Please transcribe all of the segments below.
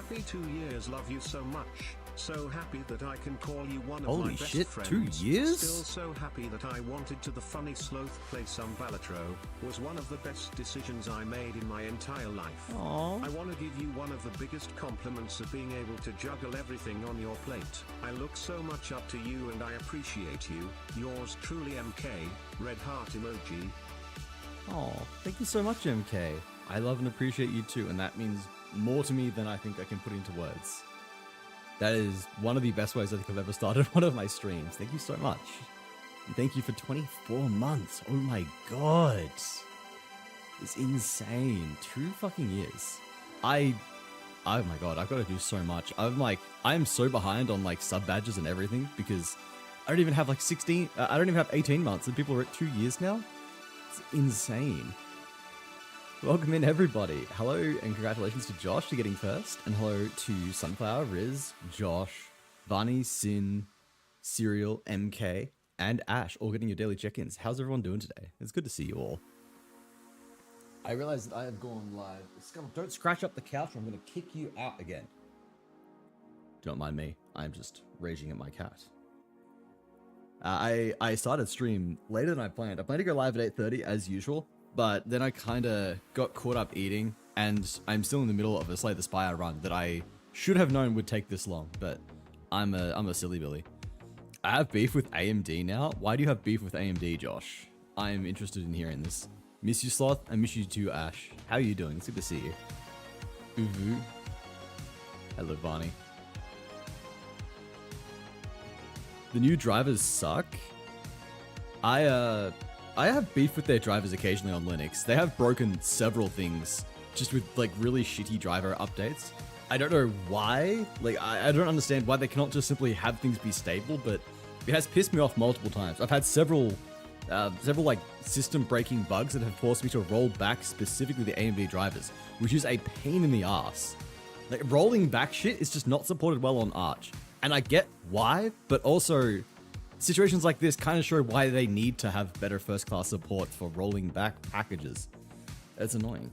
Happy 2 years, love you so much. So happy that I can call you one of my Holy best shit, friends. 2 years? Still so happy that I wanted to the funny sloth play some Balatro. Was one of the best decisions I made in my entire life. Aww. I want to give you one of the biggest compliments of being able to juggle everything on your plate. I look so much up to you and I appreciate you. Yours truly, MK. Red heart emoji. Oh, thank you so much, MK. I love and appreciate you too, and that means more to me than I think I can put into words. That is one of the best ways I think I've ever started one of my streams. Thank you so much. And thank you for 24 months. Oh my god. It's insane. 2 fucking years. Oh my god, I've got to do so much. I am so behind on like sub badges and everything because I don't even have like 16, I don't even have 18 months and people are at 2 years now. It's insane. Welcome in, everybody. Hello and congratulations to Josh for getting first. And hello to Sunflower, Riz, Josh, Vani, Sin, Serial, MK, and Ash, all getting your daily check-ins. How's everyone doing today? It's good to see you all. I realize that I have gone live. Scuttle, don't scratch up the couch or I'm going to kick you out again. Don't mind me. I'm just raging at my cat. I started stream later than I planned. I planned to go live at 8:30 as usual. But then I kind of got caught up eating, and I'm still in the middle of a Slay the Spire run that I should have known would take this long, but I'm a silly Billy. I have beef with AMD now. Why do you have beef with AMD, Josh? I'm interested in hearing this. Miss you, Sloth. I miss you too, Ash. How are you doing? It's good to see you. Uvu. Hello, Barney. The new drivers suck. I have beef with their drivers occasionally on Linux. They have broken several things just with like really shitty driver updates. I don't know why. Like, I don't understand why they cannot just simply have things be stable, but it has pissed me off multiple times. I've had several like system breaking bugs that have forced me to roll back specifically the AMD drivers, which is a pain in the ass. Like, rolling back shit is just not supported well on Arch. And I get why, but also situations like this kind of show why they need to have better first-class support for rolling back packages. It's annoying.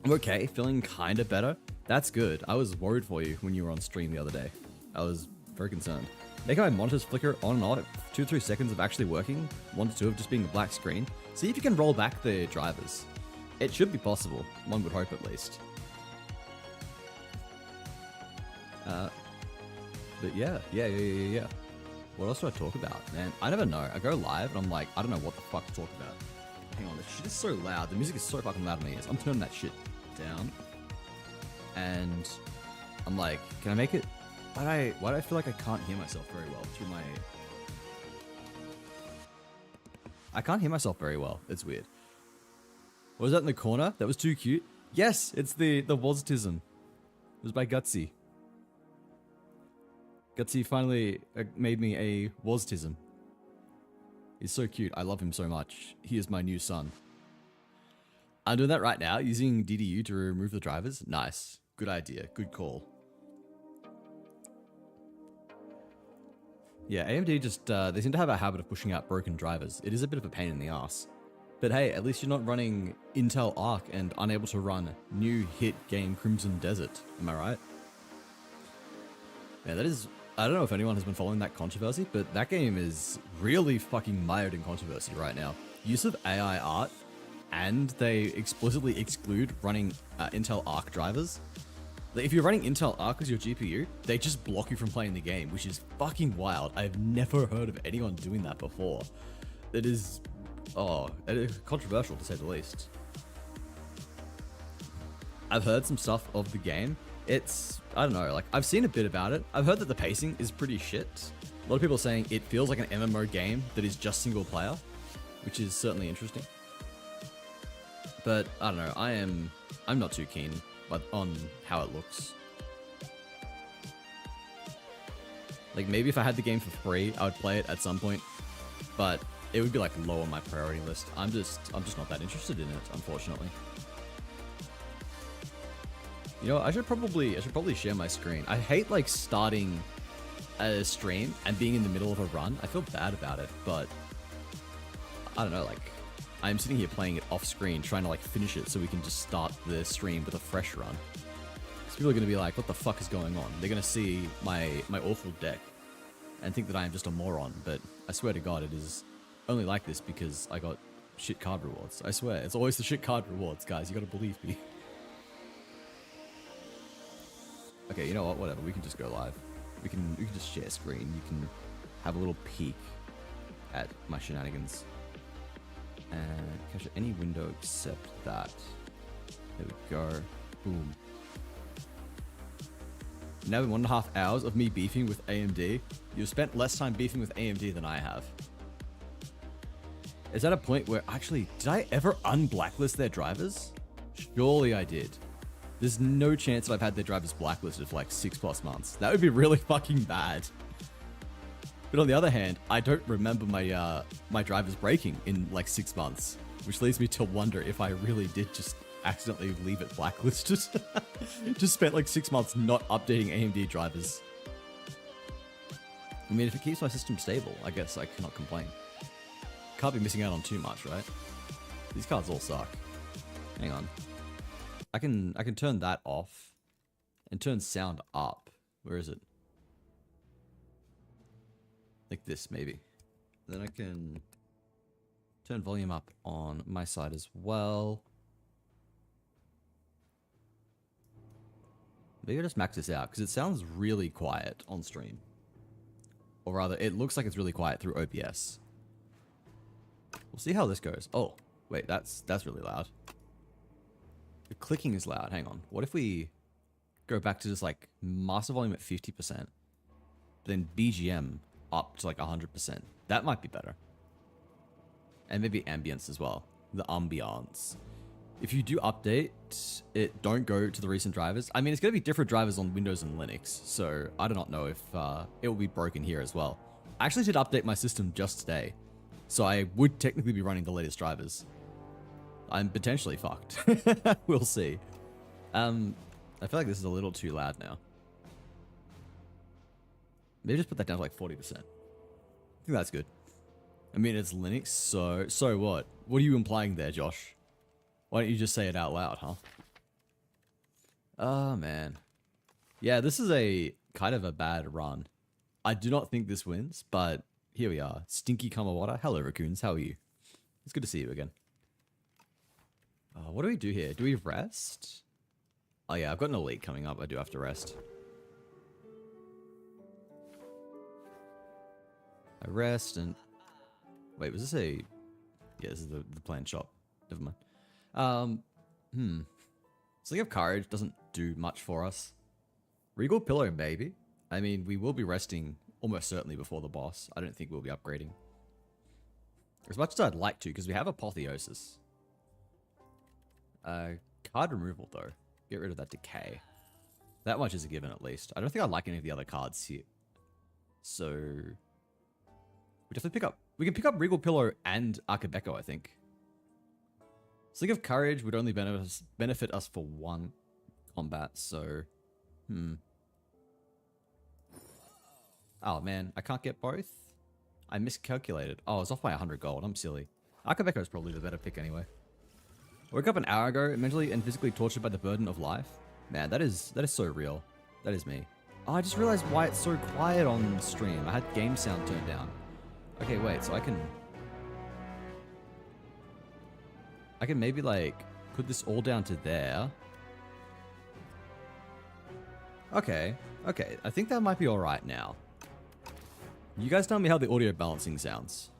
I'm okay, feeling kind of better. That's good. I was worried for you when you were on stream the other day. I was very concerned. Making my monitors flicker on and off 2 or 3 seconds of actually working, 1 to 2 of just being a black screen. See if you can roll back the drivers. It should be possible. One would hope at least. But yeah. What else do I talk about, man? I never know. I go live and I'm like, I don't know what the fuck to talk about. Hang on, this shit is so loud. The music is so fucking loud in my ears. I'm turning that shit down. And I'm like, can I make it? Why do I feel like I can't hear myself very well through my... I can't hear myself very well. It's weird. What was that in the corner? That was too cute. Yes, it's the Woztism. It was by Gutsy. Gutsy finally made me a Woztism. He's so cute. I love him so much. He is my new son. I'm doing that right now, using DDU to remove the drivers. Nice. Good idea. Good call. Yeah, AMD just, they seem to have a habit of pushing out broken drivers. It is a bit of a pain in the ass. But hey, at least you're not running Intel Arc and unable to run new hit game Crimson Desert. Am I right? Yeah, that is... I don't know if anyone has been following that controversy, but that game is really fucking mired in controversy right now. Use of AI art, and they explicitly exclude running Intel Arc drivers. Like, if you're running Intel Arc as your GPU, they just block you from playing the game, which is fucking wild. I've never heard of anyone doing that before. It is, it is controversial to say the least. I've heard some stuff of the game. It's, I don't know, like, I've seen a bit about it. I've heard that the pacing is pretty shit. A lot of people are saying it feels like an MMO game that is just single player, which is certainly interesting. But, I don't know, I'm not too keen on how it looks. Like, maybe if I had the game for free, I would play it at some point, but it would be like low on my priority list. I'm just not that interested in it, unfortunately. You know, I should probably share my screen. I hate like starting a stream and being in the middle of a run. I feel bad about it, but I don't know, like I'm sitting here playing it off screen, trying to like finish it so we can just start the stream with a fresh run. So people are going to be like, what the fuck is going on? They're going to see my awful deck and think that I am just a moron. But I swear to God, it is only like this because I got shit card rewards. I swear, it's always the shit card rewards, guys. You got to believe me. Okay, you know what? Whatever. We can just go live. We can just share screen. You can have a little peek at my shenanigans. And capture any window except that. There we go. Boom. Now in 1.5 hours of me beefing with AMD, you've spent less time beefing with AMD than I have. Is that a point where, actually, did I ever unblacklist their drivers? Surely I did. There's no chance that I've had their drivers blacklisted for like 6+ months. That would be really fucking bad. But on the other hand, I don't remember my drivers breaking in like 6 months, which leads me to wonder if I really did just accidentally leave it blacklisted. Just spent like 6 months not updating AMD drivers. I mean, if it keeps my system stable, I guess I cannot complain. Can't be missing out on too much, right? These cards all suck. Hang on. I can turn that off and turn sound up. Where is it? Like this, maybe. Then I can turn volume up on my side as well. Maybe I'll just max this out, because it sounds really quiet on stream. Or rather, it looks like it's really quiet through OBS. We'll see how this goes. Oh, wait, that's really loud. The clicking is loud. Hang on. What if we go back to just like master volume at 50%, then BGM up to like 100%? That might be better. And maybe ambience as well. The ambiance. If you do update it, don't go to the recent drivers. I mean, it's going to be different drivers on Windows and Linux, so I do not know if it will be broken here as well. I actually did update my system just today, so I would technically be running the latest drivers. I'm potentially fucked. We'll see. I feel like this is a little too loud now. Maybe just put that down to like 40%. I think that's good. I mean, it's Linux, so what? What are you implying there, Josh? Why don't you just say it out loud, huh? Oh, man. Yeah, this is a kind of a bad run. I do not think this wins, but here we are. Stinky Kamawata. Hello, raccoons. How are you? It's good to see you again. What do we do here? Do we rest? Oh, yeah, I've got an elite coming up. I do have to rest. I rest and... Wait, was this a... Yeah, this is the planned shop. Never mind. Sling of Courage doesn't do much for us. Regal Pillow, maybe. I mean, we will be resting almost certainly before the boss. I don't think we'll be upgrading. As much as I'd like to, because we have Apotheosis. Card removal, though. Get rid of that decay. That much is a given, at least. I don't think I like any of the other cards here. So... We definitely pick up... We can pick up Regal Pillow and Akabeko, I think. Sling of Courage would only benefit us for one combat, so... Oh, man. I can't get both? I miscalculated. Oh, I was off by 100 gold. I'm silly. Akabeko is probably the better pick anyway. I woke up an hour ago, mentally and physically tortured by the burden of life. Man, that is so real. That is me. Oh, I just realized why it's so quiet on stream. I had game sound turned down. Okay, wait, so I can maybe, like, put this all down to there. Okay, I think that might be alright now. You guys tell me how the audio balancing sounds.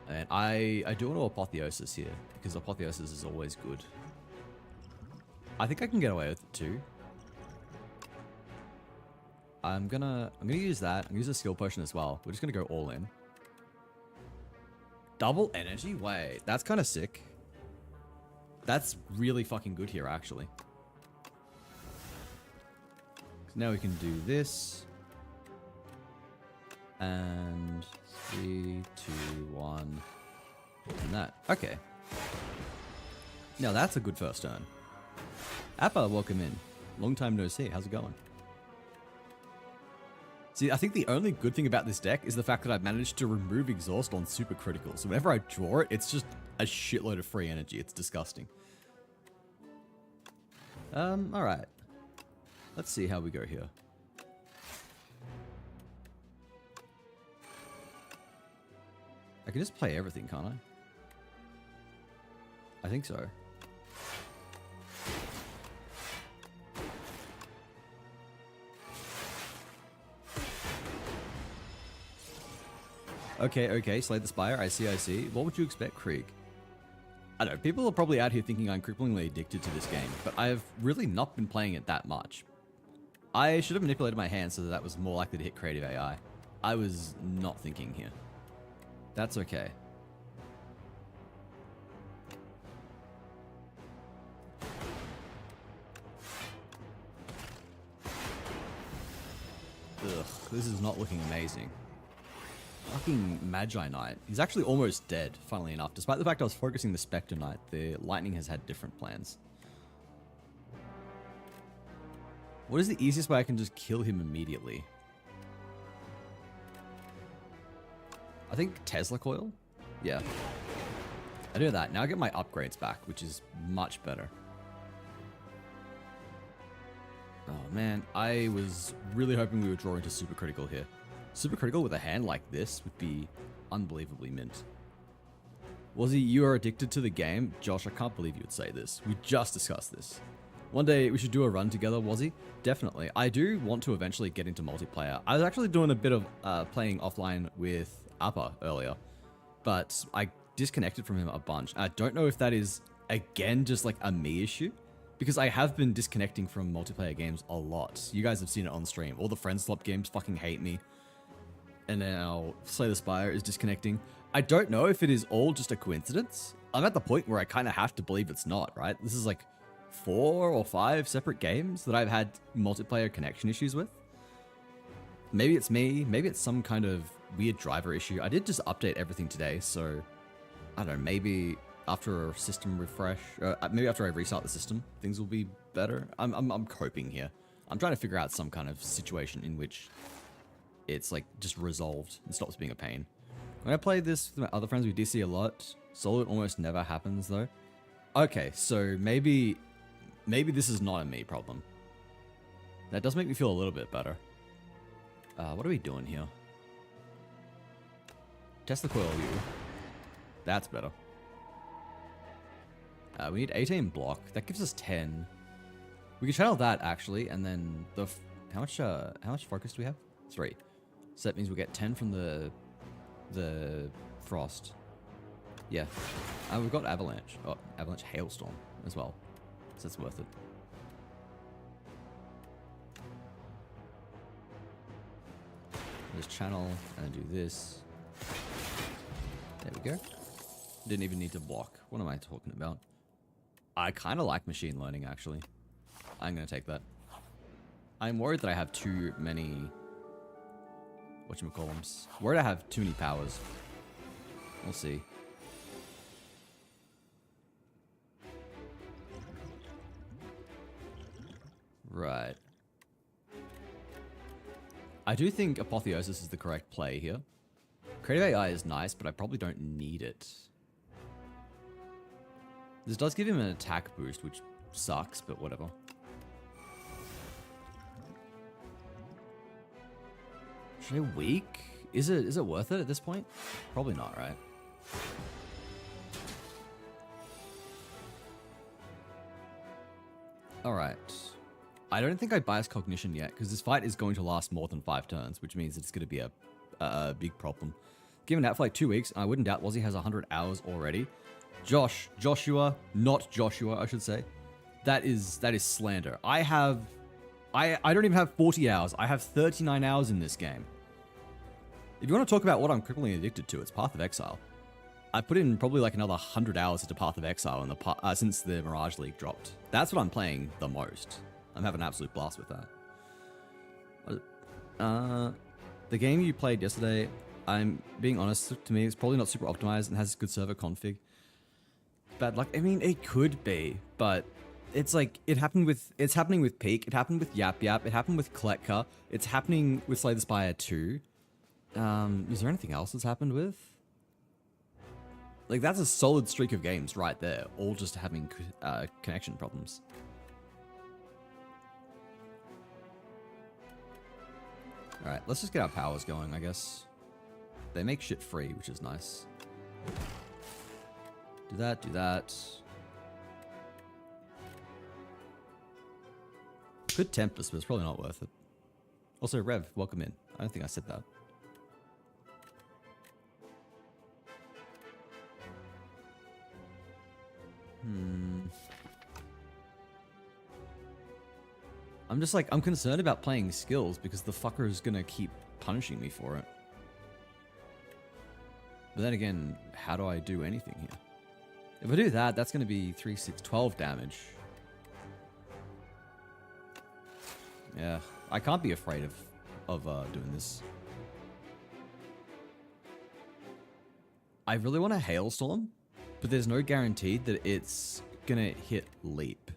And I do want to Apotheosis here, because Apotheosis is always good. I think I can get away with it too. I'm gonna use that. I'm gonna use a skill potion as well. We're just gonna go all in. Double energy? Wait, that's kind of sick. That's really fucking good here, actually. So now we can do this. And 3, 2, 1. And that. Okay. Now that's a good first turn. Appa, welcome in. Long time no see. How's it going? See, I think the only good thing about this deck is the fact that I've managed to remove exhaust on super critical. So whenever I draw it, it's just a shitload of free energy. It's disgusting. Alright. Let's see how we go here. I can just play everything, can't I? I think so. Okay, Slay the Spire, I see. What would you expect, Krieg? I don't know, people are probably out here thinking I'm cripplingly addicted to this game, but I've really not been playing it that much. I should have manipulated my hand so that was more likely to hit creative AI. I was not thinking here. That's okay. Ugh, this is not looking amazing. Fucking Magi Knight. He's actually almost dead, funnily enough. Despite the fact I was focusing the Spectre Knight, the Lightning has had different plans. What is the easiest way I can just kill him immediately? I think Tesla Coil? Yeah. I do that. Now I get my upgrades back, which is much better. Oh man, I was really hoping we would draw into Super Critical here. Super Critical with a hand like this would be unbelievably mint. Wazzy, you are addicted to the game? Josh, I can't believe you would say this. We just discussed this. One day we should do a run together, Wazzy. Definitely. I do want to eventually get into multiplayer. I was actually doing a bit of playing offline with Appa earlier, but I disconnected from him a bunch. I don't know if that is, again, just like a me issue, because I have been disconnecting from multiplayer games a lot. You guys have seen it on stream. All the Friends Swap games fucking hate me. And now Slay the Spire is disconnecting. I don't know if it is all just a coincidence. I'm at the point where I kind of have to believe it's not, right? This is like 4 or 5 separate games that I've had multiplayer connection issues with. Maybe it's me. Maybe it's some kind of weird driver issue. I did just update everything today, so I don't know. Maybe after a system refresh, maybe after I restart the system, things will be better. I'm coping here. I'm trying to figure out some kind of situation in which it's like just resolved and stops being a pain. When I play this with my other friends, we DC a lot. Solo almost never happens though. Okay, so maybe this is not a me problem. That does make me feel a little bit better. What are we doing here? Test the coil view. That's better. We need 18 block. That gives us 10. We can channel that actually, and then the how much focus do we have? 3. So that means we get 10 from the frost. Yeah. We've got avalanche. Oh, avalanche hailstorm as well. So it's worth it. Just channel and do this. There we go. Didn't even need to block. What am I talking about? I kind of like machine learning, actually. I'm going to take that. I'm worried that I have too many... whatchamacallums. Worried I have too many powers. We'll see. Right. I do think Apotheosis is the correct play here. Creative AI is nice, but I probably don't need it. This does give him an attack boost, which sucks, but whatever. Should I weak? Is it worth it at this point? Probably not, right? Alright. I don't think I bias cognition yet, because this fight is going to last more than 5 turns, which means it's going to be a big problem. Given that for like 2 weeks, I wouldn't doubt Wazzy has 100 hours already. Joshua, not Joshua, I should say. That is slander. I don't even have 40 hours. I have 39 hours in this game. If you want to talk about what I'm cripplingly addicted to, it's Path of Exile. I put in probably like another 100 hours into Path of Exile in the since the Mirage League dropped. That's what I'm playing the most. I'm having an absolute blast with that. The game you played yesterday, I'm being honest, to me, it's probably not super optimized and has good server config. Bad luck. I mean, it could be, but it's like it's happening with Peak, it happened with Yap Yap, it happened with Kletka, it's happening with Slay the Spire 2. Is there anything else that's happened with? Like, that's a solid streak of games right there, all just having connection problems. Alright, let's just get our powers going, I guess. They make shit free, which is nice. Do that, do that. Could tempt us, but it's probably not worth it. Also, Rev, welcome in. I don't think I said that. I'm concerned about playing skills because the fucker is gonna keep punishing me for it. But then again, how do I do anything here? If I do that, that's gonna be 3, 6, 12 damage. Yeah, I can't be afraid of doing this. I really want to Hailstorm, but there's no guarantee that it's gonna hit Leap.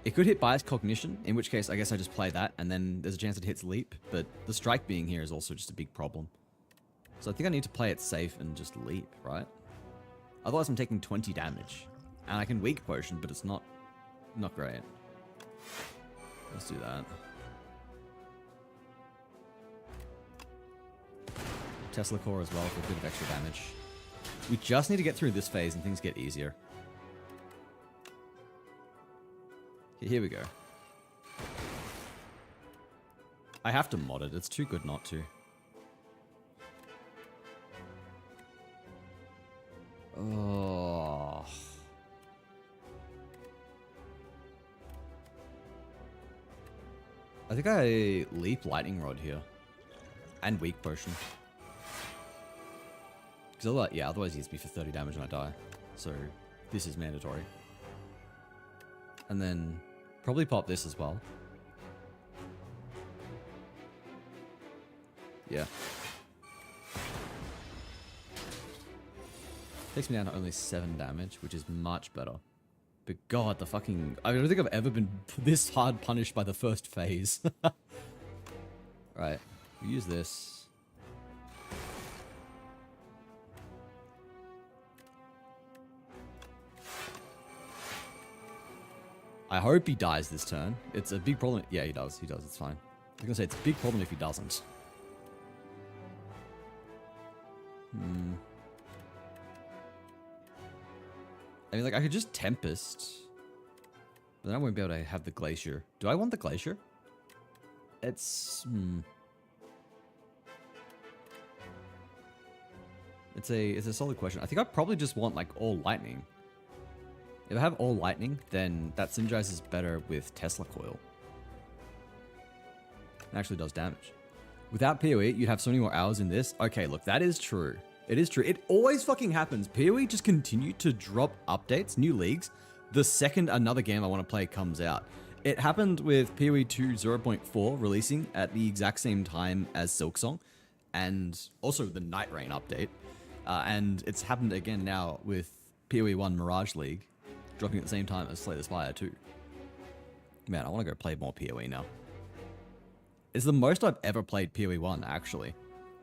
It could hit Bias Cognition, in which case I guess I just play that, and then there's a chance it hits Leap, but the strike being here is also just a big problem. So I think I need to play it safe and just Leap, right? Otherwise I'm taking 20 damage. And I can Weak Potion, but it's not great. Let's do that. Tesla Core as well for a bit of extra damage. We just need to get through this phase and things get easier. Here we go. I have to mod it. It's too good not to. Oh. I think I Leap Lightning Rod here. And Weak Potion. Because otherwise he hits me for 30 damage and I die. So this is mandatory. And then probably pop this as well. Yeah. Takes me down to only 7 damage, which is much better. But god, I don't think I've ever been this hard punished by the first phase. Right, we use this. I hope he dies this turn. It's a big problem. Yeah, he does. He does. It's fine. I was gonna say it's a big problem if he doesn't. I mean, like, I could just Tempest. But then I won't be able to have the Glacier. Do I want the Glacier? It's... It's a solid question. I think I probably just want, like, all Lightning. If I have all Lightning, then that synergizes better with Tesla Coil. It actually does damage. Without PoE, you'd have so many more hours in this. Okay, look, that is true. It is true. It always fucking happens. PoE just continue to drop updates, new leagues, the second another game I want to play comes out. It happened with PoE 2 0.4 releasing at the exact same time as Silksong, and also the Night Rain update. And it's happened again now with PoE 1 Mirage League, dropping at the same time as Slay the Spire 2. Man, I want to go play more PoE now. It's the most I've ever played PoE 1, actually.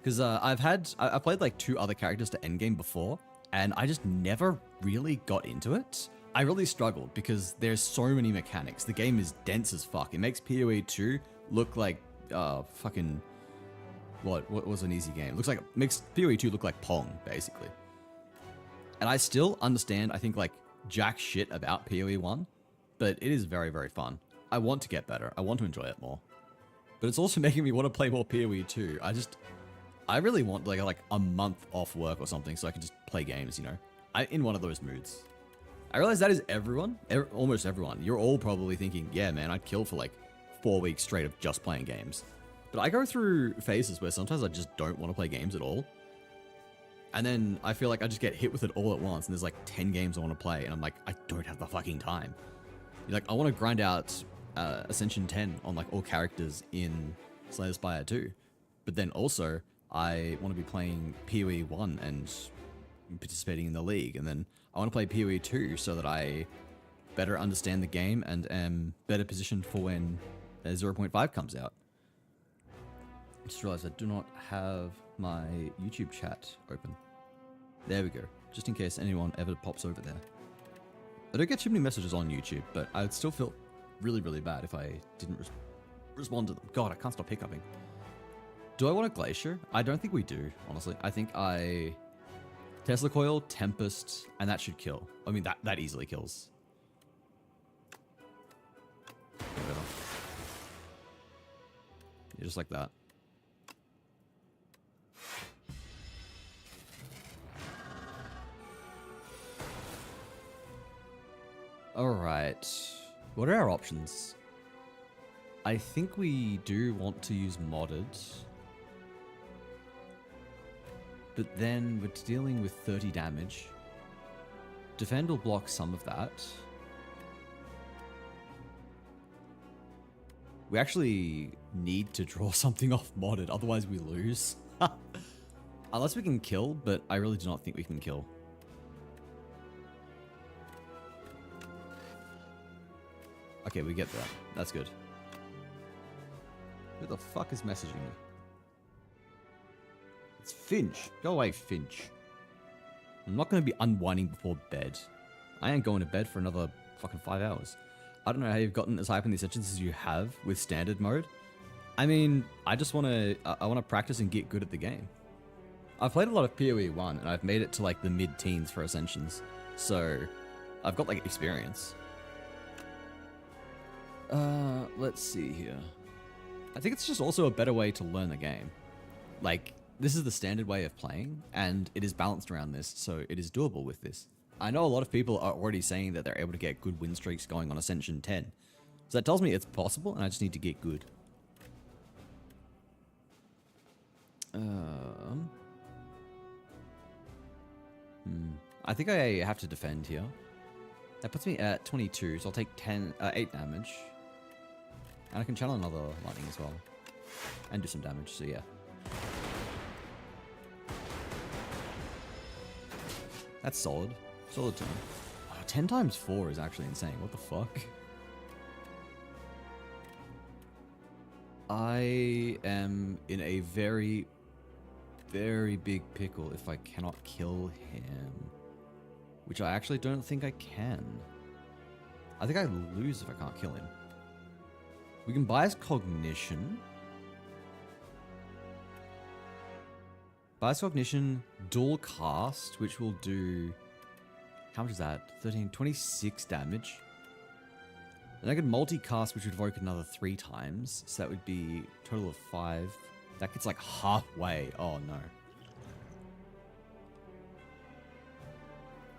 Because I played like 2 other characters to endgame before, and I just never really got into it. I really struggled because there's so many mechanics. The game is dense as fuck. It makes PoE 2 look like fucking... What was an easy game? Looks like it makes PoE 2 look like Pong, basically. And I still understand, I think, like, jack shit about PoE 1, but it is very, very fun. I want to get better. I want to enjoy it more. But it's also making me want to play more PoE 2. I really want like a month off work or something so I can just play games, you know? In one of those moods. I realize that is everyone, almost everyone. You're all probably thinking, yeah, man, I'd kill for like 4 weeks straight of just playing games. But I go through phases where sometimes I just don't want to play games at all. And then I feel like I just get hit with it all at once and there's like 10 games I want to play and I'm like, I don't have the fucking time. You're like, I want to grind out Ascension 10 on like all characters in Slay the Spire 2. But then also, I want to be playing PoE 1 and participating in the league. And then I want to play PoE 2 so that I better understand the game and am better positioned for when 0.5 comes out. I just realized I do not have my YouTube chat open. There we go. Just in case anyone ever pops over there. I don't get too many messages on YouTube, but I'd still feel really, really bad if I didn't respond to them. God, I can't stop hiccuping. Do I want a Glacier? I don't think we do, honestly. I think Tesla Coil, Tempest, and that should kill. I mean, that easily kills. Whatever. Yeah, just like that. Alright. What are our options? I think we do want to use modded. But then we're dealing with 30 damage. Defend will block some of that. We actually need to draw something off modded, otherwise we lose. Unless we can kill, but I really do not think we can kill. Okay, we get that. That's good. Who the fuck is messaging me? It's Finch. Go away, Finch. I'm not going to be unwinding before bed. I ain't going to bed for another fucking 5 hours. I don't know how you've gotten as high up in the Ascensions as you have with standard mode. I mean, I just want to I want to practice and get good at the game. I've played a lot of PoE 1 and I've made it to like the mid-teens for Ascensions. So, I've got like experience. Let's see here. I think it's just also a better way to learn the game. Like, this is the standard way of playing, and it is balanced around this, so it is doable with this. I know a lot of people are already saying that they're able to get good win streaks going on Ascension 10. So that tells me it's possible, and I just need to get good. I think I have to defend here. That puts me at 22, so I'll take 8 damage. And I can channel another lightning as well. And do some damage, so yeah. That's solid. Solid turn. Oh, 10 times 4 is actually insane. What the fuck? I am in a very, very big pickle if I cannot kill him. Which I actually don't think I can. I think I lose if I can't kill him. We can bias Cognition. Bias Cognition, dual cast, which will do... How much is that? 13, 26 damage. Then I could multicast, which would evoke another 3 times. So that would be a total of 5. That gets like halfway. Oh no.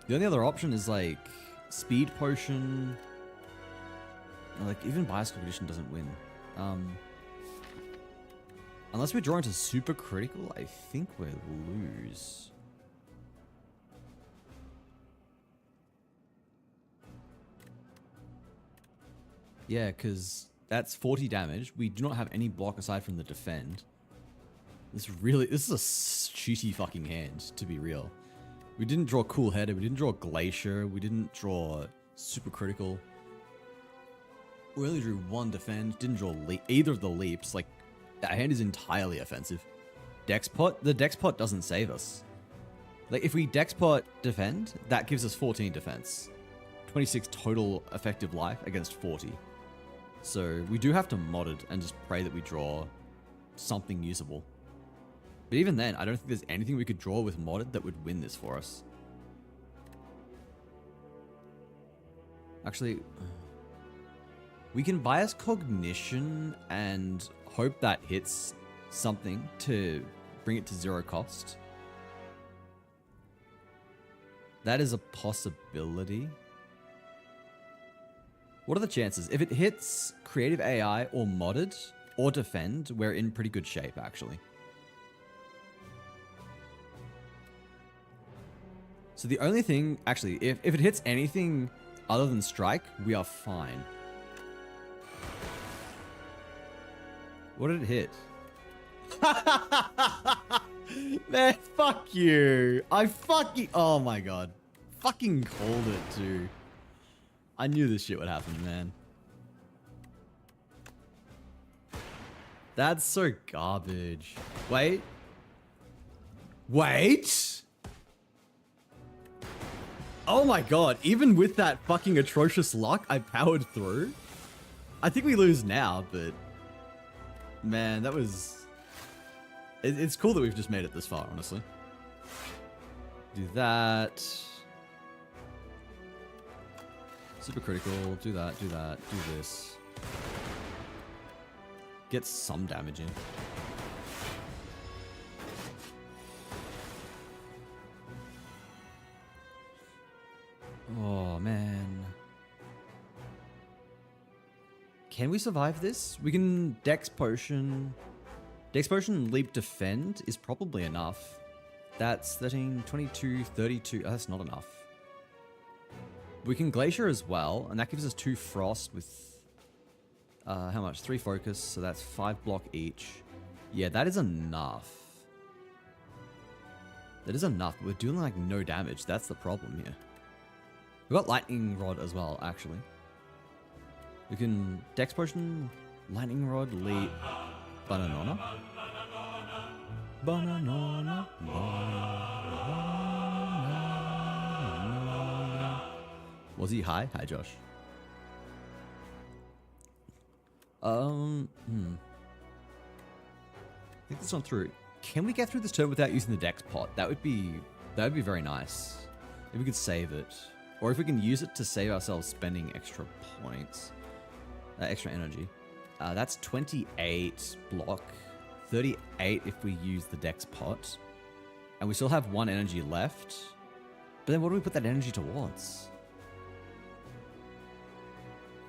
The only other option is like Speed Potion. Like even Bias Cognition doesn't win. Unless we draw into super critical, I think we'll lose. Yeah, because that's 40 damage. We do not have any block aside from the defend. This is a shitty fucking hand, to be real. We didn't draw Cool Headed, we didn't draw Glacier, we didn't draw super critical. We only drew 1 defend, didn't draw either of the leaps. Like, that hand is entirely offensive. Dexpot? The Dexpot doesn't save us. Like, if we Dexpot defend, that gives us 14 defense. 26 total effective life against 40. So, we do have to mod it and just pray that we draw something usable. But even then, I don't think there's anything we could draw with modded that would win this for us. Actually, we can bias Cognition and hope that hits something to bring it to 0 cost. That is a possibility. What are the chances? If it hits Creative AI or modded or defend, we're in pretty good shape, actually. So the only thing, actually, if it hits anything other than strike, we are fine. What did it hit? Man, fuck you. Oh my god. Fucking called it, too. I knew this shit would happen, man. That's so garbage. Wait. Oh my god, even with that fucking atrocious luck, I powered through. I think we lose now, but Man, that was... It's cool that we've just made it this far, honestly. Do that. Super critical. Do that, do that, do this. Get some damage in. Oh, man. Can we survive this? We can Dex Potion. Dex Potion, Leap, Defend is probably enough. That's 13, 22, 32. Oh, that's not enough. We can Glacier as well, and that gives us 2 Frost with... how much? 3 Focus, so that's 5 block each. Yeah, that is enough. That is enough. We're doing like no damage. That's the problem here. We've got Lightning Rod as well, actually. We can Dex Potion, Lightning Rod, Leap, Banana. Banana. Was he high? Hi, Josh. I think this one through. Can we get through this turn without using the Dex Pot? That would be very nice. If we could save it. Or if we can use it to save ourselves spending extra points. Extra energy. That's 28 block. 38 if we use the Dex Pot. And we still have 1 energy left. But then what do we put that energy towards?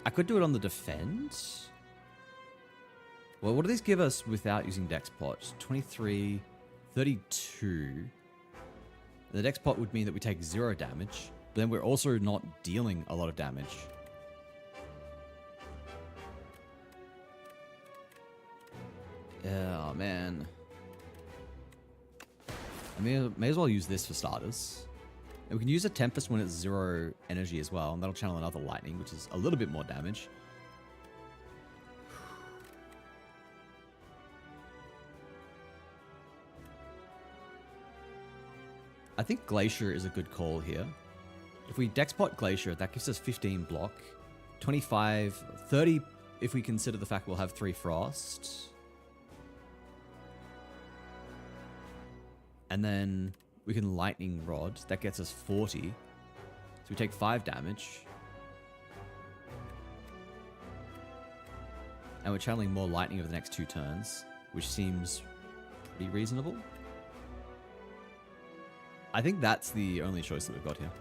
I could do it on the Defend. Well, what do these give us without using Dex Pot? 23, 32. The Dex Pot would mean that we take 0 damage. But then we're also not dealing a lot of damage. Yeah, man. I may as well use this for starters. And we can use a Tempest when it's 0 energy as well, and that'll channel another Lightning, which is a little bit more damage. I think Glacier is a good call here. If we Dexpot Glacier, that gives us 15 block, 25, 30 if we consider the fact we'll have 3 Frost. And then we can Lightning Rod. That gets us 40. So we take 5 damage. And we're channeling more Lightning over the next 2 turns, which seems pretty reasonable. I think that's the only choice that we've got here.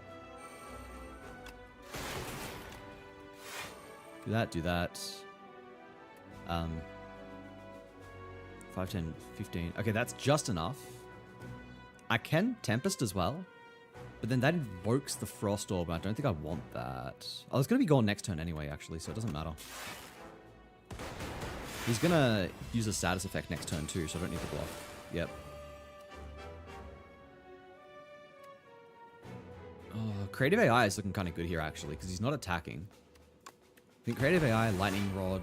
Do that, do that. 5, 10, 15. Okay, that's just enough. I can Tempest as well, but then that invokes the Frost Orb, and I don't think I want that. Oh, it's going to be gone next turn anyway, actually, so it doesn't matter. He's going to use a status effect next turn too, so I don't need to block. Yep. Oh, Creative AI is looking kind of good here, actually, because he's not attacking. I think Creative AI, Lightning Rod...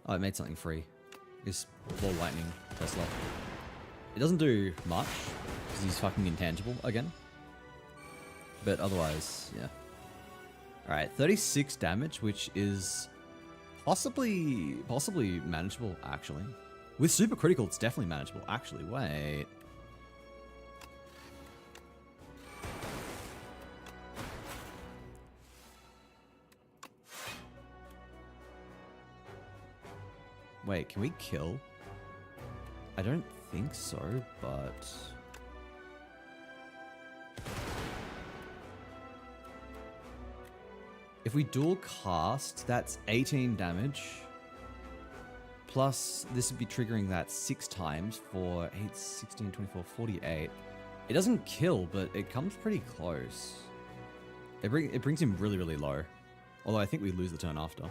Oh, it made something free. It's Ball Lightning, Tesla. It doesn't do much, because he's fucking intangible again. But otherwise, yeah. Alright, 36 damage, which is possibly manageable, actually. With Super Critical, it's definitely manageable. Actually, wait. Wait, can we kill? I don't think so, but... If we dual cast, that's 18 damage. Plus, this would be triggering that 6 times for 8, 16, 24, 48. It doesn't kill, but it comes pretty close. It brings him really, really low. Although I think we lose the turn after.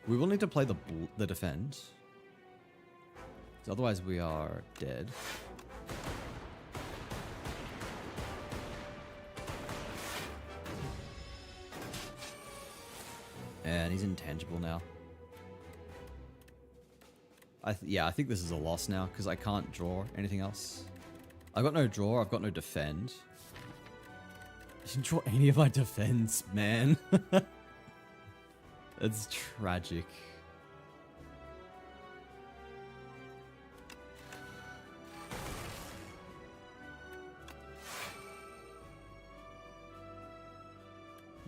We will need to play the defend. Otherwise we are dead. And he's intangible now. Yeah, I think this is a loss now, because I can't draw anything else. I've got no draw, I've got no defend. I didn't draw any of my defense, man. It's tragic.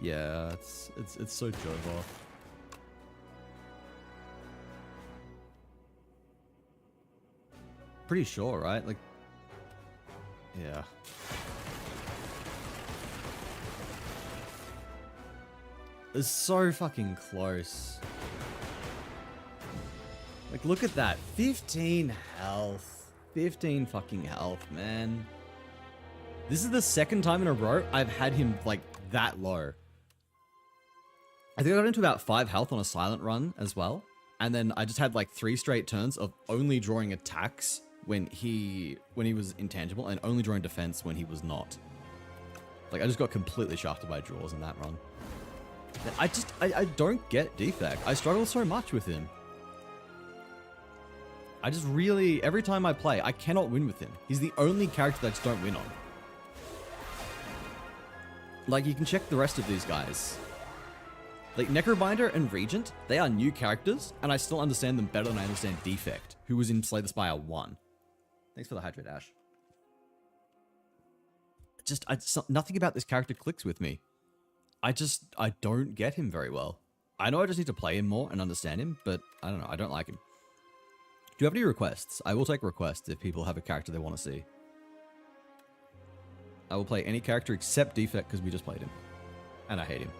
Yeah, it's so Jova. Pretty sure, right? Like, yeah. It's so fucking close. Like, look at that. 15 health. 15 fucking health, man. This is the second time in a row I've had him, like, that low. I think I got into about 5 health on a silent run as well. And then I just had, like, 3 straight turns of only drawing attacks when he was intangible and only drawing defense when he was not. Like, I just got completely shafted by draws in that run. I don't get Defect. I struggle so much with him. I just really, every time I play, I cannot win with him. He's the only character that I just don't win on. Like, you can check the rest of these guys. Like, Necrobinder and Regent, they are new characters, and I still understand them better than I understand Defect, who was in Slay the Spire 1. Thanks for the hydrate, Ash. Nothing about this character clicks with me. I don't get him very well. I know I just need to play him more and understand him, but I don't know, I don't like him. Do you have any requests? I will take requests if people have a character they want to see. I will play any character except Defect because we just played him. And I hate him.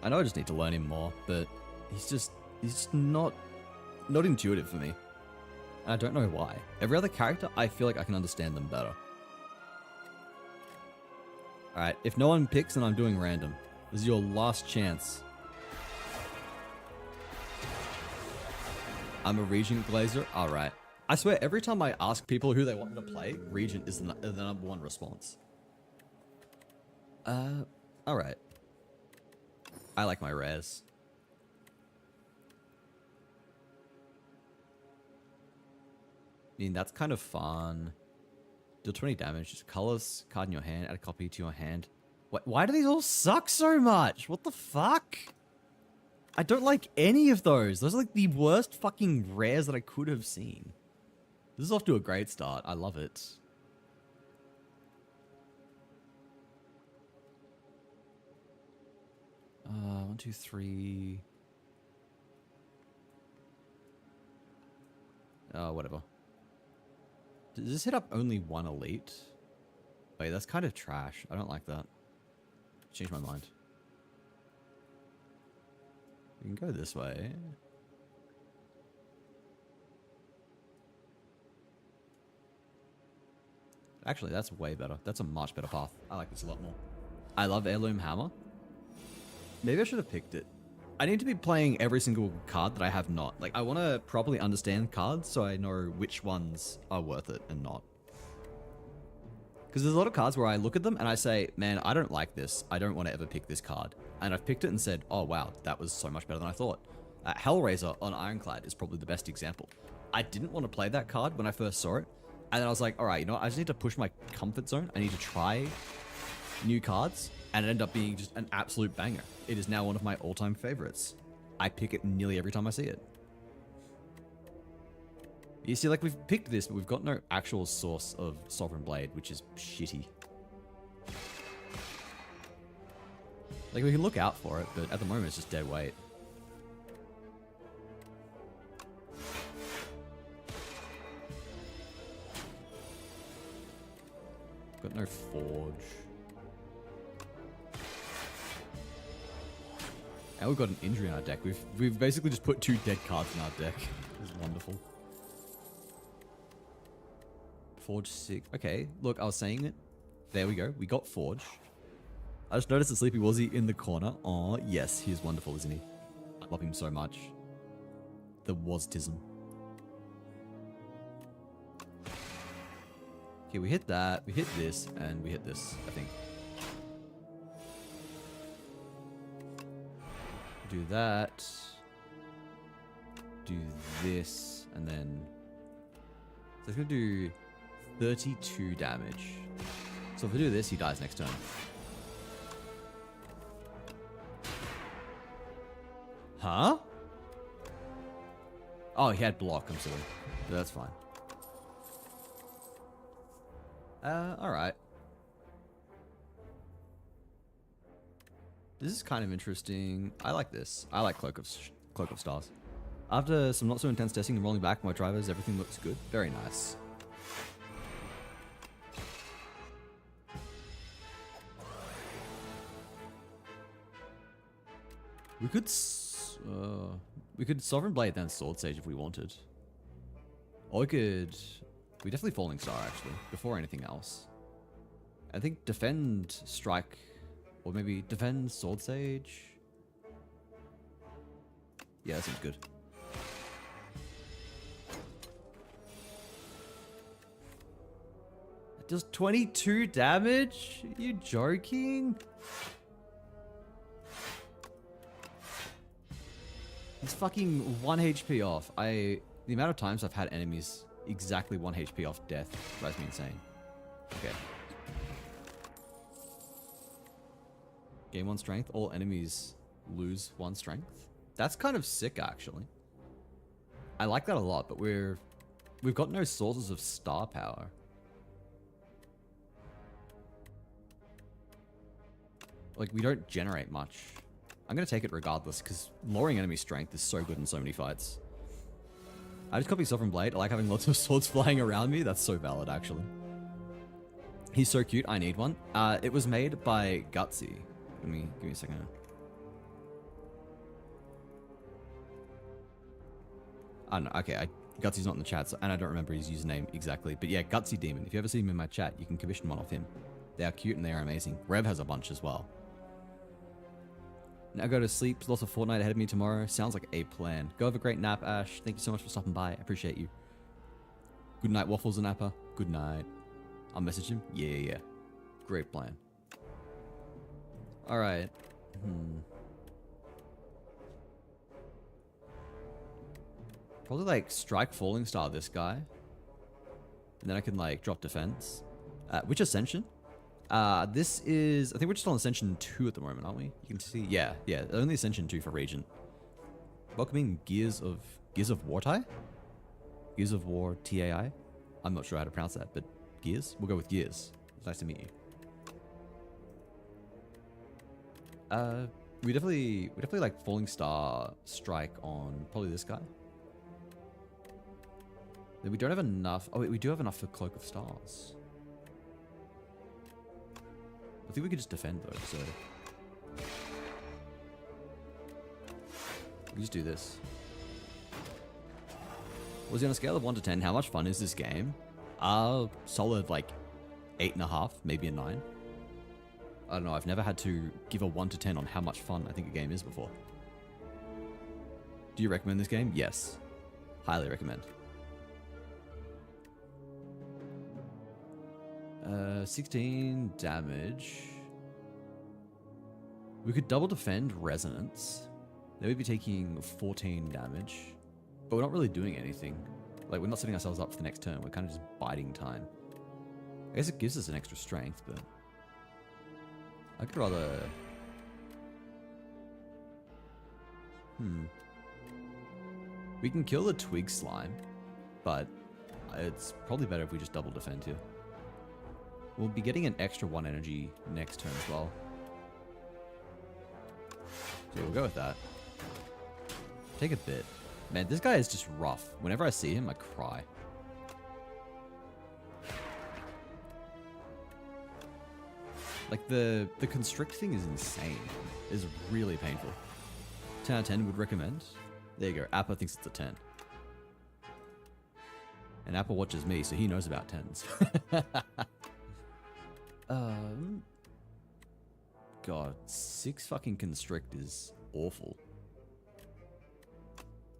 I know I just need to learn him more, but he's just not intuitive for me. And I don't know why. Every other character, I feel like I can understand them better. Alright, if no one picks, then I'm doing random. This is your last chance. I'm a Regent Glazer? Alright. I swear, every time I ask people who they want me to play, Regent is the number one response. Alright. I like my rares. I mean, that's kind of fun. Deal 20 damage, just colors, card in your hand, add a copy to your hand. Why do these all suck so much? What the fuck? I don't like any of those. Those are like the worst fucking rares that I could have seen. This is off to a great start. I love it. One, two, three. Whatever. Does this hit up only one elite? Wait, that's kind of trash. I don't like that. Change my mind. We can go this way. Actually, that's way better. That's a much better path. I like this a lot more. I love Heirloom Hammer. Maybe I should have picked it. I need to be playing every single card that I have not. Like, I want to properly understand cards so I know which ones are worth it and not. Because there's a lot of cards where I look at them and I say, man, I don't like this. I don't want to ever pick this card. And I've picked it and said, oh, wow, that was so much better than I thought. Hellraiser on Ironclad is probably the best example. I didn't want to play that card when I first saw it. And then I was like, all right, you know what? I just need to push my comfort zone. I need to try new cards. And it ended up being just an absolute banger. It is now one of my all-time favorites. I pick it nearly every time I see it. You see, like, we've picked this, but we've got no actual source of Sovereign Blade, which is shitty. Like, we can look out for it, but at the moment it's just dead weight. Got no Forge. And we've got an injury in our deck. We've basically just put 2 dead cards in our deck. It's wonderful. Forge 6. Okay, look, I was saying it. There we go. We got Forge. I just noticed that Sleepy Wazzy in the corner. Oh, yes, he is wonderful, isn't he? I love him so much. The Waztism. Okay, we hit that. We hit this, and we hit this, I think. Do that. Do this, and then... So it's going to do 32 damage. So if I do this, he dies next turn. Huh? Oh, he had block, I'm silly. That's fine. Alright. This is kind of interesting. I like this. I like Cloak of Stars. After some not so intense testing and rolling back my drivers, everything looks good. Very nice. We could Sovereign Blade then Sword Sage if we wanted. Or we definitely Falling Star actually, before anything else. I think Defend Strike, or maybe Defend Sword Sage. Yeah, that seems good. It does 22 damage? Are you joking? It's fucking 1 HP off. The amount of times I've had enemies exactly 1 HP off death drives me insane. Okay. Gain 1 strength. All enemies lose 1 strength. That's kind of sick, actually. I like that a lot, but we've got no sources of star power. Like, we don't generate much. I'm going to take it regardless, because lowering enemy strength is so good in so many fights. I just copy Sovereign Blade. I like having lots of swords flying around me. That's so valid, actually. He's so cute. I need one. It was made by Gutsy. Give me a second. I don't know. Okay, Gutsy's not in the chat, and I don't remember his username exactly. But yeah, Gutsy Demon. If you ever see him in my chat, you can commission one off him. They are cute and they are amazing. Rev has a bunch as well. Now go to sleep. There's lots of Fortnite ahead of me tomorrow. Sounds like a plan. Go have a great nap, Ash. Thank you so much for stopping by. I appreciate you. Good night, Waffles and Napper. Good night. I'll message him. Yeah. Great plan. Alright. Probably like strike Falling Star this guy. And then I can like drop defense. Which Ascension? This is, I think we're just on Ascension 2 at the moment, aren't we? You can see, yeah, only Ascension 2 for Regent. Welcoming Gears of War tie? Gears of War TAI? I'm not sure how to pronounce that, but Gears? We'll go with Gears. It's nice to meet you. We definitely like Falling Star strike on probably this guy. Then we don't have enough, oh wait, we do have enough for Cloak of Stars. I think we could just defend though, so we just do this. Was he on a scale of 1 to 10? How much fun is this game? Solid like 8.5, maybe a 9. I don't know, I've never had to give a 1 to 10 on how much fun I think a game is before. Do you recommend this game? Yes. Highly recommend. 16 damage. We could double defend Resonance. Then we'd be taking 14 damage. But we're not really doing anything. Like, we're not setting ourselves up for the next turn. We're kind of just biding time. I guess it gives us an extra strength, but I could rather... We can kill the Twig Slime, but it's probably better if we just double defend here. We'll be getting an extra 1 energy next turn as well. So we'll go with that. Take a bit. Man, this guy is just rough. Whenever I see him, I cry. Like, the constrict thing is insane. It is really painful. 10 out of 10 would recommend. There you go. Appa thinks it's a 10. And Appa watches me, so he knows about 10s. God, 6 fucking constrict is awful.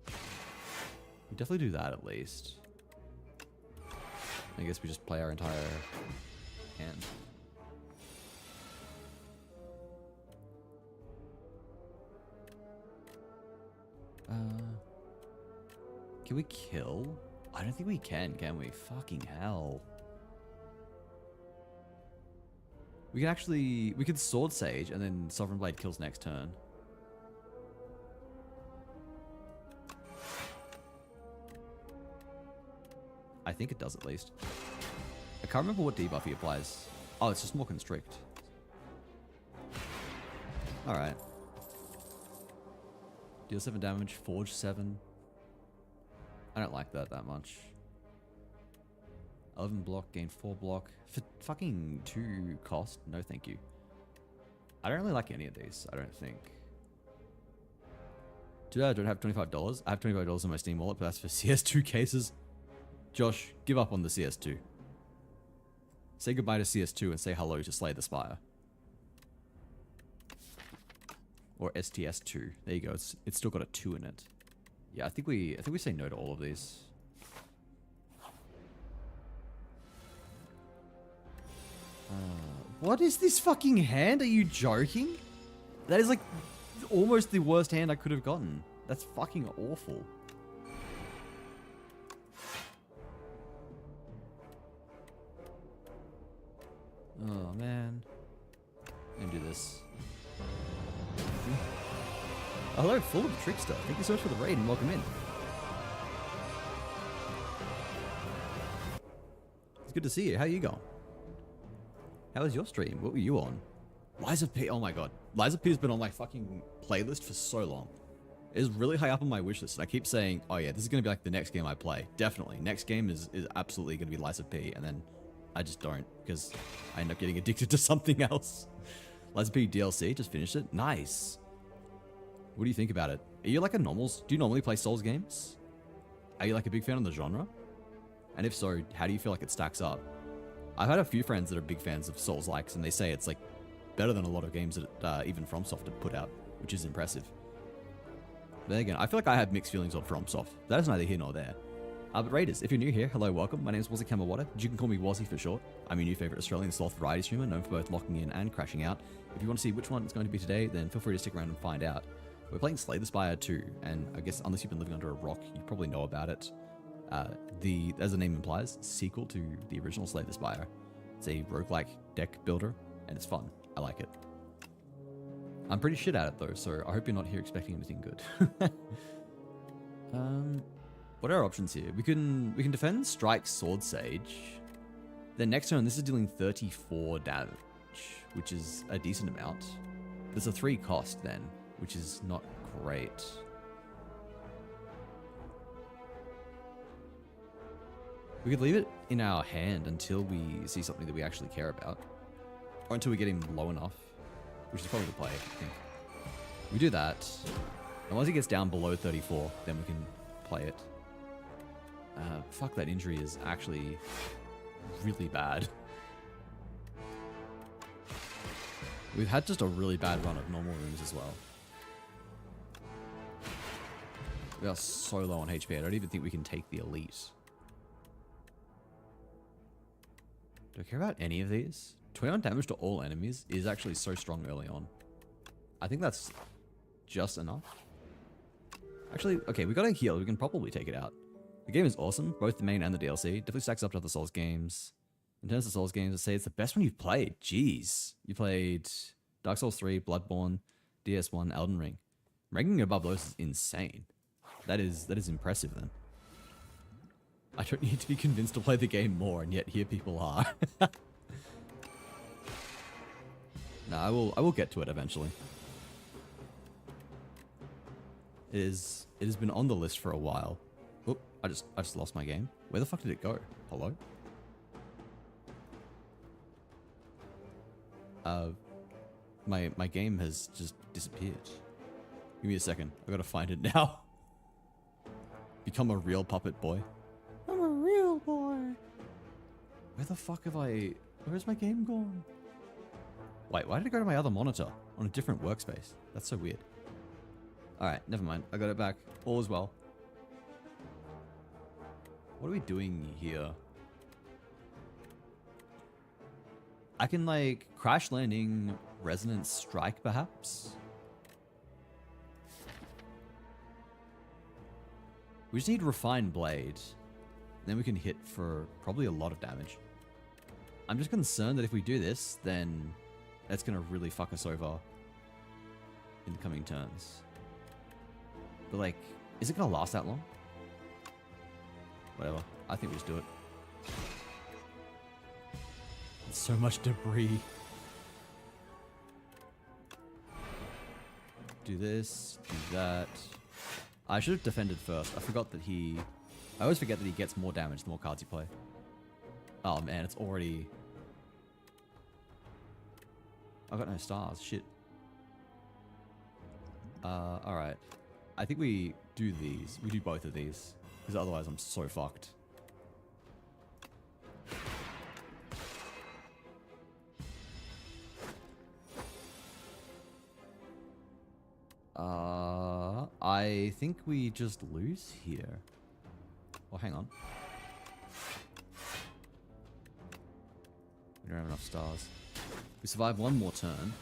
We definitely do that at least. I guess we just play our entire hand. Can we kill? I don't think we can we? Fucking hell. We could Sword Sage and then Sovereign Blade kills next turn. I think it does at least. I can't remember what debuff he applies. Oh, it's just more Constrict. Alright. Deal 7 damage, forge 7. I don't like that much. 11 block, gain 4 block. For fucking 2 cost? No thank you. I don't really like any of these, I don't think. Too bad I don't have $25. I have $25 in my Steam wallet, but that's for CS2 cases. Josh, give up on the CS2. Say goodbye to CS2 and say hello to Slay the Spire. Or STS2. There you go. It's still got a 2 in it. Yeah, I think we say no to all of these. What is this fucking hand? Are you joking? That is like almost the worst hand I could have gotten. That's fucking awful. Oh man. I'm gonna do this. Oh, hello, full of Trickster. Thank you so much for the raid and welcome in. It's good to see you. How you going? How was your stream? What were you on? Liza P. Oh my god. Liza P has been on my fucking playlist for so long. It is really high up on my wish list. And I keep saying, oh yeah, this is going to be like the next game I play. Definitely. Next game is absolutely going to be Liza P. And then I just don't because I end up getting addicted to something else. Liza P DLC, just finished it. Nice. What do you think about it? Are you like a normals? Do you normally play Souls games? Are you like a big fan of the genre? And if so, how do you feel like it stacks up? I've had a few friends that are big fans of Souls-likes, and they say it's like better than a lot of games that even FromSoft have put out, which is impressive. But then again, I feel like I have mixed feelings on FromSoft. That is neither here nor there. But Raiders, if you're new here, hello, welcome. My name is Wazzy Kamawata. You can call me Wazzy for short. I'm your new favorite Australian sloth variety streamer, known for both locking in and crashing out. If you want to see which one it's going to be today, then feel free to stick around and find out. We're playing Slay the Spire 2, and I guess unless you've been living under a rock, you probably know about it. As the name implies, sequel to the original Slay the Spire. It's a roguelike deck builder, and it's fun. I like it. I'm pretty shit at it though, so I hope you're not here expecting anything good. What are our options here? We can defend, strike, sword sage. Then next turn, this is dealing 34 damage, which is a decent amount. There's a 3 cost then, which is not great. We could leave it in our hand until we see something that we actually care about. Or until we get him low enough, which is probably the play, I think. We do that, and once he gets down below 34, then we can play it. Fuck, that injury is actually really bad. We've had just a really bad run of normal rooms as well. We are so low on HP, I don't even think we can take the elite. Do I care about any of these? 21 damage to all enemies is actually so strong early on. I think that's just enough. Actually, okay, we got a heal. We can probably take it out. The game is awesome, both the main and the DLC. Definitely stacks up to other Souls games. In terms of Souls games, I'd say it's the best one you've played. Jeez. You played Dark Souls 3, Bloodborne, DS1, Elden Ring. Ranking above those is insane. That is impressive then. I don't need to be convinced to play the game more, and yet here people are. No, I will get to it eventually. It has been on the list for a while. Oop, I just lost my game. Where the fuck did it go? Hello? My game has just disappeared. Give me a second. I gotta find it now. Become a real puppet boy. I'm a real boy. Where the fuck have I... Where's my game gone? Wait, why did it go to my other monitor on a different workspace? That's so weird. Alright, never mind. I got it back. All is well. What are we doing here? I can, like, crash landing resonance strike, perhaps? We just need refined blade. Then we can hit for probably a lot of damage. I'm just concerned that if we do this, then that's going to really fuck us over in the coming turns. But, like, is it going to last that long? Whatever. I think we just do it. There's so much debris. Do this, do that. I should have defended first. I forgot that he... I always forget that he gets more damage the more cards you play. Oh man, it's already... I've got no stars, shit. Alright. I think we do these. We do both of these. Because otherwise I'm so fucked. I think we just lose here. Oh, hang on. We don't have enough stars. We survive one more turn.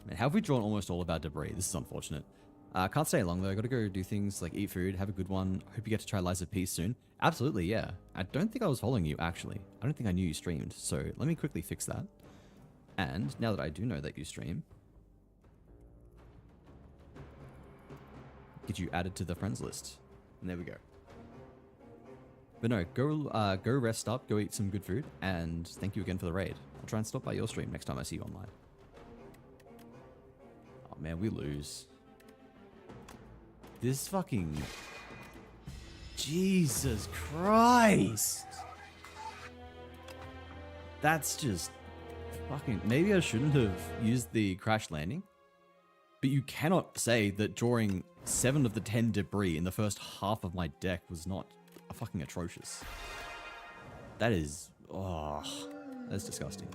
Man, how have we drawn almost all of our debris? This is unfortunate. Can't stay long though. Gotta go do things like eat food, have a good one. Hope you get to try Lies of Peace soon. Absolutely, yeah. I don't think I was following you, actually. I don't think I knew you streamed, so let me quickly fix that. And now that I do know that you stream, get you added to the friends list. And there we go. But no, go rest up, go eat some good food, and thank you again for the raid. I'll try and stop by your stream next time I see you online. Oh man, we lose. This fucking... Jesus Christ! That's just... fucking... Maybe I shouldn't have used the crash landing. But you cannot say that drawing 7 of the 10 debris in the first half of my deck was not fucking atrocious. That is... oh, that's disgusting.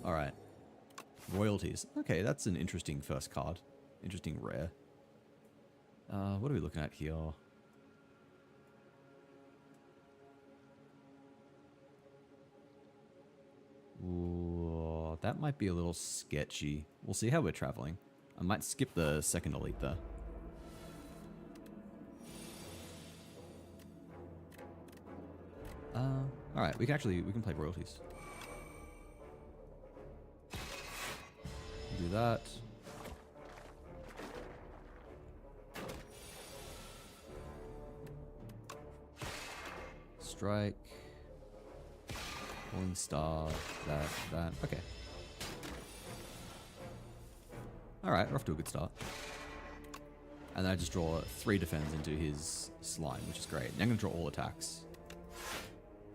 Alright. Royalties. Okay, that's an interesting first card. Interesting rare. What are we looking at here? Ooh, that might be a little sketchy. We'll see how we're traveling. I might skip the second elite there. Alright, we can play royalties. Do that. Strike. Falling star. That. Okay. Alright, we're off to a good start. And then I just draw 3 defense into his slime, which is great. Now I'm going to draw all attacks.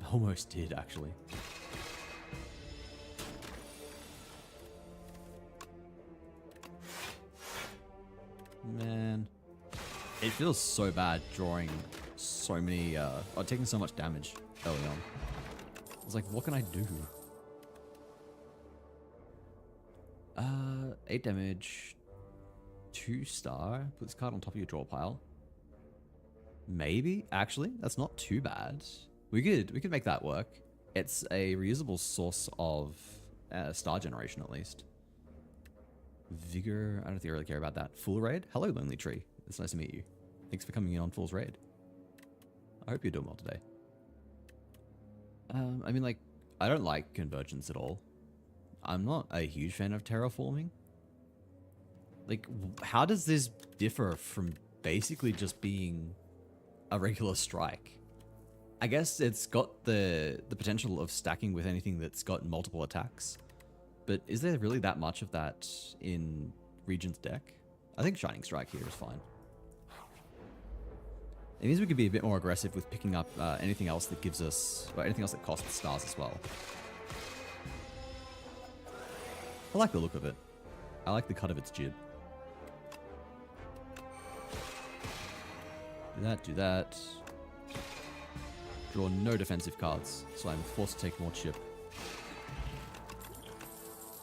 I almost did, actually. Man. It feels so bad drawing so many, or taking so much damage early on. I was like, what can I do? 8 damage, 2 star. Put this card on top of your draw pile. Maybe, actually, that's not too bad. We could make that work. It's a reusable source of star generation, at least. Vigor, I don't think I really care about that. Fool Raid? Hello, Lonely Tree. It's nice to meet you. Thanks for coming in on Fool's Raid. I hope you're doing well today. I mean, like, I don't like Convergence at all. I'm not a huge fan of terraforming. Like, how does this differ from basically just being a regular strike? I guess it's got the potential of stacking with anything that's got multiple attacks. But is there really that much of that in Regent's deck? I think Shining Strike here is fine. It means we could be a bit more aggressive with picking up anything else that gives us, or anything else that costs stars as well. I like the look of it. I like the cut of its jib. Do that. Draw no defensive cards, so I'm forced to take more chip.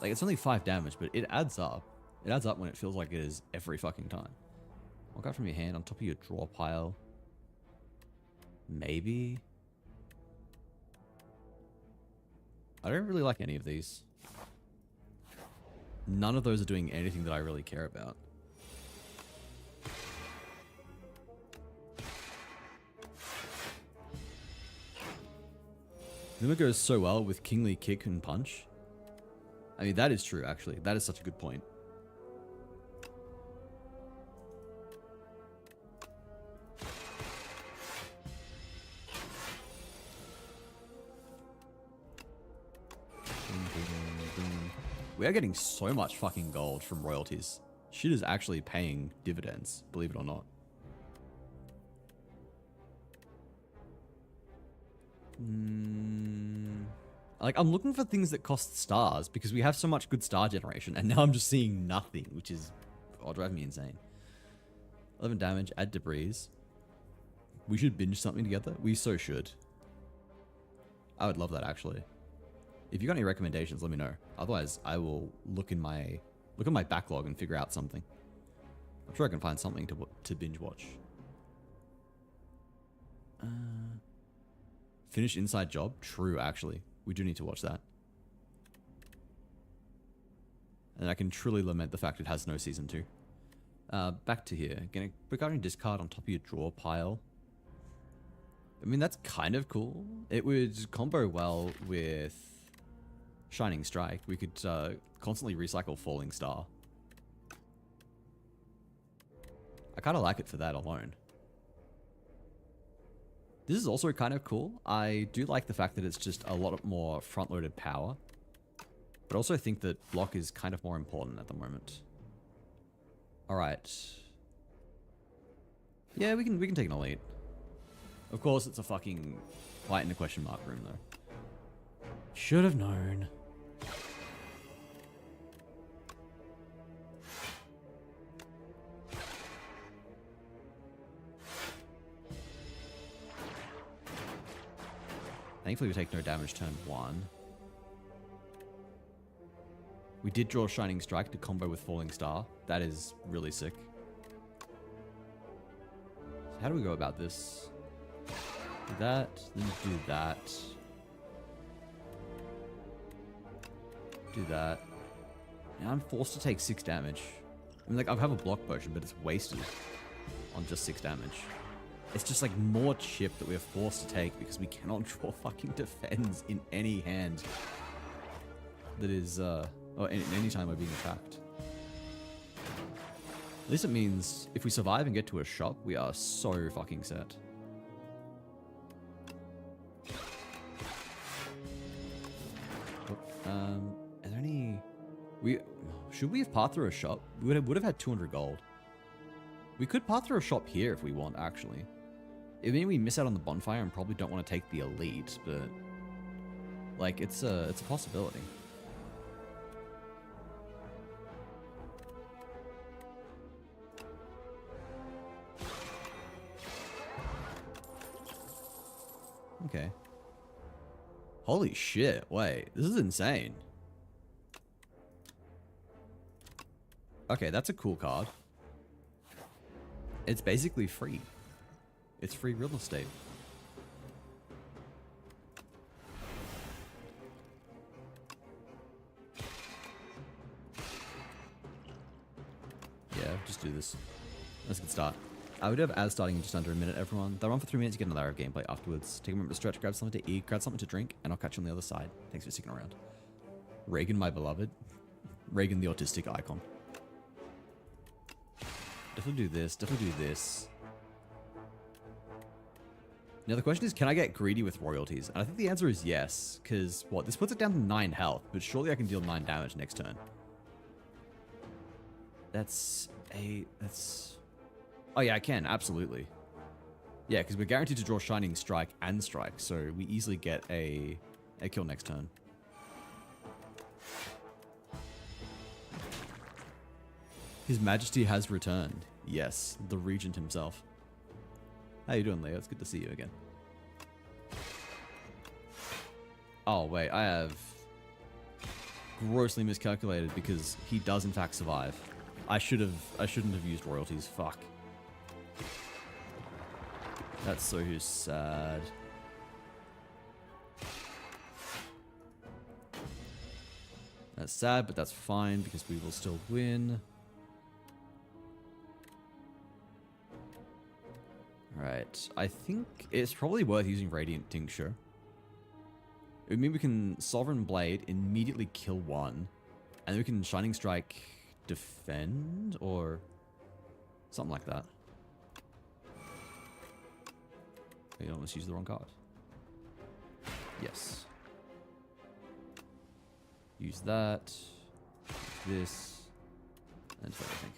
Like, it's only 5 damage, but it adds up. It adds up when it feels like it is every fucking time. Walk out from your hand on top of your draw pile. Maybe? I don't really like any of these. None of those are doing anything that I really care about. Luma goes so well with Kingly Kick and Punch. I mean, that is true, actually. That is such a good point. Boom, boom, boom. We are getting so much fucking gold from royalties. Shit is actually paying dividends, believe it or not. Like, I'm looking for things that cost stars because we have so much good star generation, and now I'm just seeing nothing, which is driving me insane. 11 damage, add debris. We should binge something together. We so should. I would love that, actually. If you got any recommendations, let me know. Otherwise, I will look at my backlog and figure out something. I'm sure I can find something to binge watch. Finish Inside Job? True, actually. We do need to watch that. And I can truly lament the fact it has no season 2. Back to here. Regarding discard on top of your draw pile. I mean, that's kind of cool. It would combo well with Shining Strike. We could constantly recycle Falling Star. I kind of like it for that alone. This is also kind of cool. I do like the fact that it's just a lot more front-loaded power. But also think that block is kind of more important at the moment. Alright. Yeah, we can take an elite. Of course, it's a fucking light in the question mark room, though. Should have known. Thankfully, we take no damage turn 1. We did draw Shining Strike to combo with Falling Star. That is really sick. So how do we go about this? Do that, then do that. Do that. Now I'm forced to take 6 damage. I mean, like, I have a block potion, but it's wasted on just 6 damage. It's just like more chip that we're forced to take because we cannot draw fucking defends in any hand that is, or in any time we're being attacked. At least it means if we survive and get to a shop, we are so fucking set. Are there any... Should we have passed through a shop? We would have had 200 gold. We could pass through a shop here if we want, actually. It means we miss out on the bonfire and probably don't want to take the elite, but... like, it's a possibility. Okay. Holy shit, wait, this is insane. Okay, that's a cool card. It's basically free. It's free real estate. Yeah, just do this. Let's get started. I would have ads starting in just under a minute, everyone. They'll run for 3 minutes, you get another hour of gameplay afterwards. Take a moment to stretch, grab something to eat, grab something to drink, and I'll catch you on the other side. Thanks for sticking around. Reagan, my beloved. Reagan, the autistic icon. Definitely do this, definitely do this. Now the question is, can I get greedy with royalties? And I think the answer is yes, because, what, this puts it down to 9 health, but surely I can deal 9 damage next turn. Oh yeah, I can, absolutely. Yeah, because we're guaranteed to draw Shining Strike and Strike, so we easily get a kill next turn. His Majesty has returned. Yes, the Regent himself. How you doing, Leo? It's good to see you again. Oh, wait, I have grossly miscalculated because he does in fact survive. I shouldn't have used royalties. Fuck. That's so sad. That's sad, but that's fine because we will still win. Right, I think it's probably worth using Radiant Tincture. It would mean we can Sovereign Blade, immediately kill 1, and then we can Shining Strike defend, or something like that. You almost used the wrong card. Yes. Use that. this, and defend, I think.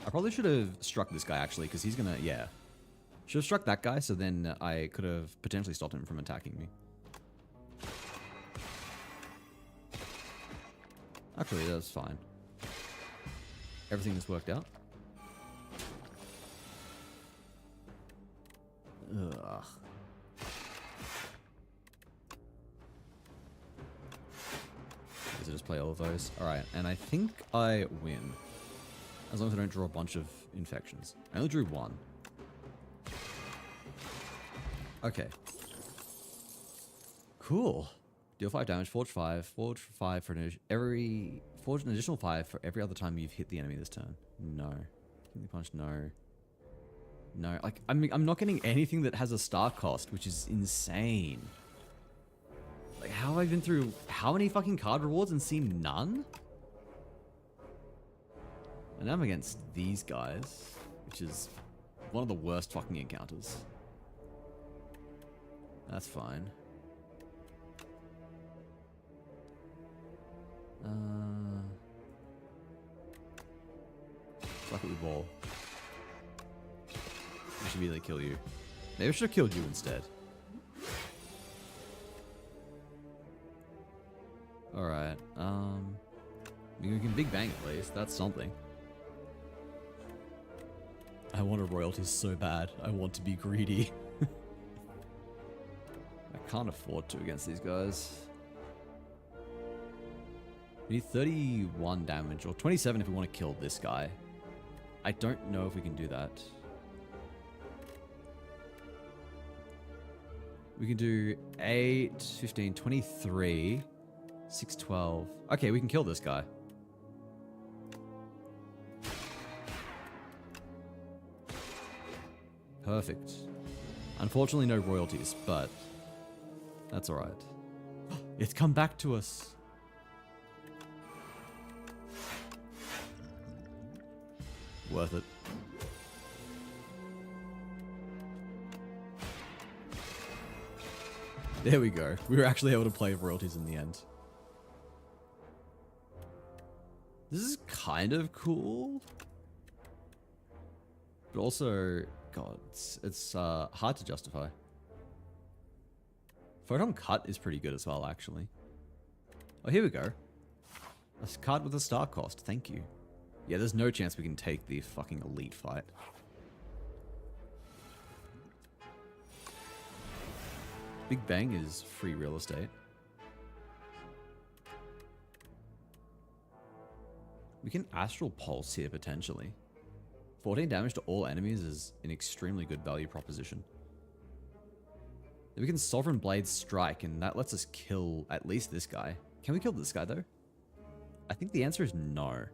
I probably should have struck this guy, actually, because he's gonna, yeah. Should have struck that guy, so then I could have potentially stopped him from attacking me. Actually, that's fine. Everything has worked out. Ugh. Does it just play all of those? Alright, and I think I win. As long as I don't draw a bunch of infections. I only drew one. Okay. Cool. Deal 5 damage, forge 5 for forge an additional 5 for every other time you've hit the enemy this turn. No. Kingly punch, no. No, like, I'm not getting anything that has a star cost, which is insane. Like, how have I been through how many fucking card rewards and seen none? And now I'm against these guys, which is one of the worst fucking encounters. That's fine. Fuck it with ball. I should really kill you. Maybe I should have killed you instead. Alright, we can big bang at least, that's something. I want a royalty so bad, I want to be greedy. I can't afford to against these guys. We need 31 damage, or 27 if we want to kill this guy. I don't know if we can do that. We can do 8, 15, 23, 6, 12. Okay, we can kill this guy. Perfect. Unfortunately, no royalties, but that's alright. It's come back to us. Worth it. There we go. We were actually able to play royalties in the end. This is kind of cool. But also, God, it's hard to justify. Photon Cut is pretty good as well, actually. Oh, here we go. A card with a star cost. Thank you. Yeah, there's no chance we can take the fucking elite fight. Big Bang is free real estate. We can Astral Pulse here, potentially. 14 damage to all enemies is an extremely good value proposition. We can Sovereign Blade Strike, and that lets us kill at least this guy. Can we kill this guy, though? I think the answer is no.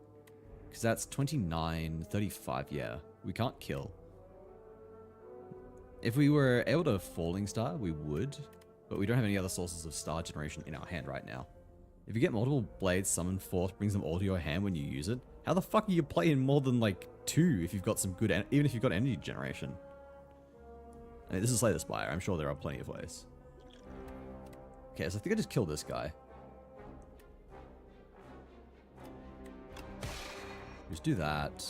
Because that's 29, 35, yeah. We can't kill. If we were able to Falling Star, we would. But we don't have any other sources of star generation in our hand right now. If you get multiple blades summoned forth, brings them all to your hand when you use it, how the fuck are you playing more than like 2 if you've got some good, even if you've got energy generation? I mean, this is Slay the Spire. I'm sure there are plenty of ways. Okay, so I think I just killed this guy. Just do that.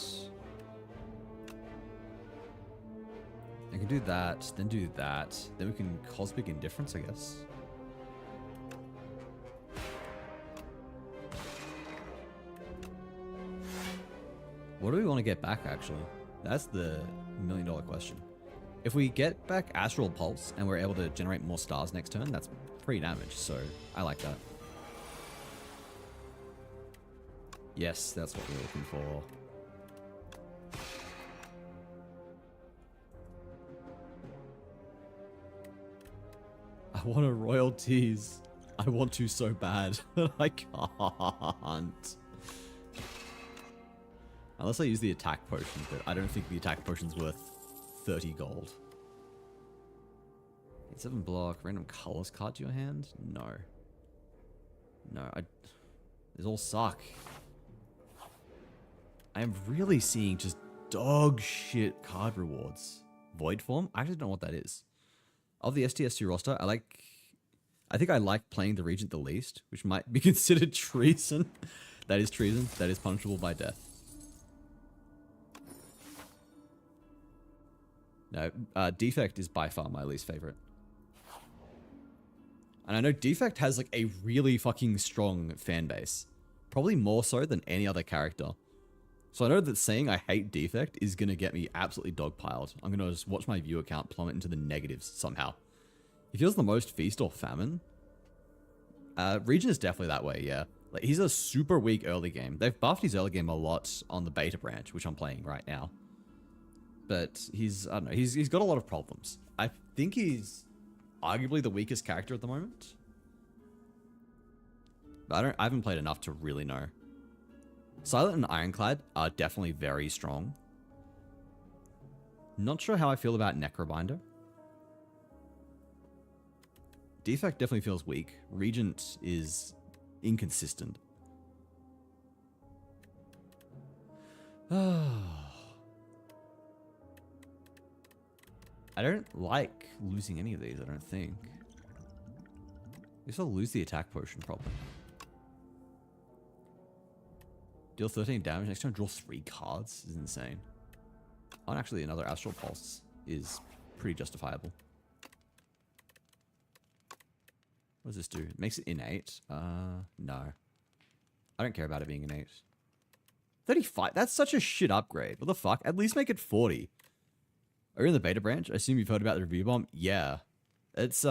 I can do that, then do that. Then we can Cosmic Indifference, I guess. What do we want to get back, actually? That's the million-dollar question. If we get back Astral Pulse and we're able to generate more stars next turn, that's free damage, so I like that. Yes, that's what we're looking for. I want a royalties. I want to so bad, but I can't. Unless I use the attack potion, but I don't think the attack potion's worth 30 gold. 7 block, random colors card to your hand? No. No, these all suck. I am really seeing just dog shit card rewards. Void form? I actually don't know what that is. Of the STS2 roster, I I think I like playing the Regent the least, which might be considered treason. That is treason. That is punishable by death. No, Defect is by far my least favorite. And I know Defect has like a really fucking strong fan base. Probably more so than any other character. So I know that saying I hate Defect is going to get me absolutely dogpiled. I'm going to just watch my view account plummet into the negatives somehow. He feels the most Feast or Famine. Regent is definitely that way, yeah. Like, he's a super weak early game. They've buffed his early game a lot on the beta branch, which I'm playing right now. But I don't know, he's got a lot of problems. I think he's arguably the weakest character at the moment. But I haven't played enough to really know. Silent and Ironclad are definitely very strong. Not sure how I feel about Necrobinder. Defect definitely feels weak. Regent is inconsistent. I don't like losing any of these, I don't think. I guess I'll lose the attack potion probably. Deal 13 damage, next turn draw 3 cards is insane. Oh, and actually another Astral Pulse is pretty justifiable. What does this do? It makes it innate. No. I don't care about it being innate. 35, that's such a shit upgrade. What the fuck? At least make it 40. Are you in the beta branch? I assume you've heard about the review bomb? Yeah. It's,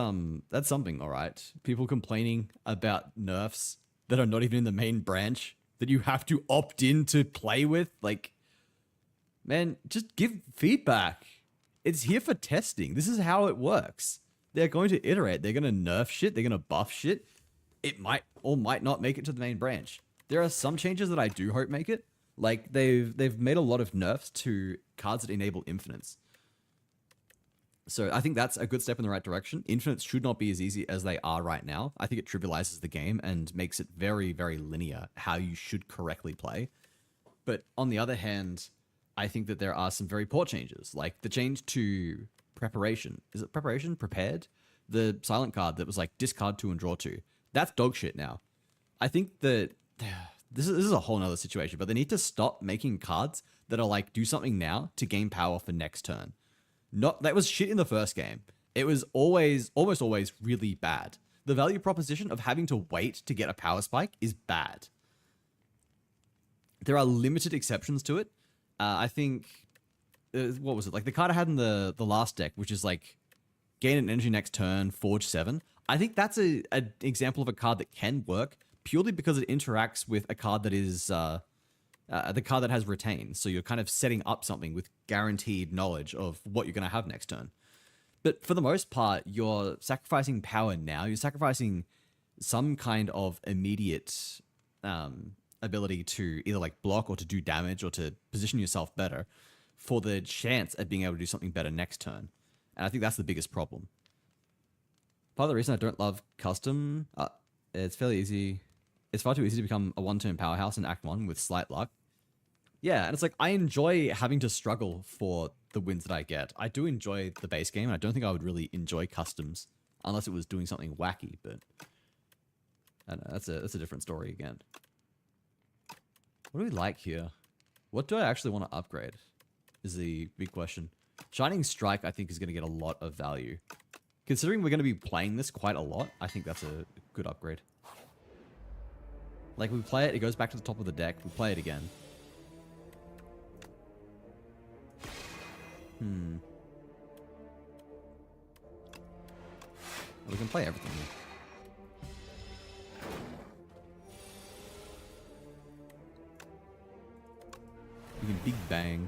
that's something, alright. People complaining about nerfs that are not even in the main branch that you have to opt in to play with. Like, man, just give feedback. It's here for testing. This is how it works. They're going to iterate. They're going to nerf shit. They're going to buff shit. It might or might not make it to the main branch. There are some changes that I do hope make it. Like, they've made a lot of nerfs to cards that enable infinites. So I think that's a good step in the right direction. Infinites should not be as easy as they are right now. I think it trivializes the game and makes it very, very linear how you should correctly play. But on the other hand, I think that there are some very poor changes, like the change to preparation. Is it preparation? Prepared? The silent card that was like discard 2 and draw 2. That's dog shit now. I think that this is a whole nother situation, but they need to stop making cards that are like do something now to gain power for next turn. That was shit in the first game. It was almost always really bad. The value proposition of having to wait to get a power spike is bad. There are limited exceptions to it. I think, what was it? Like the card I had in the last deck, which is like gain an energy next turn, forge 7. I think that's an example of a card that can work purely because it interacts with a card that is the card that has retain. So you're kind of setting up something with guaranteed knowledge of what you're going to have next turn. But for the most part, you're sacrificing power now. You're sacrificing some kind of immediate ability to either like block or to do damage or to position yourself better for the chance at being able to do something better next turn. And I think that's the biggest problem. Part of the reason I don't love custom, it's fairly easy. It's far too easy to become a one-turn powerhouse in Act 1 with slight luck. Yeah, and it's like, I enjoy having to struggle for the wins that I get. I do enjoy the base game, and I don't think I would really enjoy customs unless it was doing something wacky, but I don't know, that's a different story again. What do we like here? What do I actually want to upgrade is the big question. Shining Strike, I think, is going to get a lot of value. Considering we're going to be playing this quite a lot, I think that's a good upgrade. Like, we play it, it goes back to the top of the deck, we play it again. We can play everything here. We can Big Bang.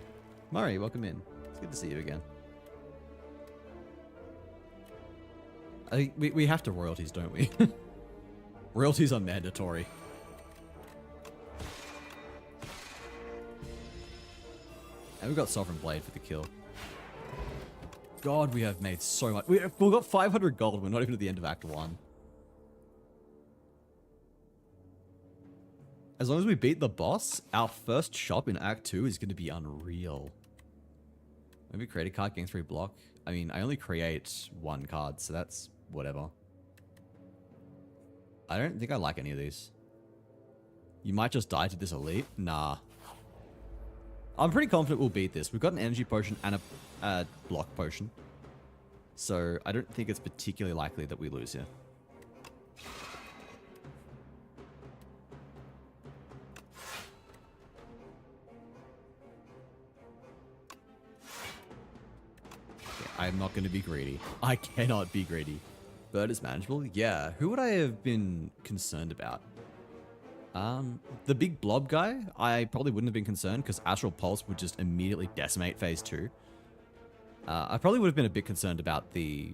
Murray, welcome in. It's good to see you again. I think we have to royalties, don't we? Royalties are mandatory. And we've got Sovereign Blade for the kill. God, we have made so much. We've got 500 gold. We're not even at the end of Act 1. As long as we beat the boss, our first shop in Act 2 is going to be unreal. Maybe create a card, gain 3 block. I mean, I only create 1 card, so that's whatever. I don't think I like any of these. You might just die to this elite. Nah. I'm pretty confident we'll beat this. We've got an energy potion and a block potion. So I don't think it's particularly likely that we lose here. I'm not going to be greedy. I cannot be greedy. Bird is manageable? Yeah. Who would I have been concerned about? The big blob guy, I probably wouldn't have been concerned because Astral Pulse would just immediately decimate phase 2. I probably would have been a bit concerned about the,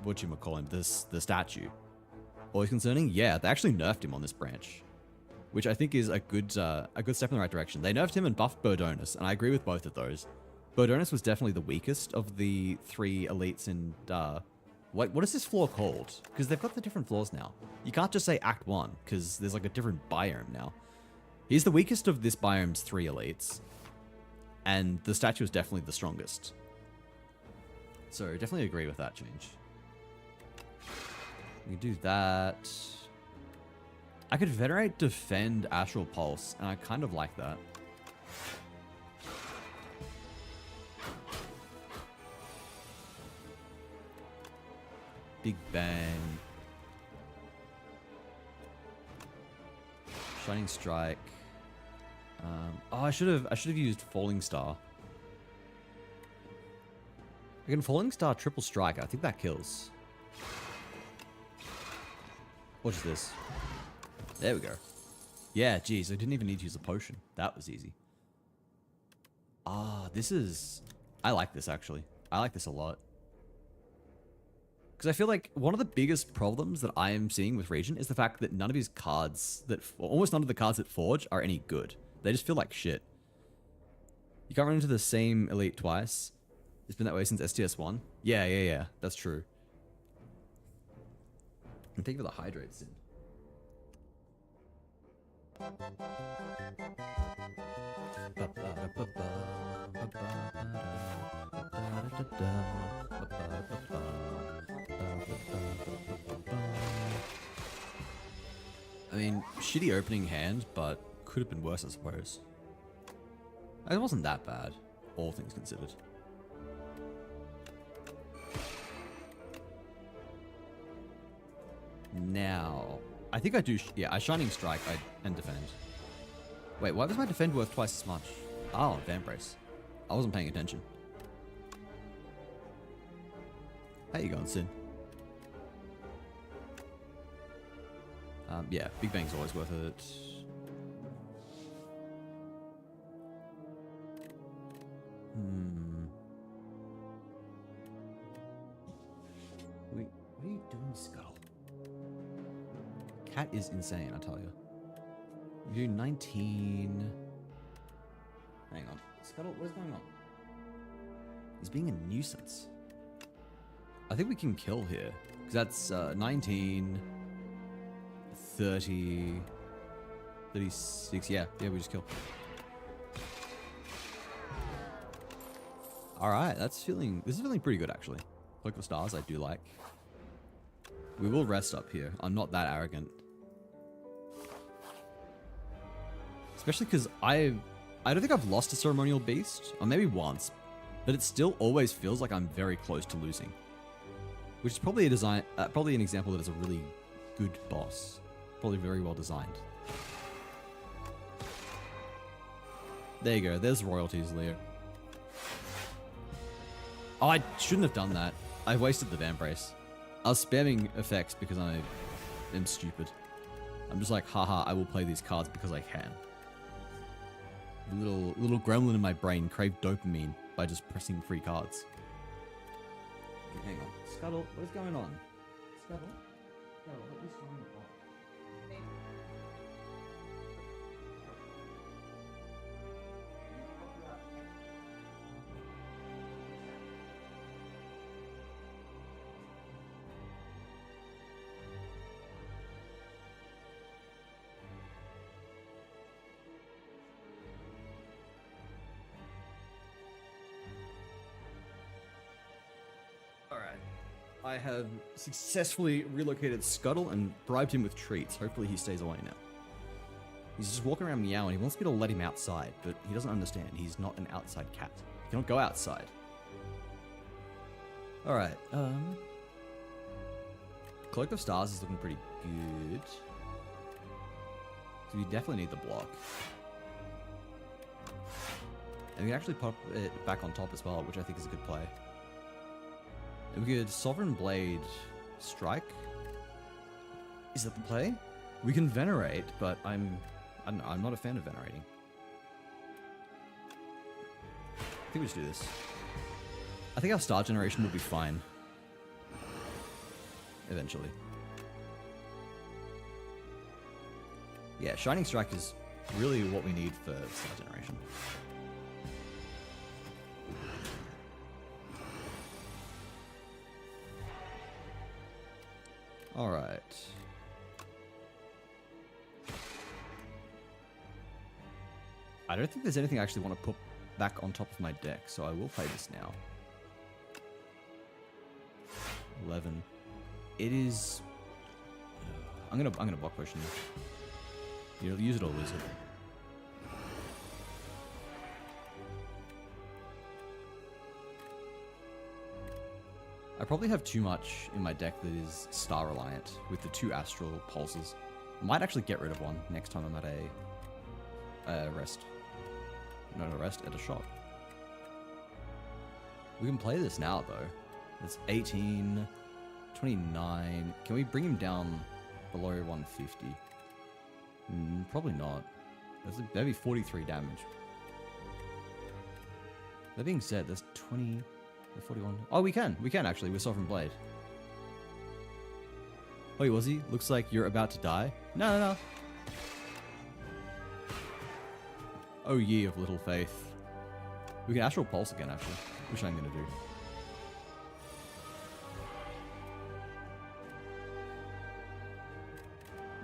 whatchamacallit, the statue. Always concerning? Yeah, they actually nerfed him on this branch, which I think is a good step in the right direction. They nerfed him and buffed Birdonus, and I agree with both of those. Birdonus was definitely the weakest of the 3 elites in, what is this floor called? Because they've got the different floors now. You can't just say Act 1, because there's like a different biome now. He's the weakest of this biome's 3 elites, and the statue is definitely the strongest. So definitely agree with that change. We can do that. I could Venerate, Defend, Astral Pulse, and I kind of like that. Big Bang. Shining Strike. Oh, I should have used Falling Star. Again, Falling Star Triple Strike. I think that kills. What is this? There we go. Yeah, geez, I didn't even need to use a potion. That was easy. Ah, this is... I like this, actually. I like this a lot. Because I feel like one of the biggest problems that I am seeing with Regent is the fact that none of his cards almost none of the cards that Forge are any good. They just feel like shit. You can't run into the same elite twice. It's been that way since STS1. Yeah. That's true. And thank you for the hydrate, Sin. I mean, shitty opening hand, but could have been worse, I suppose. It wasn't that bad, all things considered. Now, I think I do, yeah, I Shining Strike and Defend. Wait, why was my Defend worth twice as much? Oh, Vambrace. I wasn't paying attention. How you going, Sin? Yeah, Big Bang's always worth it. Wait, what are you doing, Scuttle? Cat is insane, I tell you. You do 19... Hang on. Scuttle, what is going on? He's being a nuisance. I think we can kill here. Because that's 19... 30... 36... Yeah, we just kill. Alright, this is feeling pretty good, actually. Cloak for Stars, I do like. We will rest up here. I'm not that arrogant. Especially because I don't think I've lost a Ceremonial Beast. Or maybe once. But it still always feels like I'm very close to losing. Which is probably probably an example that is a really good boss. Probably very well designed. There you go. There's royalties, Leo. Oh, I shouldn't have done that. I wasted the Vambrace. I was spamming effects because I am stupid. I'm just like, haha, I will play these cards because I can. The little gremlin in my brain craved dopamine by just pressing free cards. Okay, hang on. Scuttle, what is going on? Scuttle? Scuttle, what is going on? I have successfully relocated Scuttle and bribed him with treats. Hopefully he stays away now. He's just walking around meowing. He wants me to let him outside, but he doesn't understand. He's not an outside cat. He cannot go outside. Alright, Cloak of Stars is looking pretty good. So we definitely need the block. And we can actually pop it back on top as well, which I think is a good play. And we could Sovereign Blade Strike. Is that the play? We can Venerate, but I don't know, I'm not a fan of Venerating. I think we should do this. I think our Star Generation will be fine. Eventually. Yeah, Shining Strike is really what we need for Star Generation. Alright. I don't think there's anything I actually want to put back on top of my deck, so I will play this now. 11. It is... I'm gonna block potion. You'll use it or lose it. I probably have too much in my deck that is star reliant with the 2 astral pulses. I might actually get rid of one next time I'm at a rest. Not a rest, at a shop. We can play this now though. It's 18, 29. Can we bring him down below 150? Probably not. That'd be 43 damage. That being said, there's 20, 41. Oh, we can actually with Sovereign Blade. Wait, was he? Looks like you're about to die. No. Oh, ye of little faith. We can Astral Pulse again, actually, which I'm gonna do.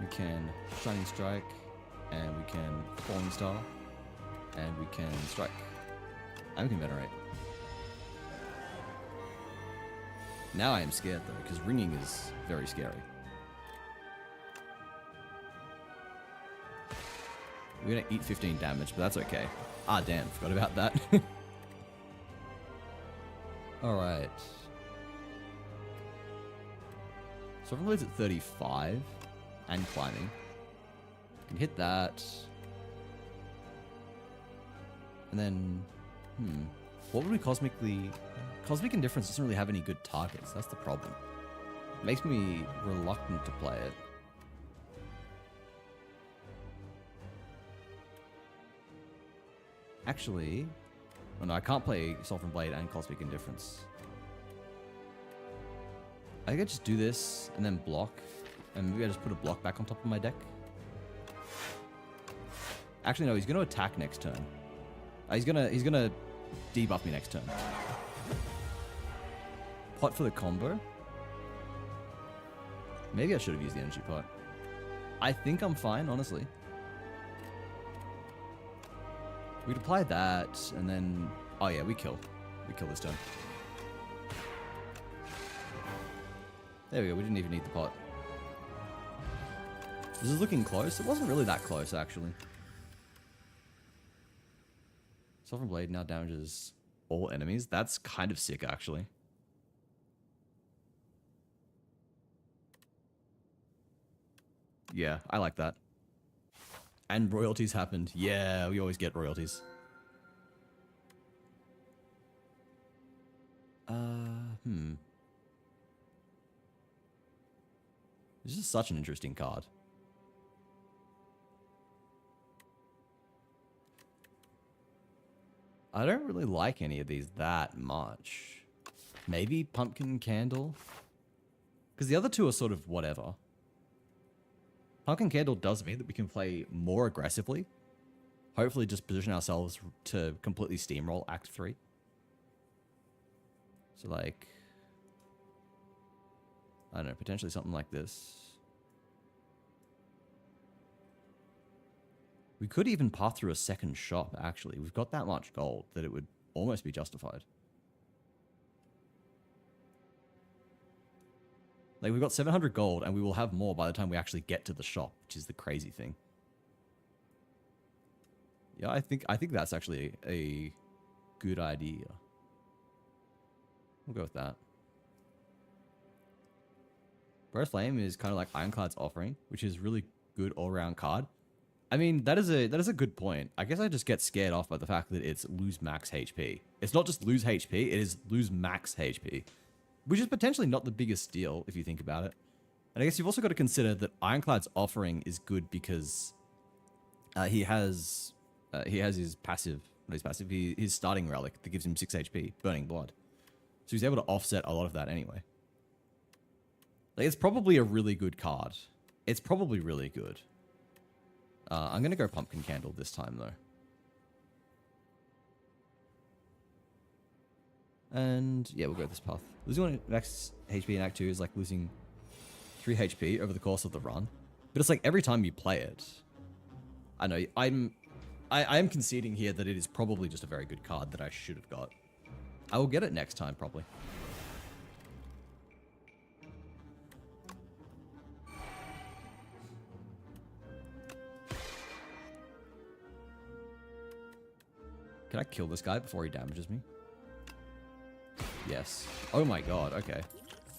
We can Shining Strike, and we can Falling Star, and we can Strike, and we can Venerate. Now I am scared though, because ringing is very scary. We're gonna eat 15 damage, but that's okay. Ah, damn, forgot about that. Alright. Sovereign Blade's at 35, and climbing. Can hit that. And then, what would we cosmically... Cosmic Indifference doesn't really have any good targets, that's the problem. It makes me reluctant to play it. Actually, oh no, I can't play Sovereign Blade and Cosmic Indifference. I think I just do this and then block, and maybe I just put a block back on top of my deck. Actually, no, he's going to attack next turn. He's gonna debuff me next turn. Pot for the combo. Maybe I should have used the energy pot. I think I'm fine, honestly. We'd apply that, and then... Oh yeah, we kill. We kill this turn. There we go, we didn't even need the pot. This is looking close. It wasn't really that close, actually. Sovereign Blade now damages all enemies. That's kind of sick, actually. Yeah, I like that. And royalties happened. Yeah, we always get royalties. This is such an interesting card. I don't really like any of these that much. Maybe Pumpkin Candle? Because the other two are sort of whatever. Pumpkin Candle does mean that we can play more aggressively. Hopefully just position ourselves to completely steamroll Act 3. So like... I don't know, potentially something like this. We could even path through a second shop, actually. We've got that much gold that it would almost be justified. Like, we've got 700 gold, and we will have more by the time we actually get to the shop, which is the crazy thing. Yeah, I think that's actually a good idea. We'll go with that. Breath Flame is kind of like Ironclad's Offering, which is really good all-round card. I mean, that is a good point. I guess I just get scared off by the fact that it's lose max HP. It's not just lose HP, it is lose max HP, which is potentially not the biggest deal if you think about it. And I guess you've also got to consider that Ironclad's Offering is good because he has his passive, not his passive, his starting relic that gives him 6 HP, Burning Blood. So he's able to offset a lot of that anyway. Like, it's probably a really good card. It's probably really good. I'm going to go Pumpkin Candle this time, though. And, yeah, we'll go this path. Losing 1 max HP in Act 2 is like losing 3 HP over the course of the run. But it's like every time you play it... I know, I am conceding here that it is probably just a very good card that I should have got. I will get it next time, probably. Can I kill this guy before he damages me? Yes. Oh my god, okay.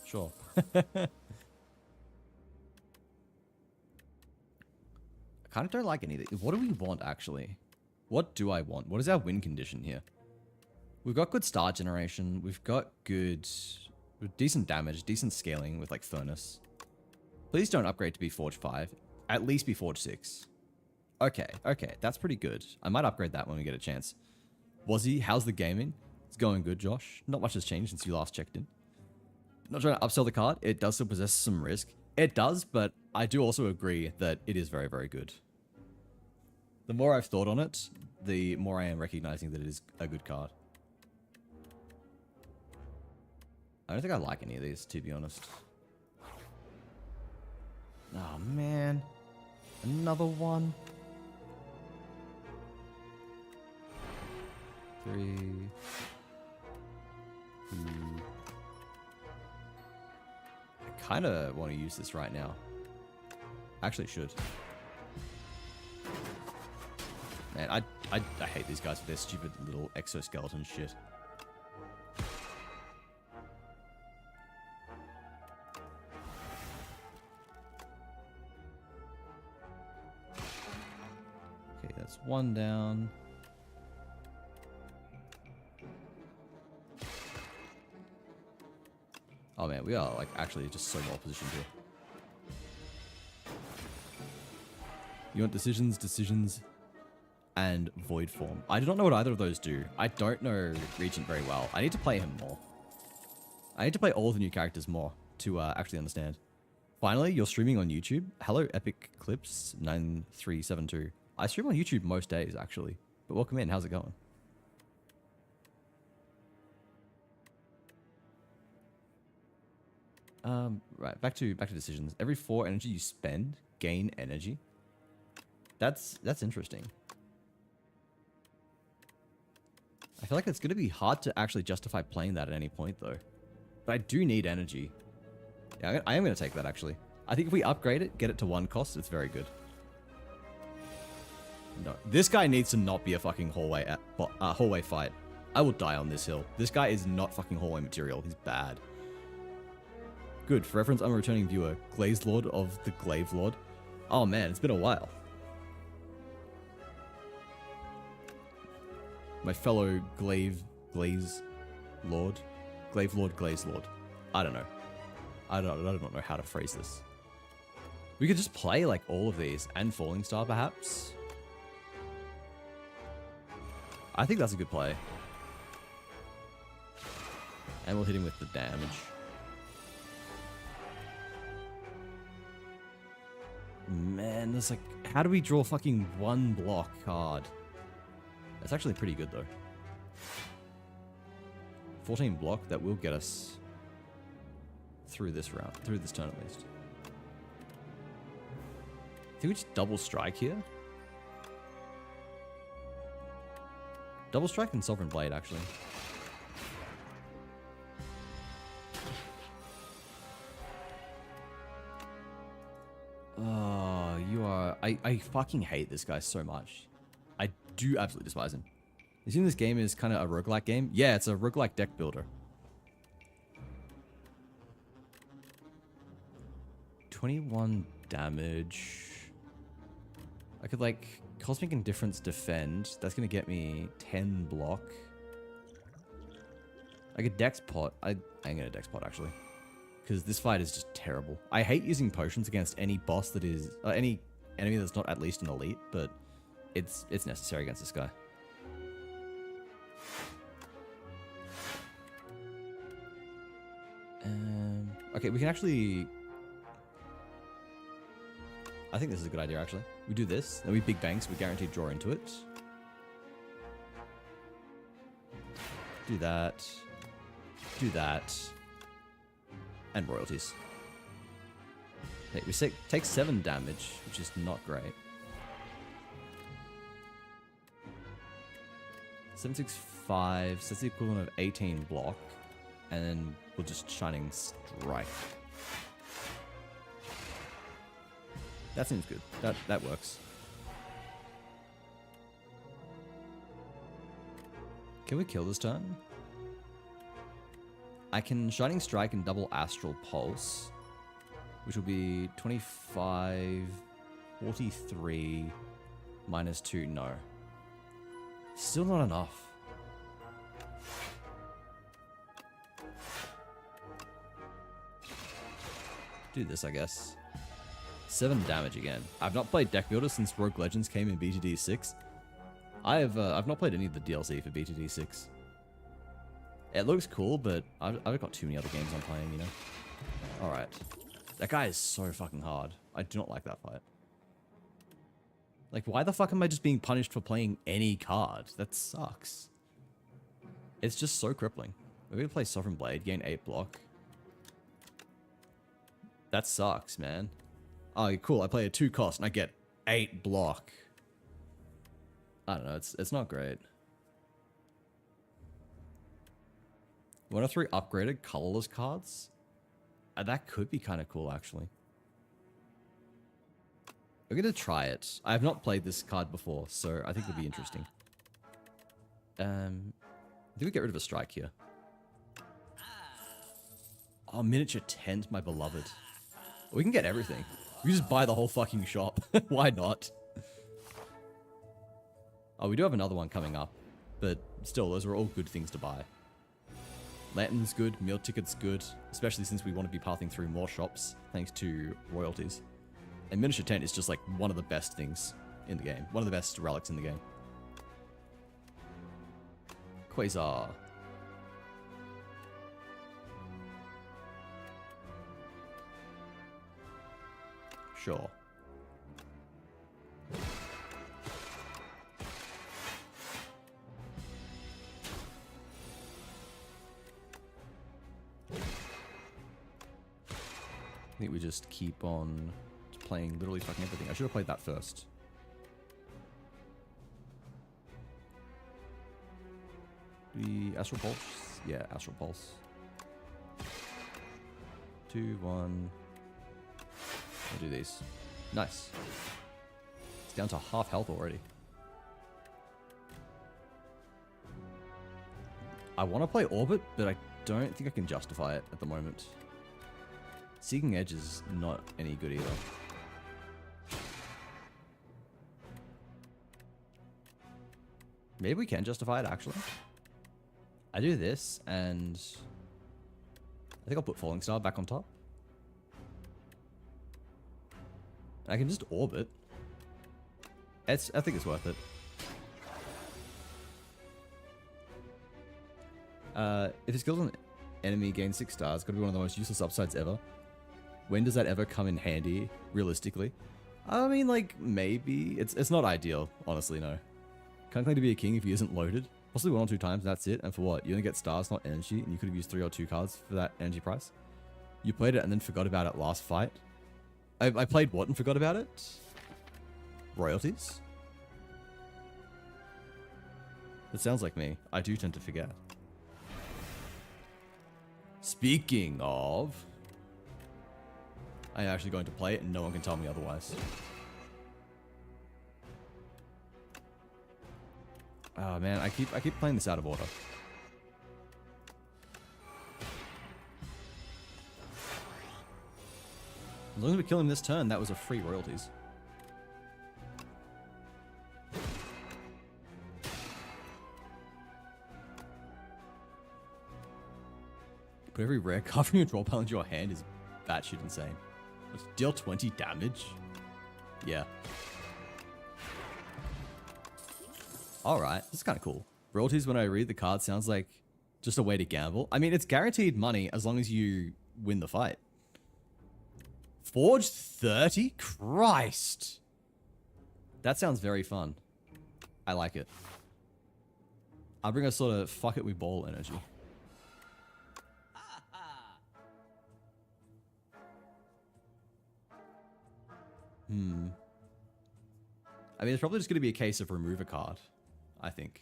Sure. I kind of don't like any of these. What do we want, actually? What do I want? What is our win condition here? We've got good star generation. We've got good... decent damage, decent scaling with, like, Furnace. Please don't upgrade to be Forge 5. At least be Forge 6. Okay, okay. That's pretty good. I might upgrade that when we get a chance. Wazzy, how's the gaming? It's going good, Josh. Not much has changed since you last checked in. Not trying to upsell the card. It does still possess some risk. It does, but I do also agree that it is very, very good. The more I've thought on it, the more I am recognizing that it is a good card. I don't think I like any of these, to be honest. Oh, man. Another one. 3, 2. I kind of want to use this right now. Actually should. Man, I hate these guys with their stupid little exoskeleton shit. Okay, that's 1 down. Oh man, we are like actually just so well positioned here. You want decisions, and void form. I do not know what either of those do. I don't know Regent very well. I need to play him more. I need to play all the new characters more to actually understand. Finally, you're streaming on YouTube. Hello, Epic Clips 9372. I stream on YouTube most days actually. But welcome in. How's it going? Right, back to decisions. Every 4 energy you spend, gain energy. That's interesting. I feel like it's going to be hard to actually justify playing that at any point though. But I do need energy. Yeah, I am going to take that actually. I think if we upgrade it, get it to 1 cost, it's very good. No, this guy needs to not be a fucking hallway fight. I will die on this hill. This guy is not fucking hallway material. He's bad. Good. For reference, I'm a returning viewer. Glazed Lord of the Glaive Lord. Oh man, it's been a while. My fellow Glaze Lord. Glaive Lord, Glaze Lord. I don't know. I don't know how to phrase this. We could just play like all of these and Falling Star perhaps. I think that's a good play. And we'll hit him with the damage. Man, there's like... How do we draw fucking 1 block card? That's actually pretty good though. 14 block, that will get us through this round, through this turn at least. I think we just double strike here. Double strike and Sovereign Blade actually. Oh, you are... I fucking hate this guy so much. I do absolutely despise him. You think this game is kind of a roguelike game? Yeah, it's a roguelike deck builder. 21 damage. I could, like, Cosmic Indifference defend. That's going to get me 10 block. I could Dex Pot. I'm going to Dex Pot, actually. Because this fight is just terrible. I hate using potions against any boss that is... any enemy that's not at least an elite, but it's necessary against this guy. Okay, we can actually... I think this is a good idea, actually. We do this, then we big bang, so we guaranteed draw into it. Do that. Do that. And royalties. Okay, we take 7 damage, which is not great. 765, so that's the equivalent of 18 block. And then we'll just Shining Strike. That seems good. That works. Can we kill this turn? I can Shining Strike and double Astral Pulse, which will be 25, 43, minus 2, no. Still not enough. Do this, I guess. 7 damage again. I've not played Deck Builder since Rogue Legends came in BTD 6. I've not played any of the DLC for BTD 6. It looks cool, but I've got too many other games I'm playing, you know? Alright. That guy is so fucking hard. I do not like that fight. Like, why the fuck am I just being punished for playing any card? That sucks. It's just so crippling. We're gonna play Sovereign Blade, gain 8 block. That sucks, man. Oh, cool. I play a 2 cost and I get 8 block. I don't know. It's not great. 1 of 3 upgraded colorless cards. That could be kind of cool, actually. We're gonna try it. I have not played this card before, so I think it'll be interesting. I think we get rid of a strike here. Oh, miniature tent, my beloved. We can get everything. We just buy the whole fucking shop. Why not? Oh, we do have another one coming up. But still, those are all good things to buy. Lantern's good, meal ticket's good. Especially since we want to be pathing through more shops, thanks to royalties. And miniature tent is just like one of the best things in the game. One of the best relics in the game. Quasar. Sure. I think we just keep on playing literally fucking everything. I should have played that first. The Astral Pulse? Yeah, Astral Pulse. 2, 1... I'll do these. Nice. It's down to half health already. I want to play Orbit, but I don't think I can justify it at the moment. Seeking Edge is not any good either. Maybe we can justify it, actually. I do this, and... I think I'll put Falling Star back on top. I can just orbit. I think it's worth it. If his skills on enemy gain 6 stars, gotta be one of the most useless upsides ever. When does that ever come in handy, realistically? I mean, like, maybe. It's not ideal, honestly, no. Can't claim to be a king if he isn't loaded. Possibly 1 or 2 times, that's it. And for what? You only get stars, not energy, and you could have used 3 or 2 cards for that energy price. You played it and then forgot about it last fight. I played what and forgot about it? Royalties? That sounds like me. I do tend to forget. Speaking of... I'm actually going to play it and no one can tell me otherwise. Oh man, I keep playing this out of order. As long as we kill him this turn, that was a free royalties. Put every rare card from your draw pile into your hand is batshit insane. Let's deal 20 damage? Yeah. Alright, this is kind of cool. Royalties, when I read the card, sounds like just a way to gamble. I mean, it's guaranteed money as long as you win the fight. Forge 30? Christ! That sounds very fun. I like it. I'll bring a sort of fuck it, we ball energy. I mean, it's probably just going to be a case of remove a card, I think.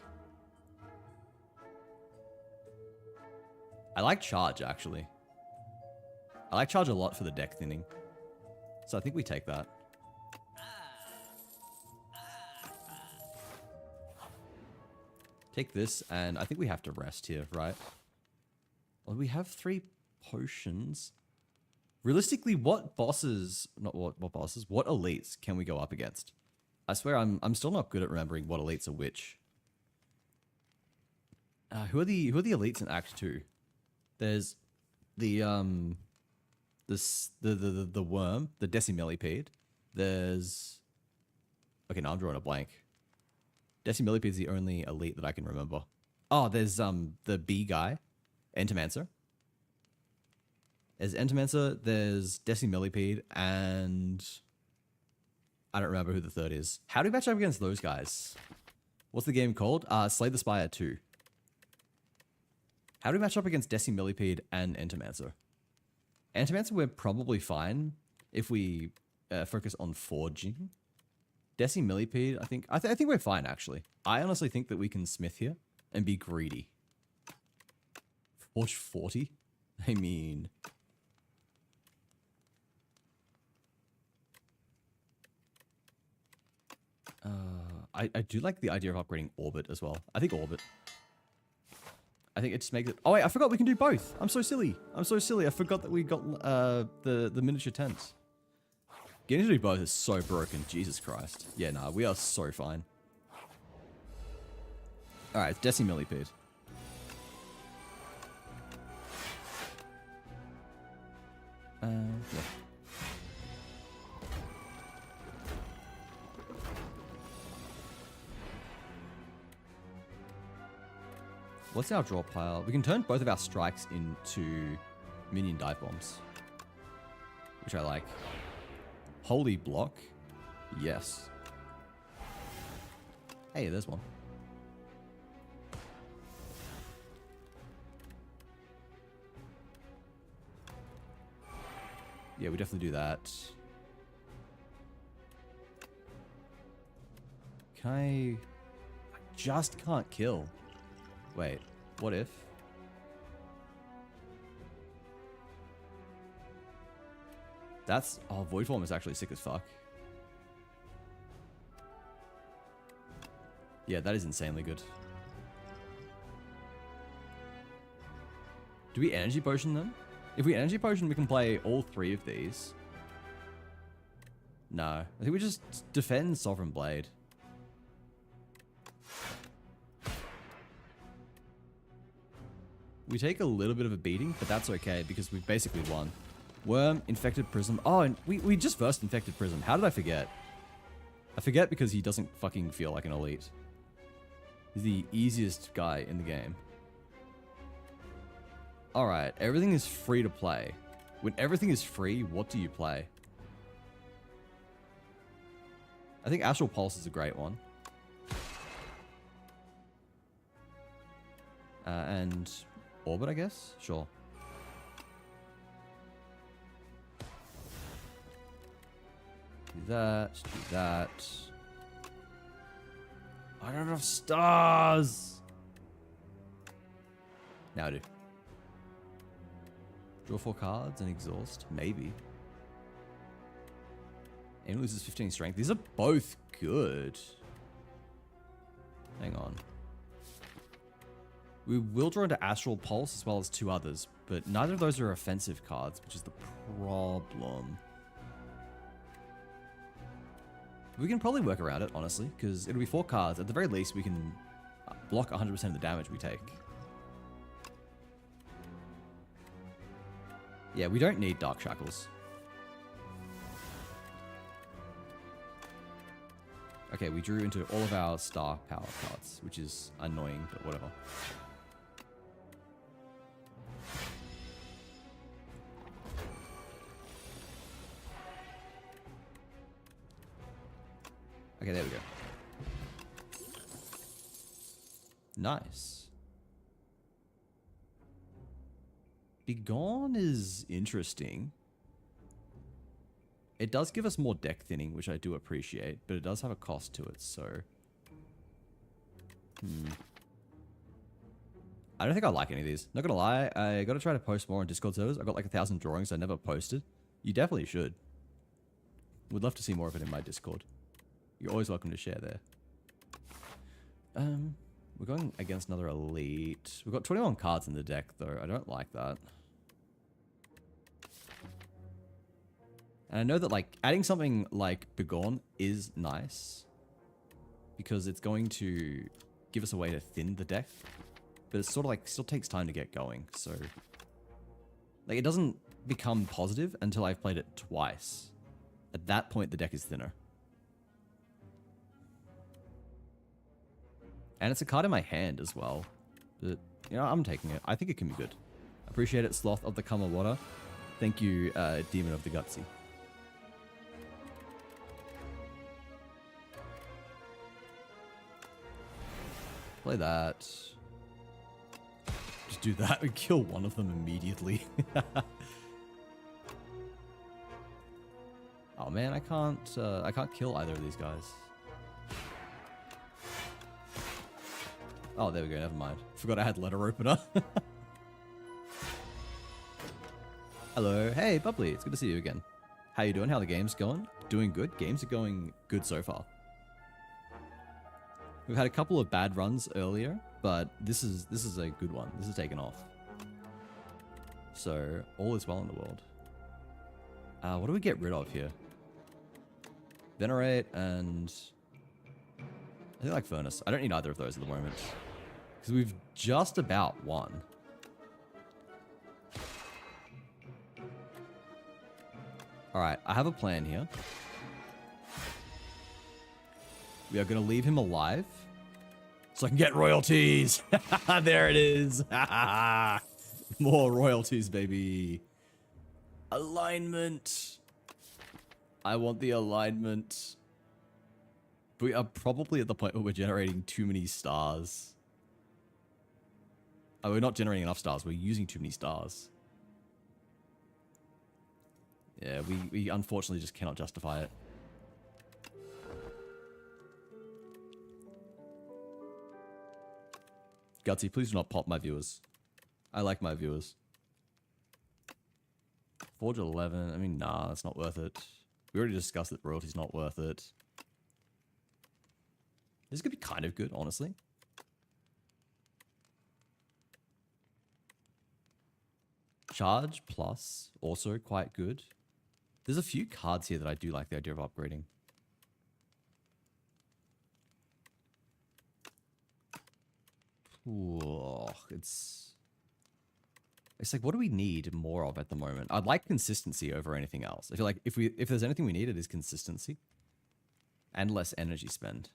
I like charge, actually. I like charge a lot for the deck thinning. So I think we take that. Take this, and I think we have to rest here, right? Well, we have 3 potions. Realistically, what bosses, not what bosses, what elites can we go up against? I swear I'm still not good at remembering what elites are which. Who are the elites in Act 2? There's the worm, the decimillipede. There's, okay, now I'm drawing a blank. Decimillipede is the only elite that I can remember. Oh, there's the bee guy, Entomancer. There's Entomancer, there's Decimillipede, and I don't remember who the third is. How do we match up against those guys? What's the game called? Slay the Spire 2. How do we match up against Decimillipede and Entomancer? Entomancer, we're probably fine if we focus on forging. Decimillipede, I think we're fine, actually. I honestly think that we can smith here and be greedy. Forge 40? I mean... I do like the idea of upgrading Orbit as well. I think Orbit. I think it just makes it... Oh wait, I forgot we can do both. I'm so silly. I'm so silly. I forgot that we got the miniature tents. Getting to do both is so broken. Jesus Christ. Yeah, nah, we are so fine. Alright, it's Decimillipede. Yeah. What's our draw pile? We can turn both of our strikes into minion dive bombs, which I like. Holy block? Yes. Hey, there's one. Yeah, we definitely do that. Can I just can't kill. Wait, what if? That's... Oh, Void Form is actually sick as fuck. Yeah, that is insanely good. Do we Energy Potion them? If we Energy Potion, we can play all 3 of these. No. I think we just defend Sovereign Blade. We take a little bit of a beating, but that's okay because we've basically won. Worm, Infected Prism. Oh, and we just versed Infected Prism. How did I forget? I forget because he doesn't fucking feel like an elite. He's the easiest guy in the game. Alright, everything is free to play. When everything is free, what do you play? I think Astral Pulse is a great one. And Orbit, I guess? Sure. Do that, do that. I don't have enough stars! Now I do. Draw 4 cards and exhaust? Maybe. And loses 15 strength. These are both good. Hang on. We will draw into Astral Pulse as well as 2 others, but neither of those are offensive cards, which is the problem. We can probably work around it, honestly, because it'll be 4 cards. At the very least, we can block 100% of the damage we take. Yeah, we don't need Dark Shackles. Okay, we drew into all of our star power cards, which is annoying, but whatever. Okay, there we go. Nice. Begone is interesting. It does give us more deck thinning, which I do appreciate, but it does have a cost to it, so... I don't think I like any of these. Not gonna lie, I gotta try to post more on Discord servers. I got like 1,000 drawings I never posted. You definitely should. Would love to see more of it in my Discord. You're always welcome to share there. We're going against another elite. We've got 21 cards in the deck, though. I don't like that. And I know that, like, adding something like Begone is nice. Because it's going to give us a way to thin the deck. But it's sort of like, still takes time to get going, so... Like, it doesn't become positive until I've played it twice. At that point, the deck is thinner. And it's a card in my hand as well. But, you know, I'm taking it. I think it can be good. Appreciate it, Sloth of the Kamawada. Thank you, Demon of the Gutsy. Play that. Just do that and kill one of them immediately. Oh man, I can't kill either of these guys. Oh, there we go, never mind. Forgot I had letter opener. Hello, hey Bubbly, it's good to see you again. How you doing? How the game's going? Doing good? Games are going good so far. We've had a couple of bad runs earlier, but this is a good one. This is taken off. So, all is well in the world. What do we get rid of here? Venerate and... I think like Furnace. I don't need either of those at the moment. Because we've just about won. Alright, I have a plan here. We are going to leave him alive. So I can get royalties. There it is. More royalties, baby. Alignment. I want the alignment. But we are probably at the point where we're generating too many stars. Oh, we're not generating enough stars. We're using too many stars. Yeah, we unfortunately just cannot justify it. Gutsy, please do not pop my viewers. I like my viewers. Forge 11. I mean, nah, that's not worth it. We already discussed that royalty's not worth it. This could be kind of good, honestly. Charge plus, also quite good. There's a few cards here that I do like the idea of upgrading. Ooh, it's like, what do we need more of at the moment? I'd like consistency over anything else. I feel like if there's anything we need, it is consistency and less energy spend.